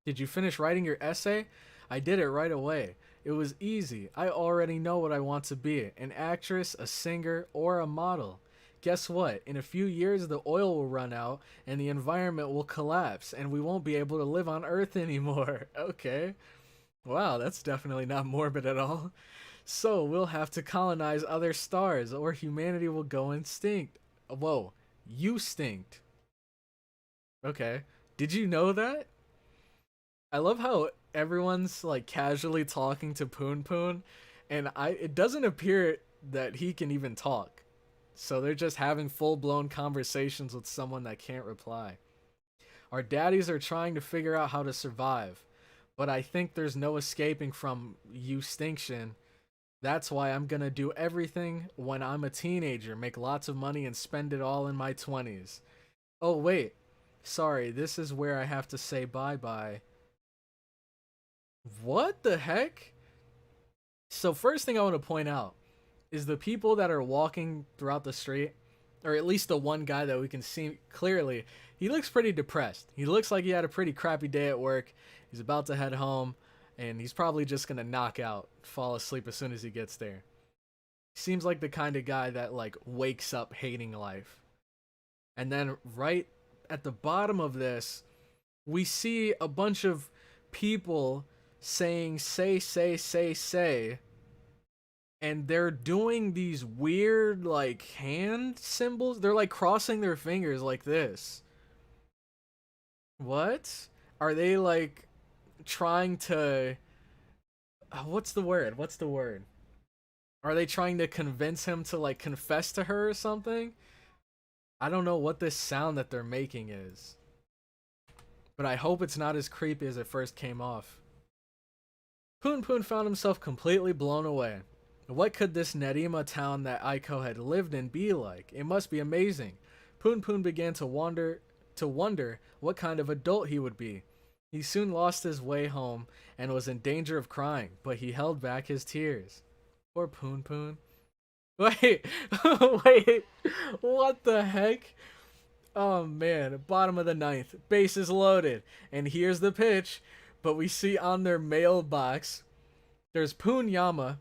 Did you finish writing your essay? I did it right away. It was easy. I already know what I want to be. An actress, a singer, or a model. Guess what? In a few years, the oil will run out, and the environment will collapse, and we won't be able to live on Earth anymore. Okay. Wow, that's definitely not morbid at all. So, we'll have to colonize other stars, or humanity will go extinct. Whoa. You stinked. Okay. Did you know that? I love how everyone's like casually talking to Punpun, and it doesn't appear that he can even talk. So they're just having full-blown conversations with someone that can't reply. Our daddies are trying to figure out how to survive, but I think there's no escaping from extinction. That's why I'm gonna do everything when I'm a teenager, make lots of money and spend it all in my 20s. Oh wait, sorry, this is where I have to say bye-bye. What the heck? So first thing I want to point out is the people that are walking throughout the street, or at least the one guy that we can see clearly, he looks pretty depressed. He looks like he had a pretty crappy day at work. He's about to head home, and he's probably just gonna knock out, fall asleep as soon as he gets there. Seems like the kind of guy that like wakes up hating life. And then right at the bottom of this, we see a bunch of people saying say, and they're doing these weird like hand symbols. They're like crossing their fingers like this. What? Are they like trying to what's the word? Are they trying to convince him to like confess to her or something? I don't know what this sound that they're making is, but I hope it's not as creepy as it first came off. Punpun found himself completely blown away. What could this Nerima town that Aiko had lived in be like? It must be amazing. Punpun began to wonder what kind of adult he would be. He soon lost his way home and was in danger of crying, but he held back his tears. Poor Punpun. Wait, wait, what the heck? Oh man, bottom of the ninth, bases loaded, and here's the pitch, but we see on their mailbox, there's Poon Yama,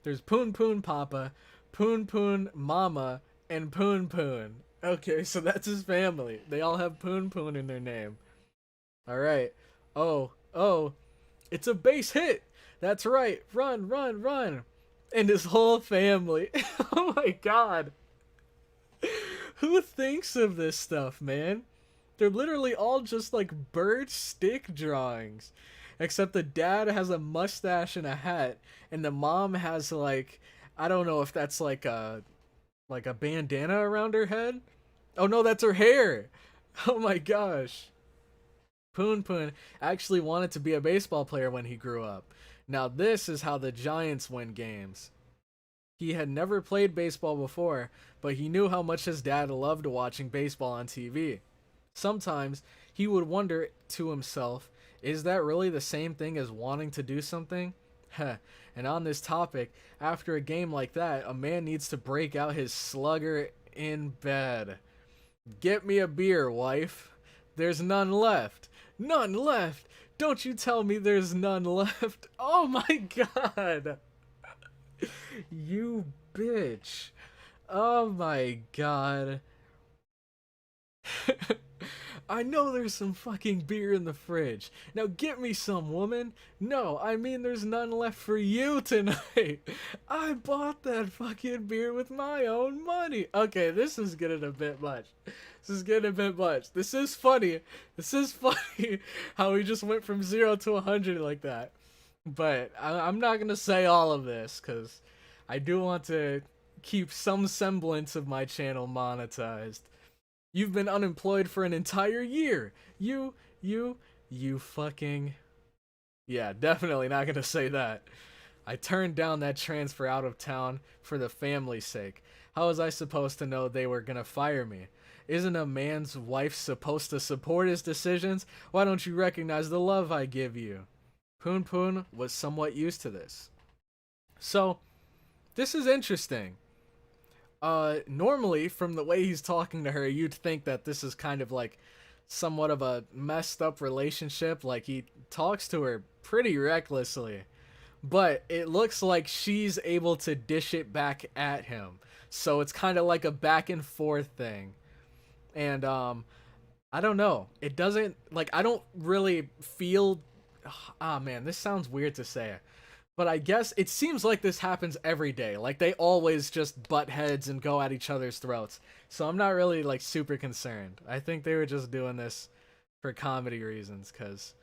there's Poon Poon Papa, Poon Poon Mama, and Poon Poon. Okay, so that's his family. They all have Poon Poon in their name. Alright. Oh, it's a base hit! That's right, run, run, run! And his whole family. Oh my god. Who thinks of this stuff, man? They're literally all just like bird stick drawings. Except the dad has a mustache and a hat, and the mom has like, I don't know if that's like a bandana around her head. Oh no, that's her hair. Oh my gosh. Poon Poon actually wanted to be a baseball player when he grew up. Now this is how the Giants win games. He had never played baseball before, but he knew how much his dad loved watching baseball on TV. Sometimes he would wonder to himself, is that really the same thing as wanting to do something? Heh. And on this topic, after a game like that, a man needs to break out his slugger in bed. Get me a beer, wife. There's none left. None left. Don't you tell me there's none left. Oh my god. You bitch. Oh my god. I know there's some fucking beer in the fridge. Now get me some, woman. No, I mean there's none left for you tonight. I bought that fucking beer with my own money. Okay, this is getting a bit much. This is getting a bit much. This is funny. This is funny how we just went from 0 to 100 like that. But I'm not going to say all of this because I do want to keep some semblance of my channel monetized. You've been unemployed for an entire year. You fucking... Yeah, definitely not gonna say that. I turned down that transfer out of town for the family's sake. How was I supposed to know they were gonna fire me? Isn't a man's wife supposed to support his decisions? Why don't you recognize the love I give you? Poon Poon was somewhat used to this. So, this is interesting. Normally, from the way he's talking to her, you'd think that this is kind of like somewhat of a messed up relationship. Like, he talks to her pretty recklessly. But it looks like she's able to dish it back at him. So it's kind of like a back and forth thing. And, I don't know. It doesn't, like, I don't really feel... Ah, man, this sounds weird to say. But I guess it seems like this happens every day. Like, they always just butt heads and go at each other's throats. So I'm not really, like, super concerned. I think they were just doing this for comedy reasons, because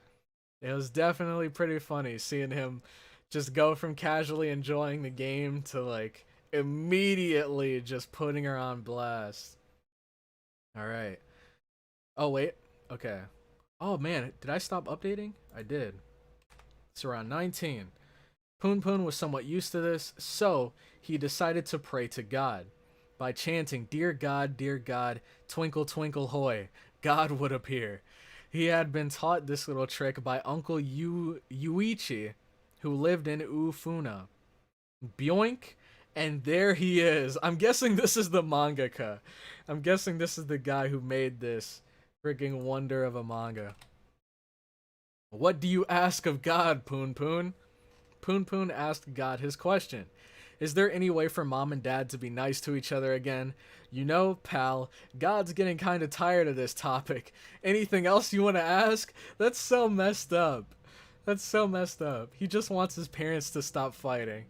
it was definitely pretty funny seeing him just go from casually enjoying the game to, like, immediately just putting her on blast. Alright. Oh, wait. Okay. Oh, man. Did I stop updating? I did. It's around 19. Poon Poon was somewhat used to this, so he decided to pray to God. By chanting, dear God, twinkle, twinkle, hoy, God would appear. He had been taught this little trick by Uncle Yuichi, who lived in Ufuna. Byoink, and there he is. I'm guessing this is the mangaka. I'm guessing this is the guy who made this freaking wonder of a manga. What do you ask of God, Poon Poon? Poon Poon asked God his question. Is there any way for mom and dad to be nice to each other again? You know, pal, God's getting kind of tired of this topic. Anything else you want to ask? That's so messed up. That's so messed up. He just wants his parents to stop fighting.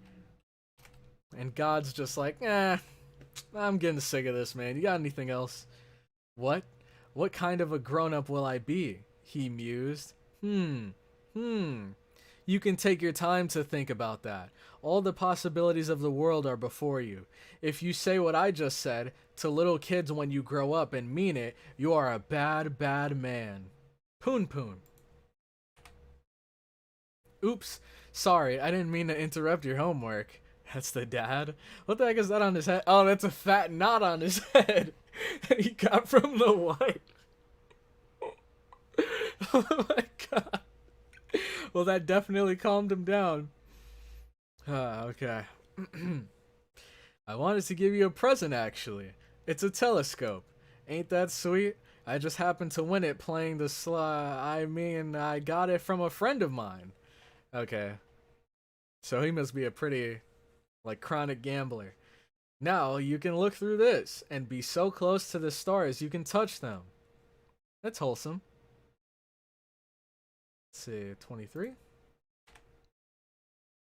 And God's just like, I'm getting sick of this, man. You got anything else? What? What kind of a grown-up will I be? He mused. You can take your time to think about that. All the possibilities of the world are before you. If you say what I just said to little kids when you grow up and mean it, you are a bad, bad man. Poon Poon. Oops, sorry, I didn't mean to interrupt your homework. That's the dad? What the heck is that on his head? Oh, that's a fat knot on his head that he got from the wife. Oh my god. Well, that definitely calmed him down. Okay. I wanted to give you a present, actually. It's a telescope. Ain't that sweet? I just happened to win it playing the I got it from a friend of mine. Okay. So he must be a pretty, like, chronic gambler. Now, you can look through this and be so close to the stars you can touch them. That's wholesome. Let's see, 23.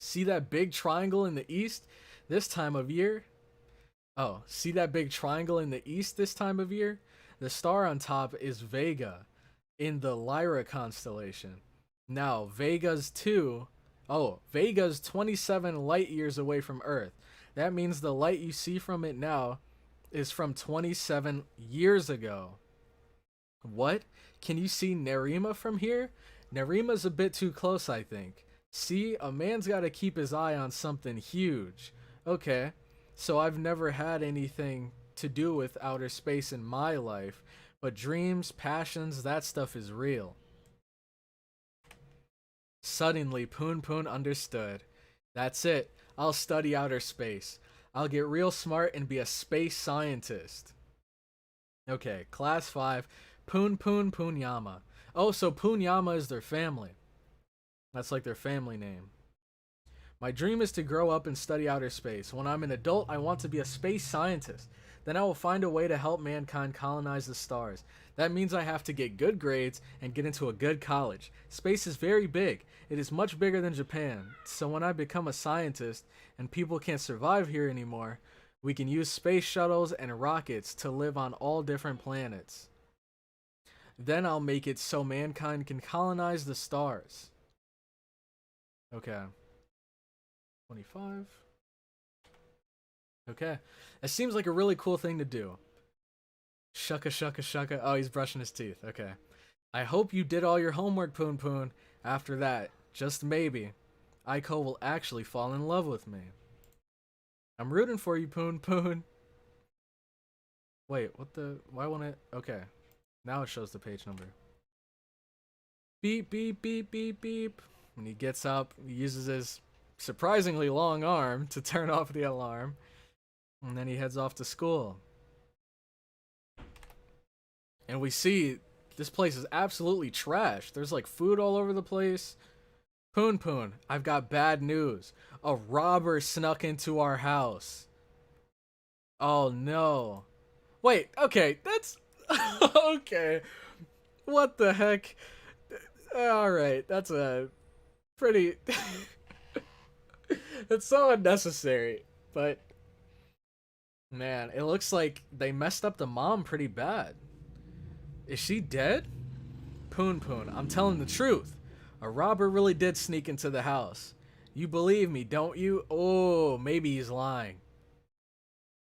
See that big triangle in the east this time of year? Oh, see that big triangle in the east this time of year? The star on top is Vega in the Lyra constellation. Now, Vega's 27 light years away from Earth. That means the light you see from it now is from 27 years ago. What? Can you see Nerima from here? Nerima's a bit too close, I think. See, a man's got to keep his eye on something huge. Okay, so I've never had anything to do with outer space in my life, but dreams, passions, that stuff is real. Suddenly, Punpun understood. That's it. I'll study outer space. I'll get real smart and be a space scientist. Okay, Class 5, Punpun Punyama. Oh, so Punyama is their family. That's like their family name. My dream is to grow up and study outer space. When I'm an adult, I want to be a space scientist. Then I will find a way to help mankind colonize the stars. That means I have to get good grades and get into a good college. Space is very big. It is much bigger than Japan. So when I become a scientist and people can't survive here anymore, we can use space shuttles and rockets to live on all different planets. Then I'll make it so mankind can colonize the stars. Okay. 25. Okay. It seems like a really cool thing to do. Shucka shucka shucka. Oh, he's brushing his teeth. Okay. I hope you did all your homework, Punpun. After that, just maybe, Aiko will actually fall in love with me. I'm rooting for you, Punpun. Wait, what the... Why won't it... Okay. Now it shows the page number. Beep, beep, beep, beep, beep. When he gets up, he uses his surprisingly long arm to turn off the alarm. And then he heads off to school. And we see this place is absolutely trash. There's like food all over the place. Punpun, I've got bad news. A robber snuck into our house. Oh no. Wait, okay, that's... okay. What the heck? Alright, that's a pretty... It's so unnecessary, but... Man, it looks like they messed up the mom pretty bad. Is she dead? Punpun, I'm telling the truth. A robber really did sneak into the house. You believe me, don't you? Oh, maybe he's lying.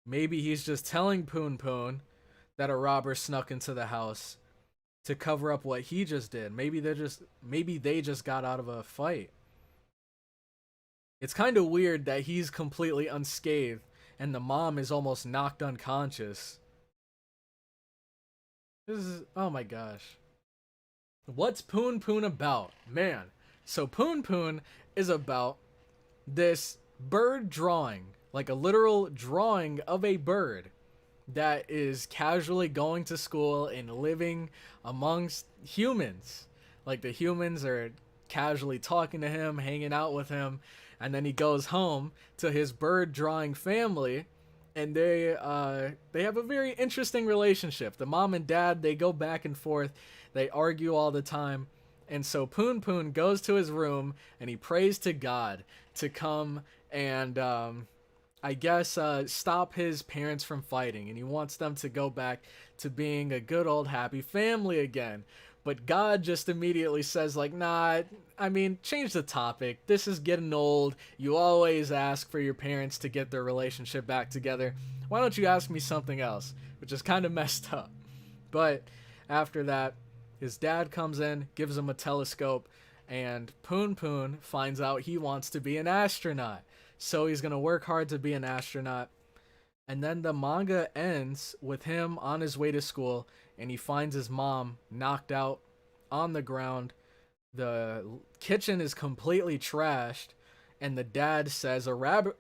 Maybe he's just telling Punpun that a robber snuck into the house to cover up what he just did. Maybe they just got out of a fight. It's kind of weird that he's completely unscathed and the mom is almost knocked unconscious. This is... Oh my gosh. What's Punpun about? Man. So Punpun is about this bird drawing. Like a literal drawing of a bird that is casually going to school and living amongst humans. Like the humans are casually talking to him, hanging out with him. And then he goes home to his bird drawing family, and they have a very interesting relationship. The mom and dad, they go back and forth, they argue all the time, and so Punpun goes to his room and he prays to God to come and I guess stop his parents from fighting, and he wants them to go back to being a good old happy family again. But God just immediately says, like, nah, I mean, change the topic. This is getting old. You always ask for your parents to get their relationship back together. Why don't you ask me something else? Which is kind of messed up. But after that, his dad comes in, gives him a telescope, and Punpun finds out he wants to be an astronaut. so he's gonna work hard to be an astronaut. And then the manga ends with him on his way to school, and he finds his mom knocked out on the ground. The kitchen is completely trashed, and the dad says a robber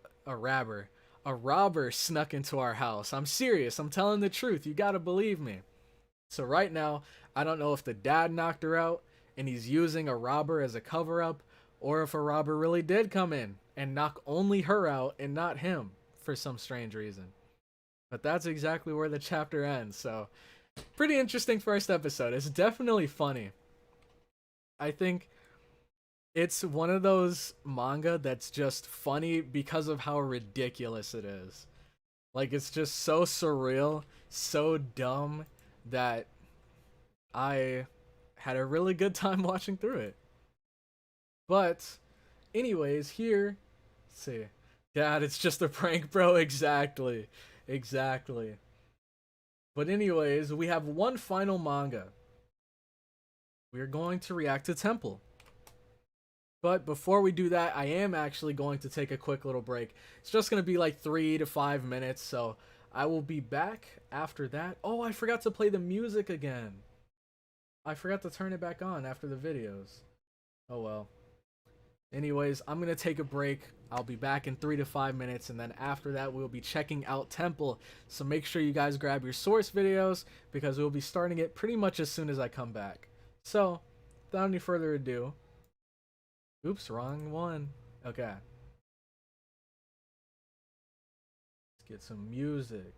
snuck into our house. I'm serious. I'm telling the truth. You gotta believe me. So right now, I don't know if the dad knocked her out and he's using a robber as a cover-up, or if a robber really did come in and knock only her out and not him for some strange reason. But that's exactly where the chapter ends. So pretty interesting first episode. It's definitely funny. I think it's one of those manga that's just funny because of how ridiculous it is. Like, it's just so surreal, so dumb, that I had a really good time watching through it. But anyways, here, let's see. Dad, it's just a prank, bro. Exactly. But anyways, we have one final manga. We're going to react to Temple. But before we do that, I am actually going to take a quick little break. It's just going to be like 3 to 5 minutes, so I will be back after that. Oh, I forgot to play the music again. I forgot to turn it back on after the videos. Oh well. Anyways, I'm going to take a break. I'll be back in 3 to 5 minutes, and then after that we'll be checking out Temple. So make sure you guys grab your source videos, because we'll be starting it pretty much as soon as I come back. So, without any further ado... Oops, wrong one. Okay. Let's get some music.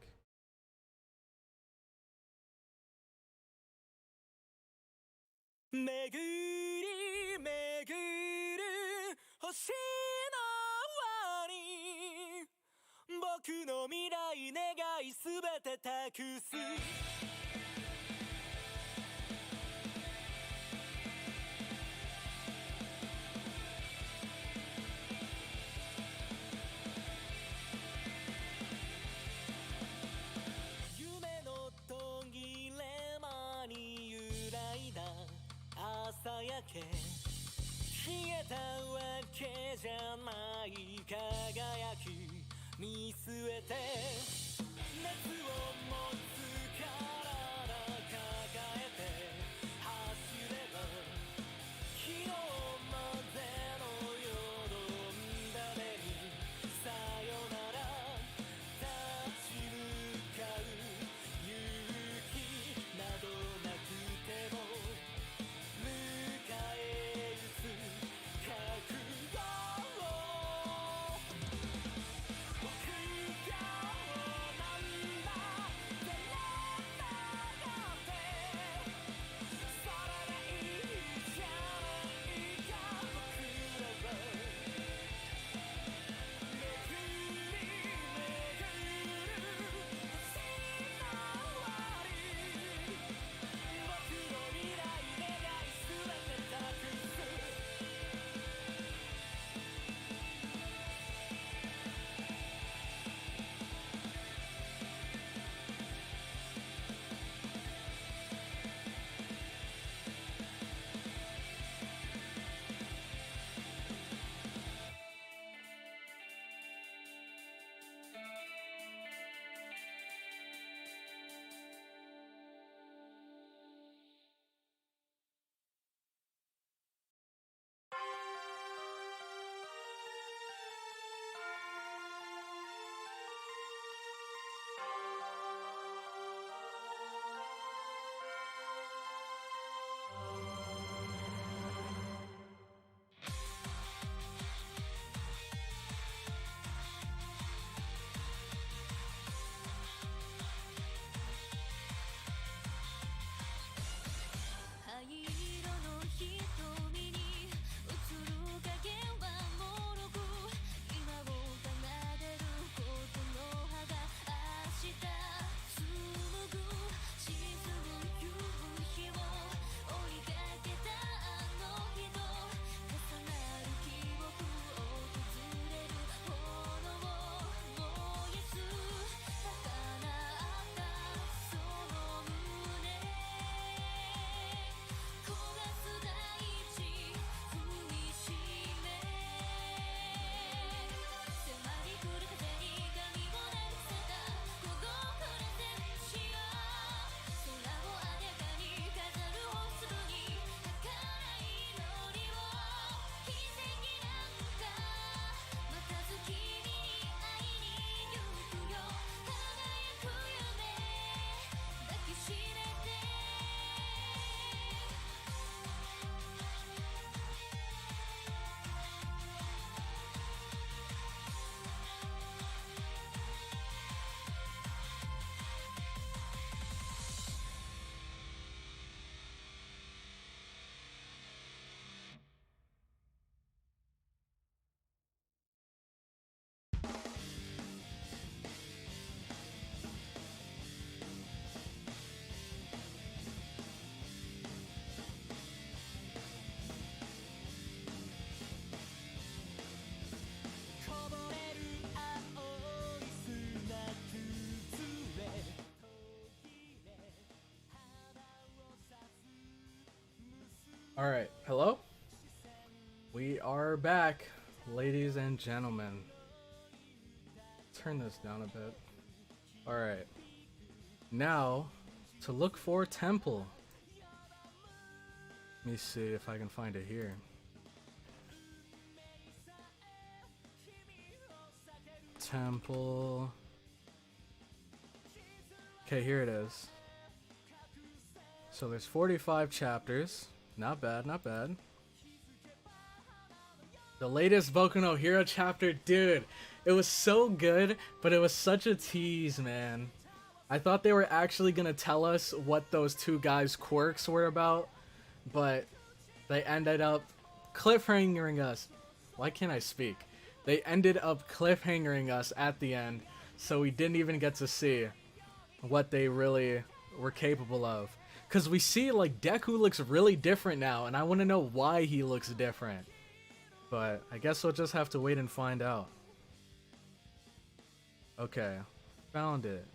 Alright, hello? We are back, ladies and gentlemen. Turn this down a bit. Alright. Now, to look for Temple. Let me see if I can find it here. Temple. Okay, here it is. So there's 45 chapters. Not bad, not bad. The latest Boku no Hero chapter, dude, it was so good, but it was such a tease, man. I thought they were actually gonna tell us what those two guys' quirks were about, but they ended up cliffhangering us. Why can't I speak? They ended up cliffhangering us at the end, so we didn't even get to see what they really were capable of. Because we see, like, Deku looks really different now, and I want to know why he looks different. But I guess we'll just have to wait and find out. Okay, found it.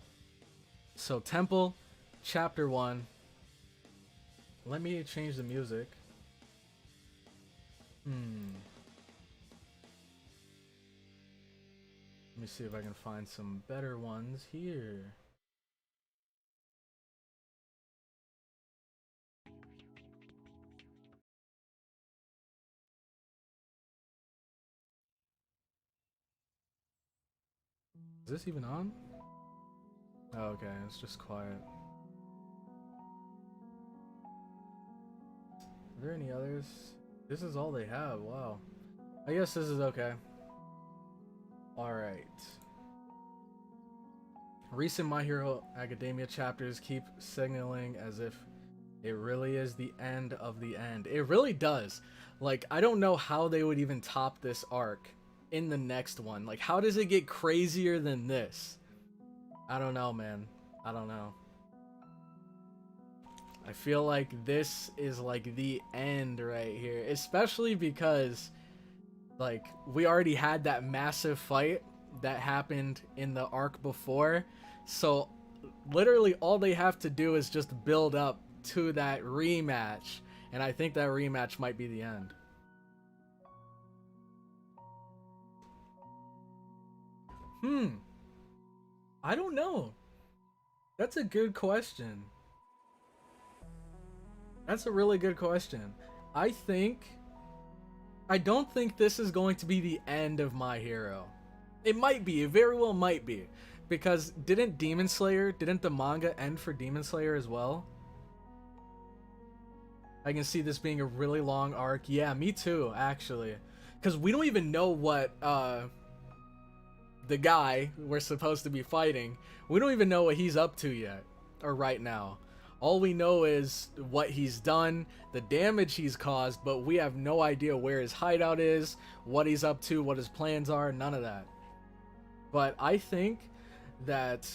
So, Temple, Chapter 1. Let me change the music. Let me see if I can find some better ones here. Is this even on? Oh, okay, it's just quiet. Are there any others? This is all they have, wow. I guess this is okay. Alright. Recent My Hero Academia chapters keep signaling as if it really is the end of the end. It really does. Like, I don't know how they would even top this arc in the next one. Like, how does it get crazier than this? I don't know, man. I don't know. I feel like this is like the end right here, especially because like we already had that massive fight that happened in the arc before, so literally all they have to do is just build up to that rematch, and I think that rematch might be the end. I don't know. That's a good question. That's a really good question. I don't think this is going to be the end of My Hero. It might be. It very well might be. Because didn't the manga end for Demon Slayer as well? I can see this being a really long arc. Yeah, me too, actually. Because we don't even know what, the guy we're supposed to be fighting, we don't even know what he's up to yet, or right now. All we know is what he's done, the damage he's caused, but we have no idea where his hideout is, what he's up to, what his plans are, none of that. But I think that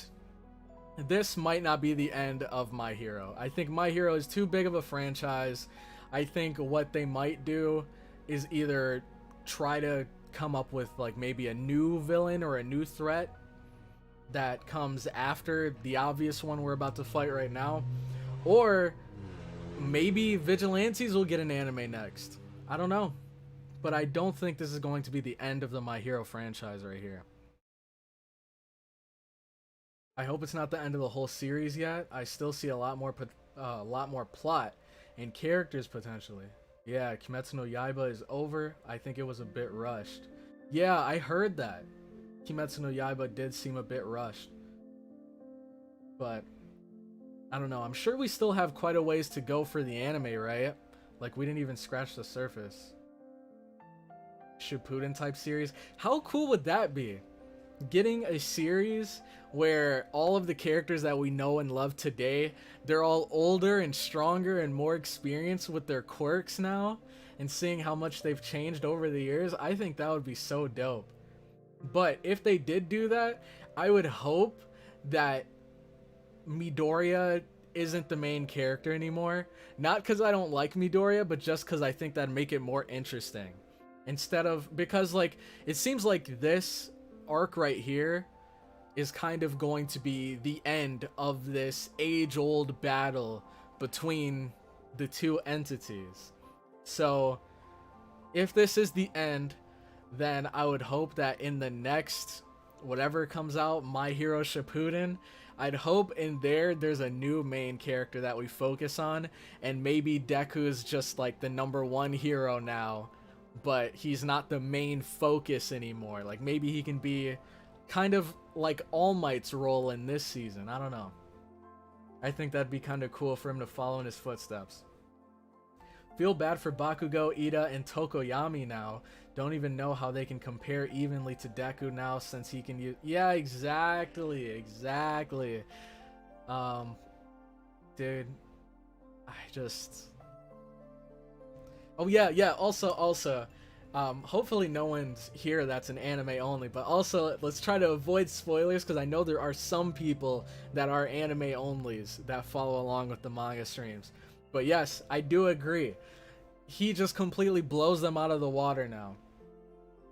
this might not be the end of My Hero. I think My Hero is too big of a franchise. I think what they might do is either try to come up with like maybe a new villain or a new threat that comes after the obvious one we're about to fight right now, or maybe Vigilantes will get an anime next. I don't know, but I don't think this is going to be the end of the My Hero franchise right here. I hope it's not the end of the whole series yet. I still see a lot more plot and characters potentially. Yeah, Kimetsu no Yaiba is over. I think it was a bit rushed. Yeah, I heard that. Kimetsu no Yaiba did seem a bit rushed. But, I don't know. I'm sure we still have quite a ways to go for the anime, right? Like, we didn't even scratch the surface. Shippuden type series. How cool would that be? Getting a series where all of the characters that we know and love today, they're all older and stronger and more experienced with their quirks now, and seeing how much they've changed over the years. I think that would be so dope. But if they did do that, I would hope that Midoriya isn't the main character anymore. Not because I don't like Midoriya, but just because I think that'd make it more interesting. Instead of, because like, it seems like this arc right here is kind of going to be the end of this age-old battle between the two entities. So if this is the end, then I would hope that in the next whatever comes out, My Hero Shippuden, I'd hope in there's a new main character that we focus on, and maybe Deku is just like the #1 hero now, but he's not the main focus anymore. Like maybe he can be kind of like All Might's role in this season. I don't know. I think that'd be kind of cool for him to follow in his footsteps. Feel bad for Bakugo, Ida, and Tokoyami now. Don't even know how they can compare evenly to Deku now since he can use... Yeah, exactly. Dude, I just... Oh, yeah, also, hopefully no one's here that's an anime only, but also let's try to avoid spoilers because I know there are some people that are anime onlys that follow along with the manga streams. But yes, I do agree. He just completely blows them out of the water now.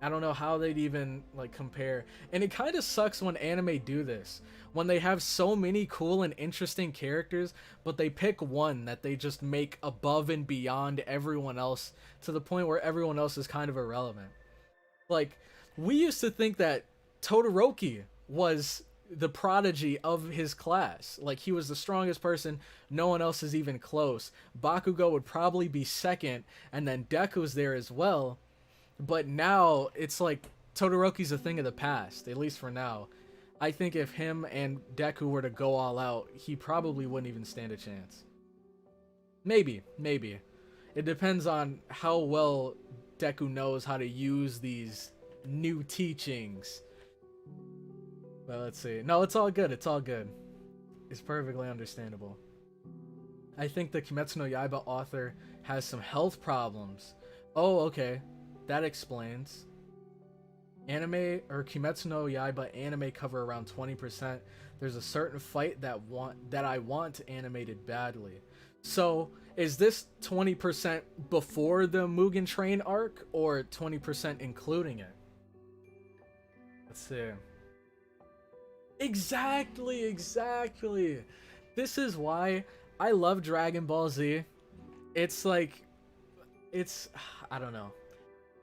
I don't know how they'd even like compare. And it kind of sucks when anime do this. When they have so many cool and interesting characters, but they pick one that they just make above and beyond everyone else to the point where everyone else is kind of irrelevant. Like, we used to think that Todoroki was the prodigy of his class. Like, he was the strongest person. No one else is even close. Bakugo would probably be second, and then Deku's there as well. But now, it's like, Todoroki's a thing of the past, at least for now. I think if him and Deku were to go all out, he probably wouldn't even stand a chance. Maybe. It depends on how well Deku knows how to use these new teachings. But let's see. No, it's all good. It's perfectly understandable. I think the Kimetsu no Yaiba author has some health problems. Oh, okay. That explains. Anime or Kimetsu no Yaiba anime cover around 20%. There's a certain fight that I want animated badly. So, is this 20% before the Mugen Train arc or 20% including it? Let's see. Exactly. This is why I love Dragon Ball Z. It's like, I don't know.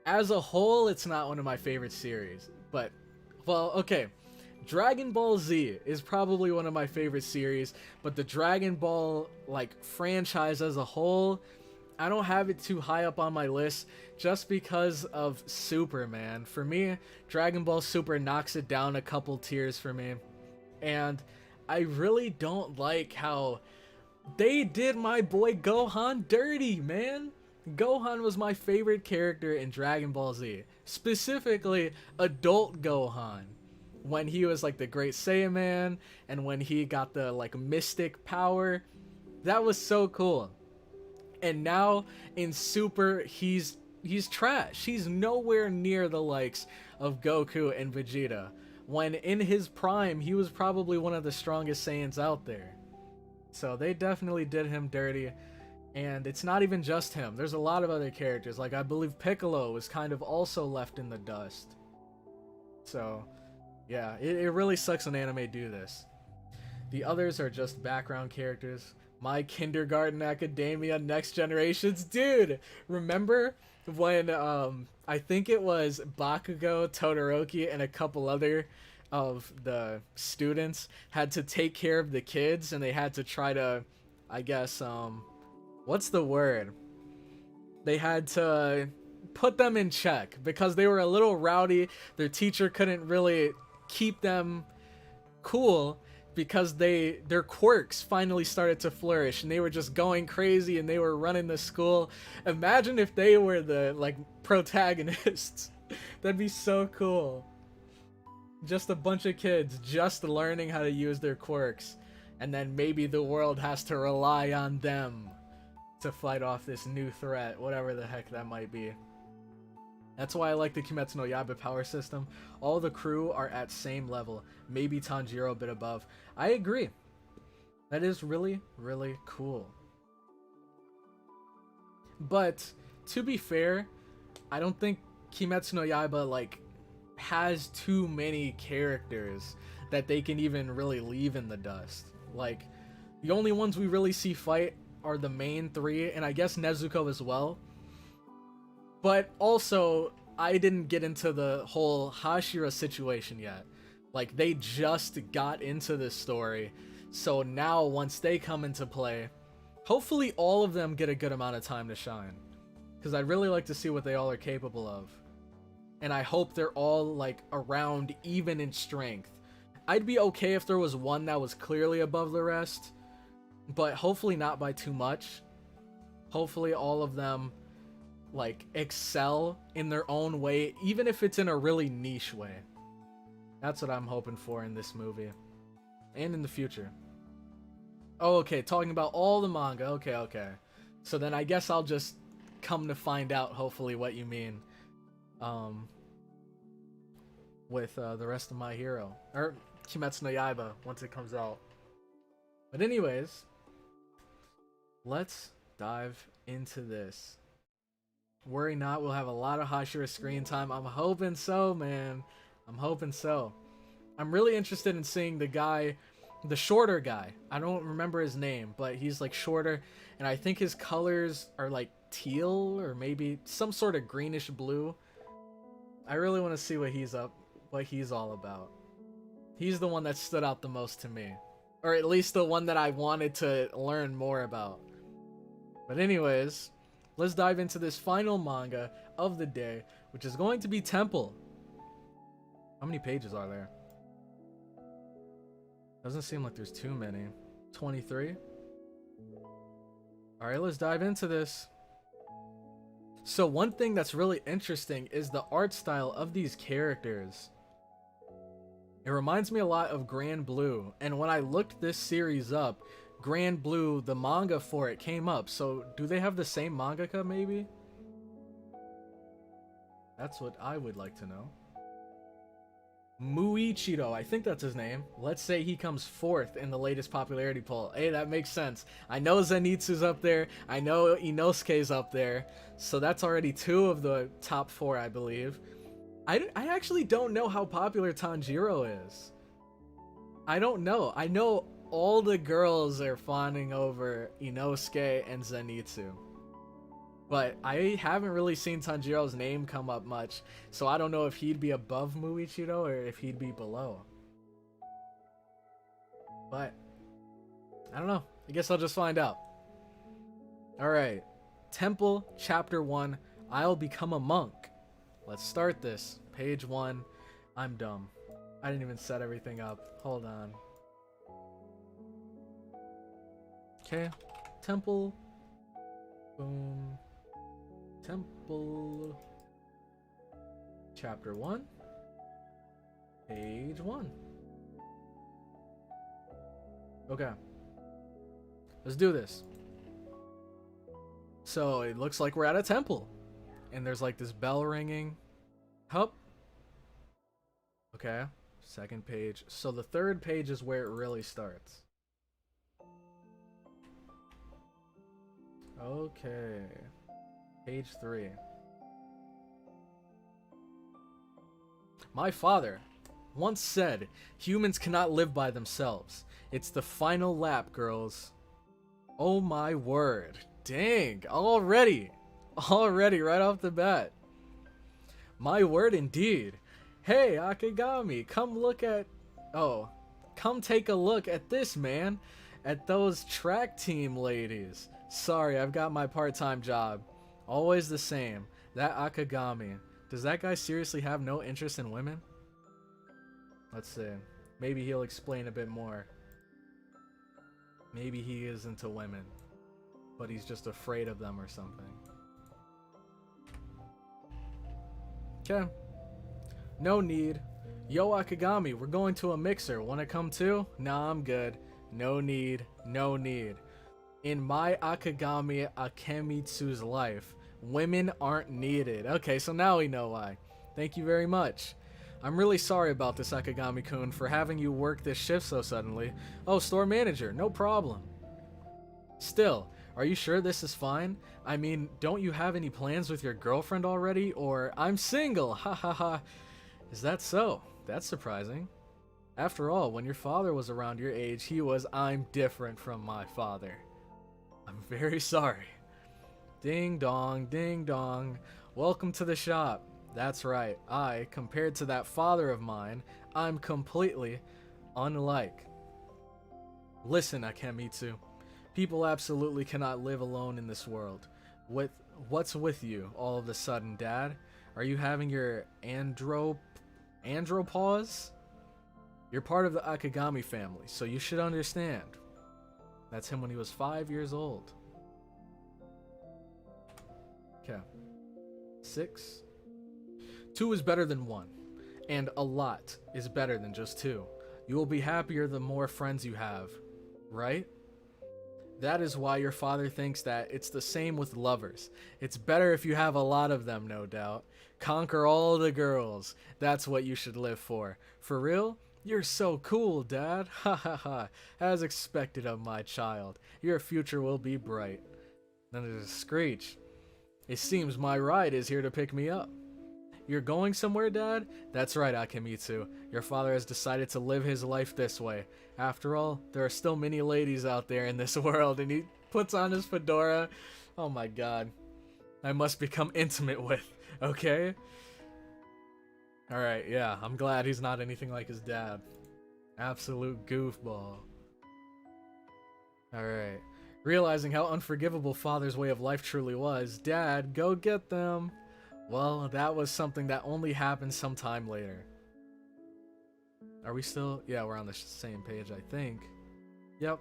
As a whole, it's not one of my favorite series, but, well, okay. Dragon Ball Z is probably one of my favorite series, but the Dragon Ball, like, franchise as a whole, I don't have it too high up on my list just because of Super, man. For me, Dragon Ball Super knocks it down a couple tiers for me, and I really don't like how they did my boy Gohan dirty, man. Gohan was my favorite character in Dragon Ball Z, specifically adult Gohan, when he was like the Great Saiyaman and when he got the like mystic power. That was so cool. And now in Super, he's trash. He's nowhere near the likes of Goku and Vegeta, when in his prime he was probably one of the strongest Saiyans out there. So they definitely did him dirty. And it's not even just him. There's a lot of other characters. Like, I believe Piccolo was kind of also left in the dust. So, yeah, it really sucks when anime do this. The others are just background characters. My Kindergarten Academia Next Generations. Dude, remember when, I think it was Bakugo, Todoroki, and a couple other of the students had to take care of the kids, and they had to try to, I guess, what's the word? They had to put them in check because they were a little rowdy. Their teacher couldn't really keep them cool because their quirks finally started to flourish and they were just going crazy and they were running the school. Imagine if they were the like protagonists. That'd be so cool. Just a bunch of kids just learning how to use their quirks, and then maybe the world has to rely on them to fight off this new threat, whatever the heck that might be. That's why I like the Kimetsu no Yaiba power system. All the crew are at same level, maybe Tanjiro a bit above. I agree. That is really, really cool. But to be fair, I don't think Kimetsu no Yaiba like has too many characters that they can even really leave in the dust. Like, the only ones we really see fight are the main three, and I guess Nezuko as well. But also, I didn't get into the whole Hashira situation yet. Like, they just got into this story. So now, once they come into play, hopefully all of them get a good amount of time to shine. Because I'd really like to see what they all are capable of. And I hope they're all, like, around even in strength. I'd be okay if there was one that was clearly above the rest. But hopefully not by too much. Hopefully all of them, like, excel in their own way, even if it's in a really niche way. That's what I'm hoping for in this movie. And in the future. Oh, okay, talking about all the manga. Okay. So then I guess I'll just come to find out, hopefully, what you mean. With the rest of My Hero. Or Kimetsu no Yaiba, once it comes out. But anyways, let's dive into this. Worry not, we'll have a lot of Hashira screen time. I'm hoping so, man. I'm hoping so. I'm really interested in seeing the guy, the shorter guy. I don't remember his name, but he's like shorter, and I think his colors are like teal or maybe some sort of greenish blue. I really want to see what he's all about. He's the one that stood out the most to me, or at least the one that I wanted to learn more about. But anyways, let's dive into this final manga of the day, which is going to be Temple. How many pages are there? Doesn't seem like there's too many. 23? Alright, let's dive into this. So one thing that's really interesting is the art style of these characters. It reminds me a lot of Grand Blue, and when I looked this series up, Grand Blue, the manga for it came up. So do they have the same mangaka maybe? That's what I would like to know. Muichiro, I think that's his name. Let's say he comes 4th in the latest popularity poll. Hey, that makes sense. I know Zenitsu's up there. I know Inosuke's up there. So that's already 2 of the top 4, I believe. I actually don't know how popular Tanjiro is. I don't know. I know all the girls are fawning over Inosuke and Zenitsu. But I haven't really seen Tanjiro's name come up much, so I don't know if he'd be above Muichiro or if he'd be below. But I don't know. I guess I'll just find out. Alright. Temple, Chapter 1. I'll become a monk. Let's start this. Page 1. I'm dumb. I didn't even set everything up. Hold on. Okay. Temple. Boom. Temple. Chapter 1. Page 1. Okay. Let's do this. So it looks like we're at a temple. And there's like this bell ringing. Hup. Okay. 2nd page. So the 3rd page is where it really starts. Okay. Page 3. My father once said, humans cannot live by themselves. It's the final lap, girls. Oh my word. Dang. Already, right off the bat. My word indeed. Hey, Akagami, come take a look at this, man. At those track team ladies. Sorry, I've got my part-time job. Always the same. That Akagami. Does that guy seriously have no interest in women? Let's see. Maybe he'll explain a bit more. Maybe he is into women, but he's just afraid of them or something. Okay. No need. Yo, Akagami, we're going to a mixer. Wanna come too? Nah, I'm good. No need. No need. In my Akagami Akemitsu's life, women aren't needed. Okay, so now we know why. Thank you very much. I'm really sorry about this, Akagami-kun, for having you work this shift so suddenly. Oh, store manager, no problem. Still, are you sure this is fine? I mean, don't you have any plans with your girlfriend already? Or, I'm single, ha ha ha. Is that so? That's surprising. After all, when your father was around your age, he was, I'm different from my father. I'm very sorry. Ding dong, ding dong. Welcome to the shop. That's right, compared to that father of mine, I'm completely unlike. Listen, Akemitsu. People absolutely cannot live alone in this world. What's with you all of a sudden, Dad? Are you having your andropause? You're part of the Akagami family, so you should understand. That's him when he was 5 years old. Okay. 6. 2 is better than 1, and a lot is better than just 2. You will be happier the more friends you have, right? That is why your father thinks that it's the same with lovers. It's better if you have a lot of them, no doubt. Conquer all the girls. That's what you should live for. For real? You're so cool, Dad. Ha ha ha. As expected of my child. Your future will be bright. Then there's a screech. It seems my ride is here to pick me up. You're going somewhere, Dad? That's right, Akemitsu. Your father has decided to live his life this way. After all, there are still many ladies out there in this world, and he puts on his fedora. Oh my god. I must become intimate with, okay? Alright, yeah, I'm glad he's not anything like his dad. Absolute goofball. Alright. Realizing how unforgivable Father's way of life truly was, Dad, go get them! Well, that was something that only happened sometime later. Are we still? Yeah, we're on the same page, I think. Yep.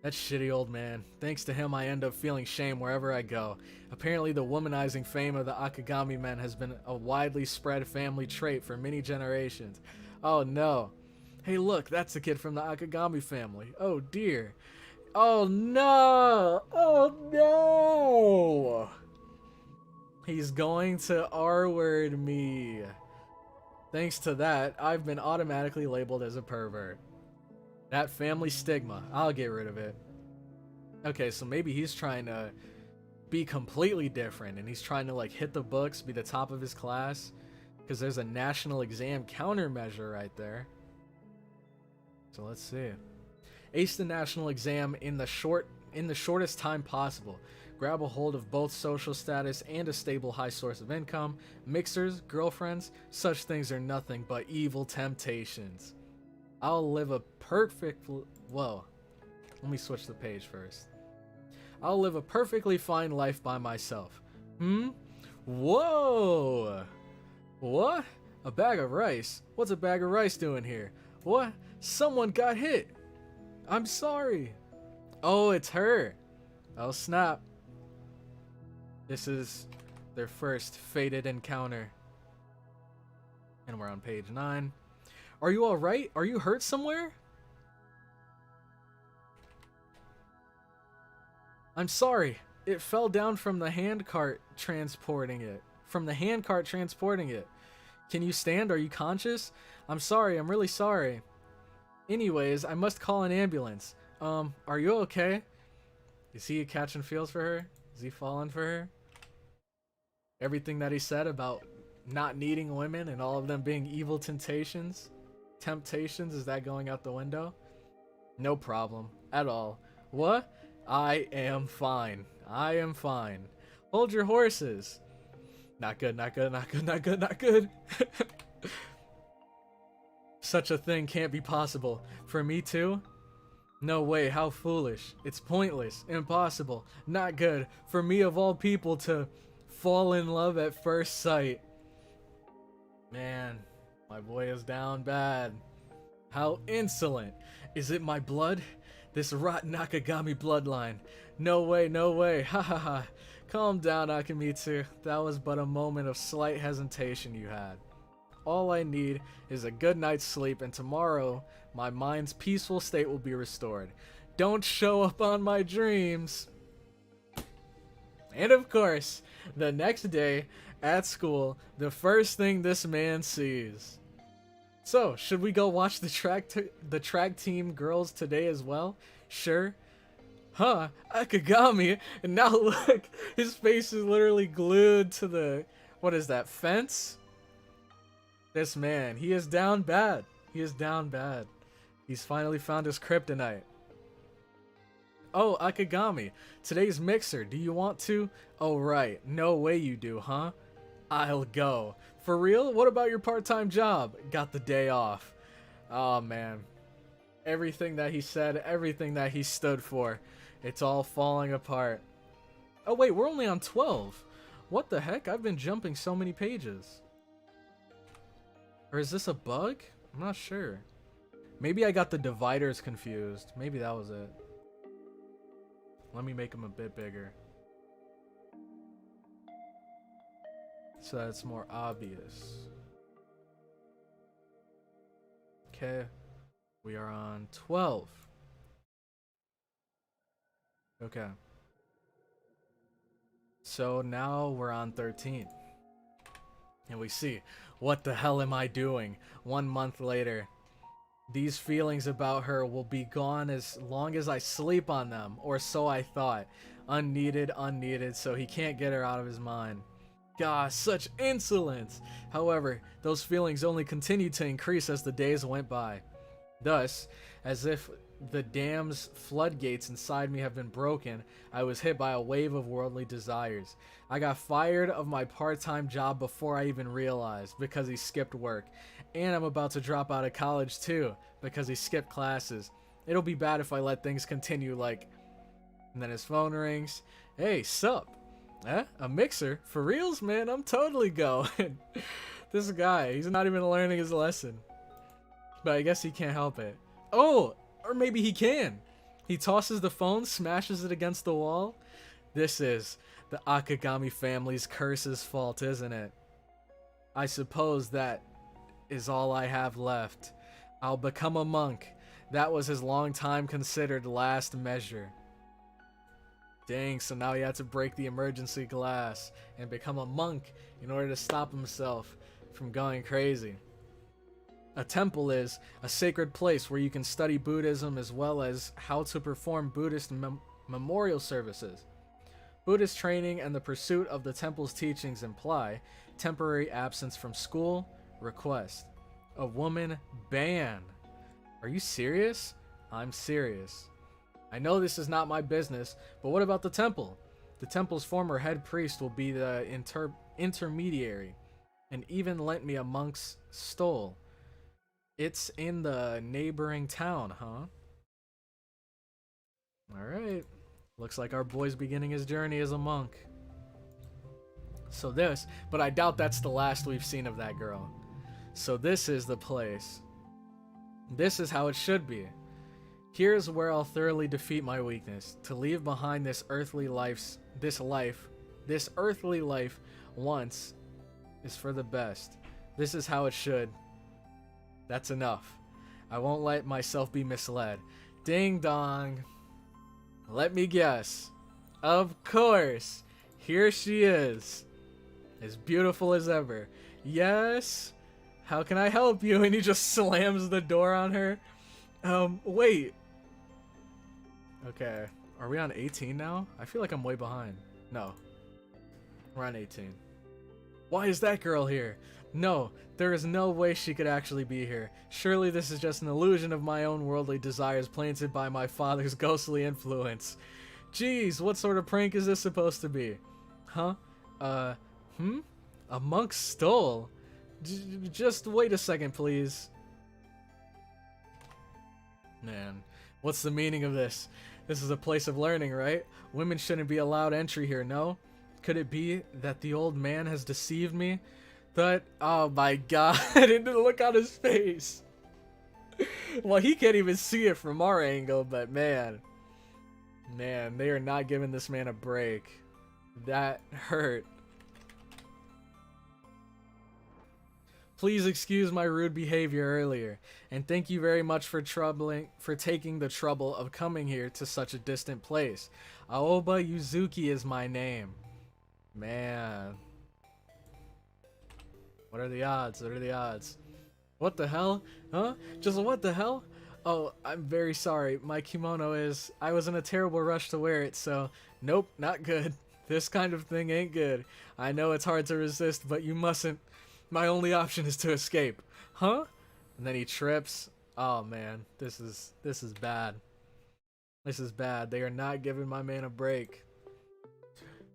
That shitty old man. Thanks to him, I end up feeling shame wherever I go. Apparently, the womanizing fame of the Akagami men has been a widely spread family trait for many generations. Oh no. Hey look, that's the kid from the Akagami family. Oh dear. Oh no! Oh no! He's going to R-word me. Thanks to that, I've been automatically labeled as a pervert. That family stigma, I'll get rid of it. Okay, so maybe he's trying to be completely different, and he's trying to like hit the books, be the top of his class, because there's a national exam countermeasure right there. So let's see. Ace the national exam in the shortest time possible. Grab a hold of both social status and a stable high source of income. Mixers, girlfriends, such things are nothing but evil temptations. I'll live a perfect... Whoa. Let me switch the page first. I'll live a perfectly fine life by myself. Whoa! What? A bag of rice? What's a bag of rice doing here? What? Someone got hit! I'm sorry! Oh, it's her! Oh, snap. This is their first fated encounter. And we're on page 9. Are you alright? Are you hurt somewhere? I'm sorry. It fell down from the handcart transporting it. Can you stand? Are you conscious? I'm sorry. I'm really sorry. Anyways, I must call an ambulance. Are you okay? Is he catching feels for her? Is he falling for her? Everything that he said about not needing women and all of them being evil temptations, is that going out the window? No problem at all. What? I am fine. I am fine. Hold your horses. Not good, not good, not good, not good, not good. Such a thing can't be possible. For me too? No way, how foolish. It's pointless, impossible, not good. For me of all people to fall in love at first sight. Man, my boy is down bad. How insolent. Is it my blood? This rotten Nakagami bloodline. No way, no way. Ha ha ha. Calm down, Akamitsu. That was but a moment of slight hesitation you had. All I need is a good night's sleep, and tomorrow my mind's peaceful state will be restored. Don't show up on my dreams. And of course, the next day at school, the first thing this man sees. So, should we go watch the track team girls today as well? Sure. Huh, Akagami, and now look, his face is literally glued to the, what is that, fence? This man, he is down bad. He is down bad. He's finally found his kryptonite. Oh, Akagami, today's mixer, do you want to? Oh right, no way you do, huh? I'll go. For real? What about your part-time job? Got the day off. Oh, man. Everything that he said, everything that he stood for, it's all falling apart. Oh, wait, we're only on 12. What the heck? I've been jumping so many pages. Or is this a bug? I'm not sure. Maybe I got the dividers confused. Maybe that was it. Let me make them a bit bigger, so that it's more obvious. Okay, we are on 12. Okay. So now we're on 13. And we see, what the hell am I doing? 1 month later. These feelings about her will be gone as long as I sleep on them, or so I thought. Unneeded, so he can't get her out of his mind. Gosh, such insolence! However, those feelings only continued to increase as the days went by. Thus, as if the dam's floodgates inside me have been broken, I was hit by a wave of worldly desires. I got fired of my part-time job before I even realized, because he skipped work. And I'm about to drop out of college too, because he skipped classes. It'll be bad if I let things continue like... And then his phone rings. Hey, sup? Eh? A mixer? For reals, man? I'm totally going. This guy, he's not even learning his lesson. But I guess he can't help it. Oh! Or maybe he can. He tosses the phone, smashes it against the wall. This is the Akagami family's curse's fault, isn't it? I suppose that is all I have left. I'll become a monk. That was his long time considered last measure. Dang, so now he had to break the emergency glass and become a monk in order to stop himself from going crazy. A temple is a sacred place where you can study Buddhism as well as how to perform Buddhist memorial services. Buddhist training and the pursuit of the temple's teachings imply temporary absence from school. Request. A woman ban. Are you serious? I'm serious. I know this is not my business, but what about the temple? The temple's former head priest will be the intermediary, and even lent me a monk's stole. It's in the neighboring town, huh? Alright. Looks like our boy's beginning his journey as a monk. So this, but I doubt that's the last we've seen of that girl. So this is the place. This is how it should be. Here's where I'll thoroughly defeat my weakness. To leave behind this earthly life once is for the best. This is how it should. That's enough. I won't let myself be misled. Ding dong. Let me guess. Of course. Here she is. As beautiful as ever. Yes. How can I help you? And he just slams the door on her. Wait. Okay. Are we on 18 now? I feel like I'm way behind. No. We're on 18. Why is that girl here? No, there is no way she could actually be here. Surely this is just an illusion of my own worldly desires planted by my father's ghostly influence. Jeez, what sort of prank is this supposed to be? Huh? A monk's stole? Just wait a second, please. Man, what's the meaning of this? This is a place of learning, right? Women shouldn't be allowed entry here, no? Could it be that the old man has deceived me? That, oh my god, I didn't look on his face. Well, he can't even see it from our angle, but man, they are not giving this man a break. That hurt. Please excuse my rude behavior earlier, and thank you very much for taking the trouble of coming here to such a distant place. Aoba Yuzuki is my name. Man. What are the odds? What are the odds? What the hell? Huh? Just what the hell? Oh, I'm very sorry. My kimono is... I was in a terrible rush to wear it, so... Nope, not good. This kind of thing ain't good. I know it's hard to resist, but you mustn't. My only option is to escape. Huh? And then he trips. Oh, man. This is bad. This is bad. They are not giving my man a break.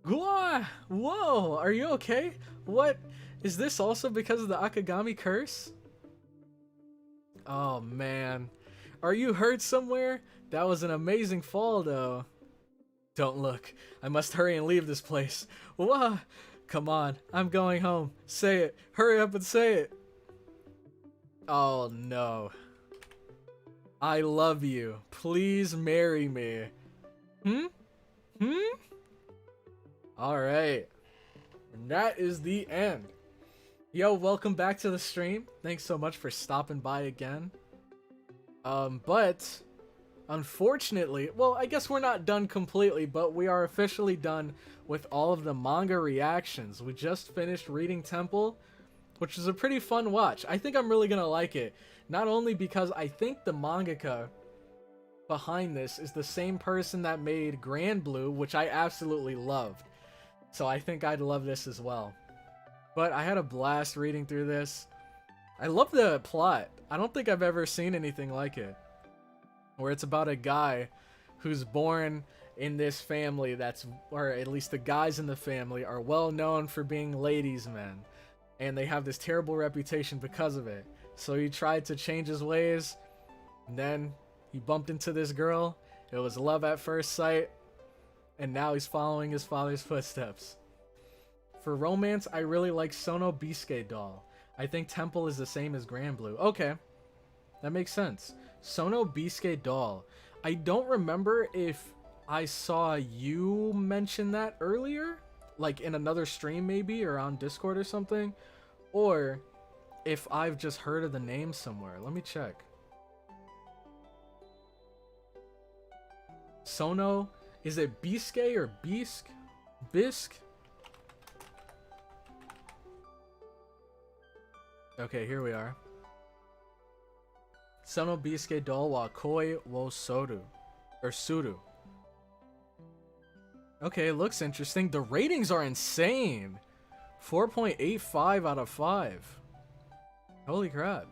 Gua! Whoa, are you okay? What? Is this also because of the Akagami curse? Oh man. Are you hurt somewhere? That was an amazing fall though. Don't look. I must hurry and leave this place. Wah! Come on, I'm going home. Say it. Hurry up and say it. Oh no. I love you. Please marry me. Hmm? Alright. And that is the end. Yo, welcome back to the stream. Thanks so much for stopping by again. But unfortunately, well, I guess we're not done completely, but we are officially done with all of the manga reactions. We just finished reading Temple, which is a pretty fun watch. I think I'm really gonna like it. Not only because I think the mangaka behind this is the same person that made Grand Blue, which I absolutely loved. So I think I'd love this as well. But I had a blast reading through this. I love the plot. I don't think I've ever seen anything like it. Where it's about a guy who's born in this family that's, or at least the guys in the family are well known for being ladies' men. And they have this terrible reputation because of it. So he tried to change his ways. And then he bumped into this girl. It was love at first sight. And now he's following his father's footsteps. For romance, I really like Sono Bisque Doll. I think Temple is the same as Grand Blue. Okay. That makes sense. Sono Bisque Doll. I don't remember if I saw you mention that earlier. Like in another stream maybe, or on Discord or something. Or if I've just heard of the name somewhere. Let me check. Sono, is it Bisque or Bisque? Bisque? Okay, here we are. Sono Bisque Doll wa Koi wo Soru. Or Suru. Okay, it looks interesting. The ratings are insane. 4.85 out of 5. Holy crap.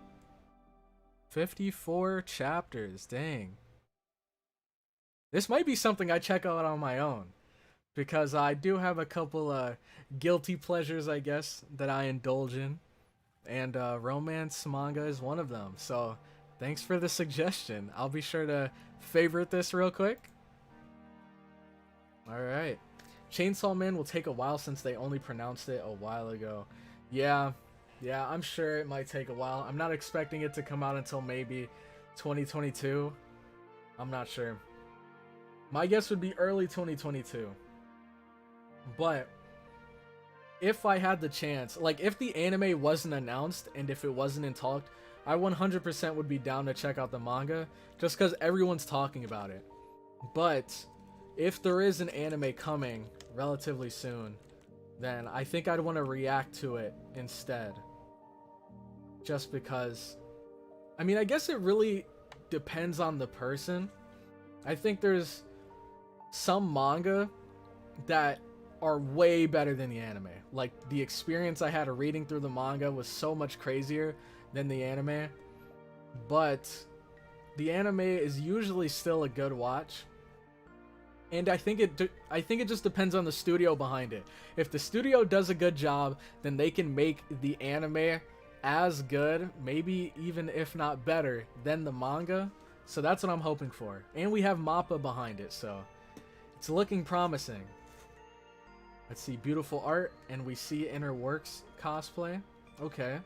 54 chapters. Dang. This might be something I check out on my own. Because I do have a couple guilty pleasures, I guess, that I indulge in. And romance manga is one of them. So, thanks for the suggestion. I'll be sure to favorite this real quick. Alright. Chainsaw Man will take a while since they only pronounced it a while ago. Yeah, I'm sure it might take a while. I'm not expecting it to come out until maybe 2022. I'm not sure. My guess would be early 2022. But if I had the chance, like if the anime wasn't announced and if it wasn't in talk, I 100% would be down to check out the manga just because everyone's talking about it. But if there is an anime coming relatively soon, then I think I'd want to react to it instead. Just because, I mean, I guess it really depends on the person. I think there's some manga that are way better than the anime. Like, the experience I had of reading through the manga was so much crazier than the anime. But the anime is usually still a good watch. And I think it just depends on the studio behind it. If the studio does a good job, then they can make the anime as good, maybe even if not better, than the manga. So that's what I'm hoping for. And we have MAPPA behind it, so it's looking promising. Let's see, beautiful art, and we see Inner Works cosplay. Okay.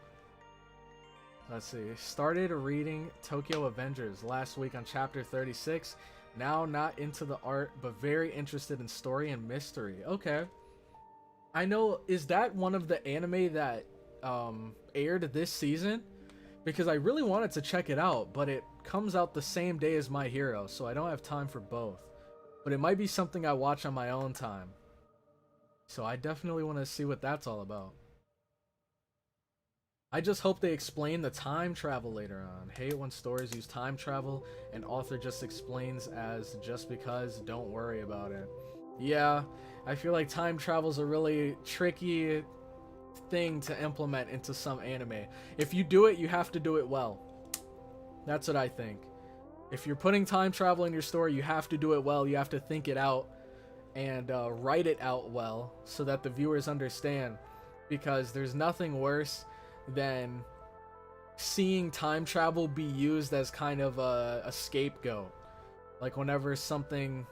Let's see. Started reading Tokyo Avengers last week on chapter 36. Now not into the art, but very interested in story and mystery. Okay. I know, is that one of the anime that aired this season? Because I really wanted to check it out, but it comes out the same day as My Hero, so I don't have time for both. But it might be something I watch on my own time. So I definitely want to see what that's all about. I just hope they explain the time travel later on. Hate when stories use time travel and author just explains as just because, don't worry about it. Yeah, I feel like time travel's a really tricky thing to implement into some anime. If you do it, you have to do it well. That's what I think. If you're putting time travel in your story, you have to do it well. You have to think it out and write it out well so that the viewers understand, because there's nothing worse than seeing time travel be used as kind of a scapegoat. Like whenever something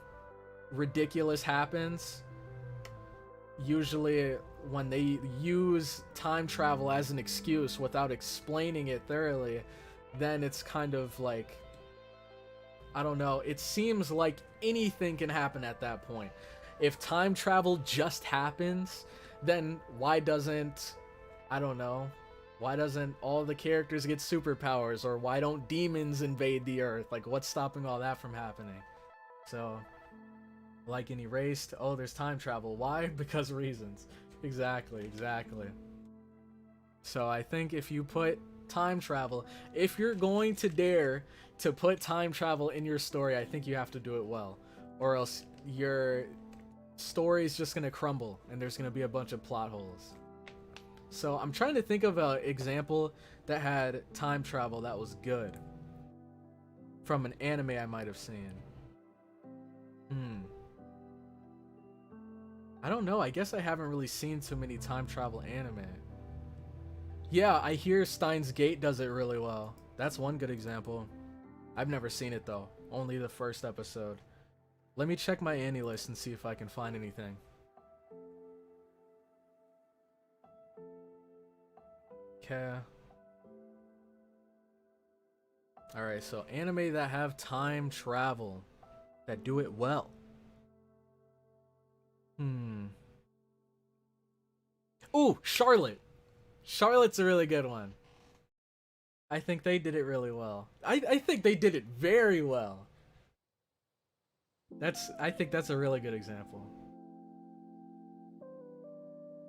ridiculous happens, usually when they use time travel as an excuse without explaining it thoroughly, then it's kind of like, I don't know, it seems like anything can happen at that point. If time travel just happens, then why doesn't, I don't know, why doesn't all the characters get superpowers, or why don't demons invade the earth? Like, what's stopping all that from happening? So, like in Erased, oh, there's time travel. Why? Because reasons. Exactly. So I think if you put time travel, if you're going to dare to put time travel in your story, I think you have to do it well, or else your story's just gonna crumble and there's gonna be a bunch of plot holes. So I'm trying to think of an example that had time travel that was good from an anime I might have seen. I don't know, I guess I haven't really seen too many time travel anime. Yeah, I hear Steins Gate does it really well. That's one good example. I've never seen it though, only the first episode. Let me check my Annie list and see if I can find anything. Okay. Alright, so anime that have time travel, that do it well. Ooh, Charlotte! Charlotte's a really good one. I think they did it really well. I think they did it very well. I think that's a really good example.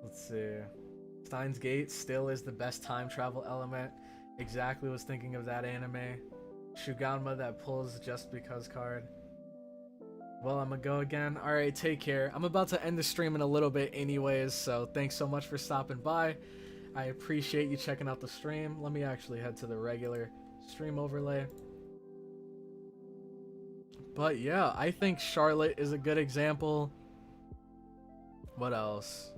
Let's see. Steins Gate still is the best time travel element. Exactly was thinking of that anime. Shuganma that pulls just because card. Well, I'm gonna go again. Alright, take care. I'm about to end the stream in a little bit anyways, so thanks so much for stopping by. I appreciate you checking out the stream. Let me actually head to the regular stream overlay. But yeah, I think Charlotte is a good example. What else?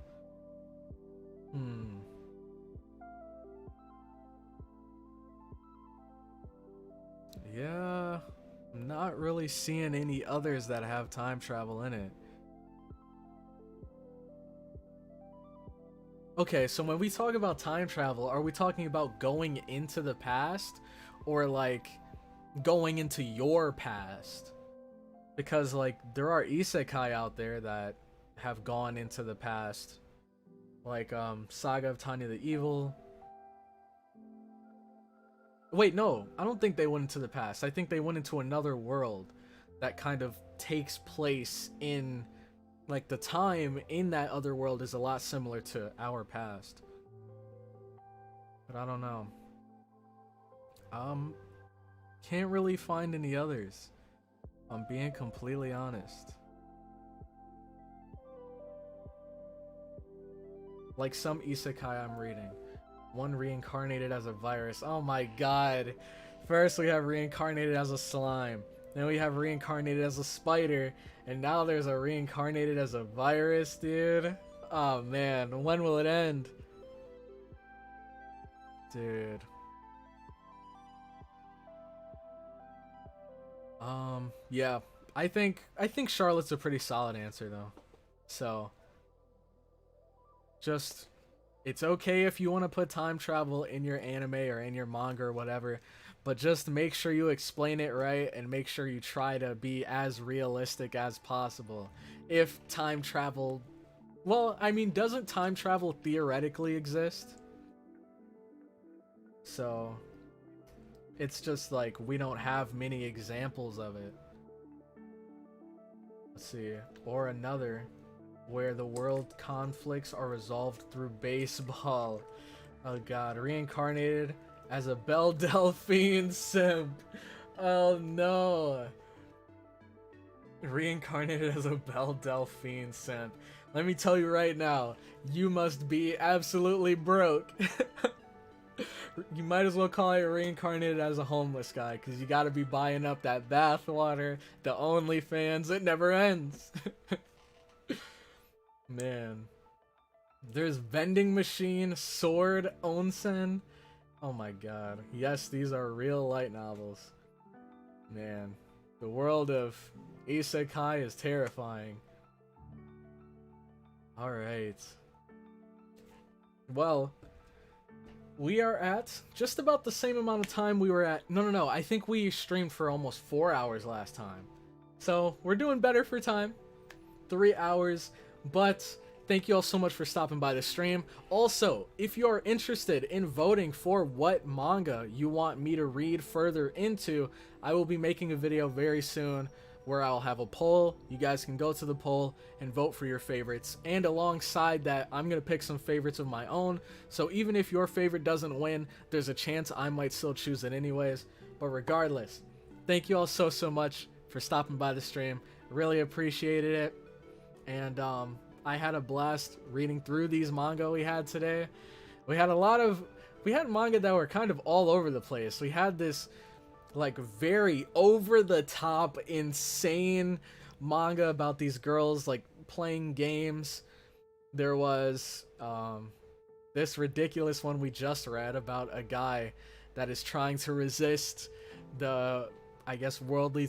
Yeah, I'm not really seeing any others that have time travel in it. Okay, so when we talk about time travel, are we talking about going into the past, or like going into your past? Because like there are isekai out there that have gone into the past, like Saga of Tanya the Evil. Wait, no, I don't think they went into the past. I think they went into another world that kind of takes place in, like, the time in that other world is a lot similar to our past. But I don't know. Can't really find any others. I'm being completely honest. Like some isekai I'm reading. One reincarnated as a virus. Oh my god. First we have reincarnated as a slime. Then we have reincarnated as a spider. And now there's a reincarnated as a virus, dude. Oh man, when will it end? Dude. Yeah. I think Charlotte's a pretty solid answer though. So just, it's okay if you want to put time travel in your anime or in your manga or whatever, but just make sure you explain it right and make sure you try to be as realistic as possible. If time travel, well, I mean, doesn't time travel theoretically exist? So it's just like we don't have many examples of it. Let's see, or another where the world conflicts are resolved through baseball. Oh god, reincarnated as a Belle Delphine simp. Oh no. Reincarnated as a Belle Delphine simp. Let me tell you right now, you must be absolutely broke. You might as well call it reincarnated as a homeless guy, because you gotta be buying up that bath water, the OnlyFans, it never ends. Man. There's vending machine, sword, onsen. Oh my god. Yes, these are real light novels. Man. The world of isekai is terrifying. Alright. Well, we are at just about the same amount of time we were at. No. I think we streamed for almost 4 hours last time. So, we're doing better for time. 3 hours. But thank you all so much for stopping by the stream. Also, if you are interested in voting for what manga you want me to read further into, I will be making a video very soon where I'll have a poll. You guys can go to the poll and vote for your favorites. And alongside that, I'm going to pick some favorites of my own. So even if your favorite doesn't win, there's a chance I might still choose it anyways. But regardless, thank you all so much for stopping by the stream. Really appreciated it. And I had a blast reading through these manga we had today. We had manga that were kind of all over the place. We had this like very over the top insane manga about these girls like playing games. There was this ridiculous one we just read about a guy that is trying to resist the, I guess, worldly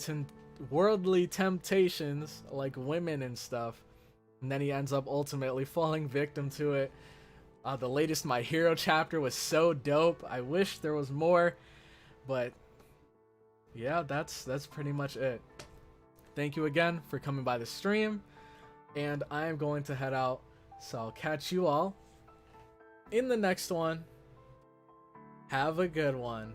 temptations like women and stuff, and then he ends up ultimately falling victim to it. The latest My Hero chapter was so dope. I wish there was more, but yeah, that's pretty much it. Thank you again for coming by the stream, and I am going to head out, so I'll catch you all in the next one. Have a good one.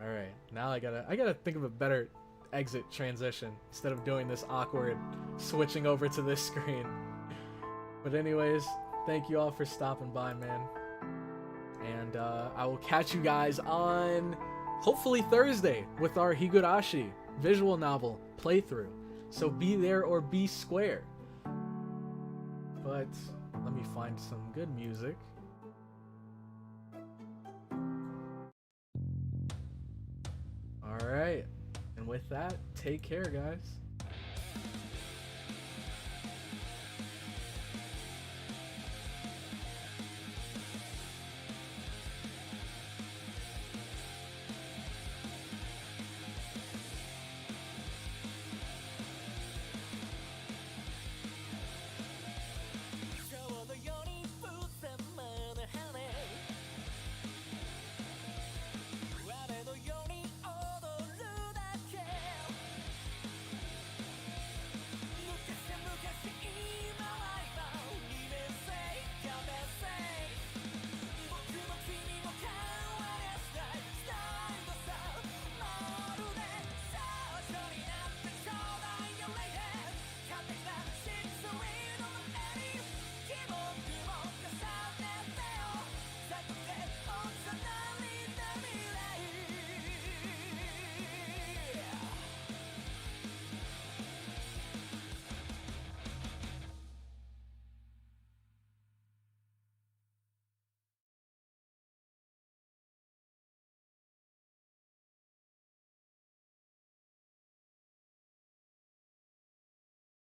All right, now I gotta think of a better exit transition instead of doing this awkward switching over to this screen. But anyways, thank you all for stopping by, man, and I will catch you guys on hopefully Thursday with our Higurashi visual novel playthrough. So be there or be square. But let me find some good music. Alright, and with that, take care, guys.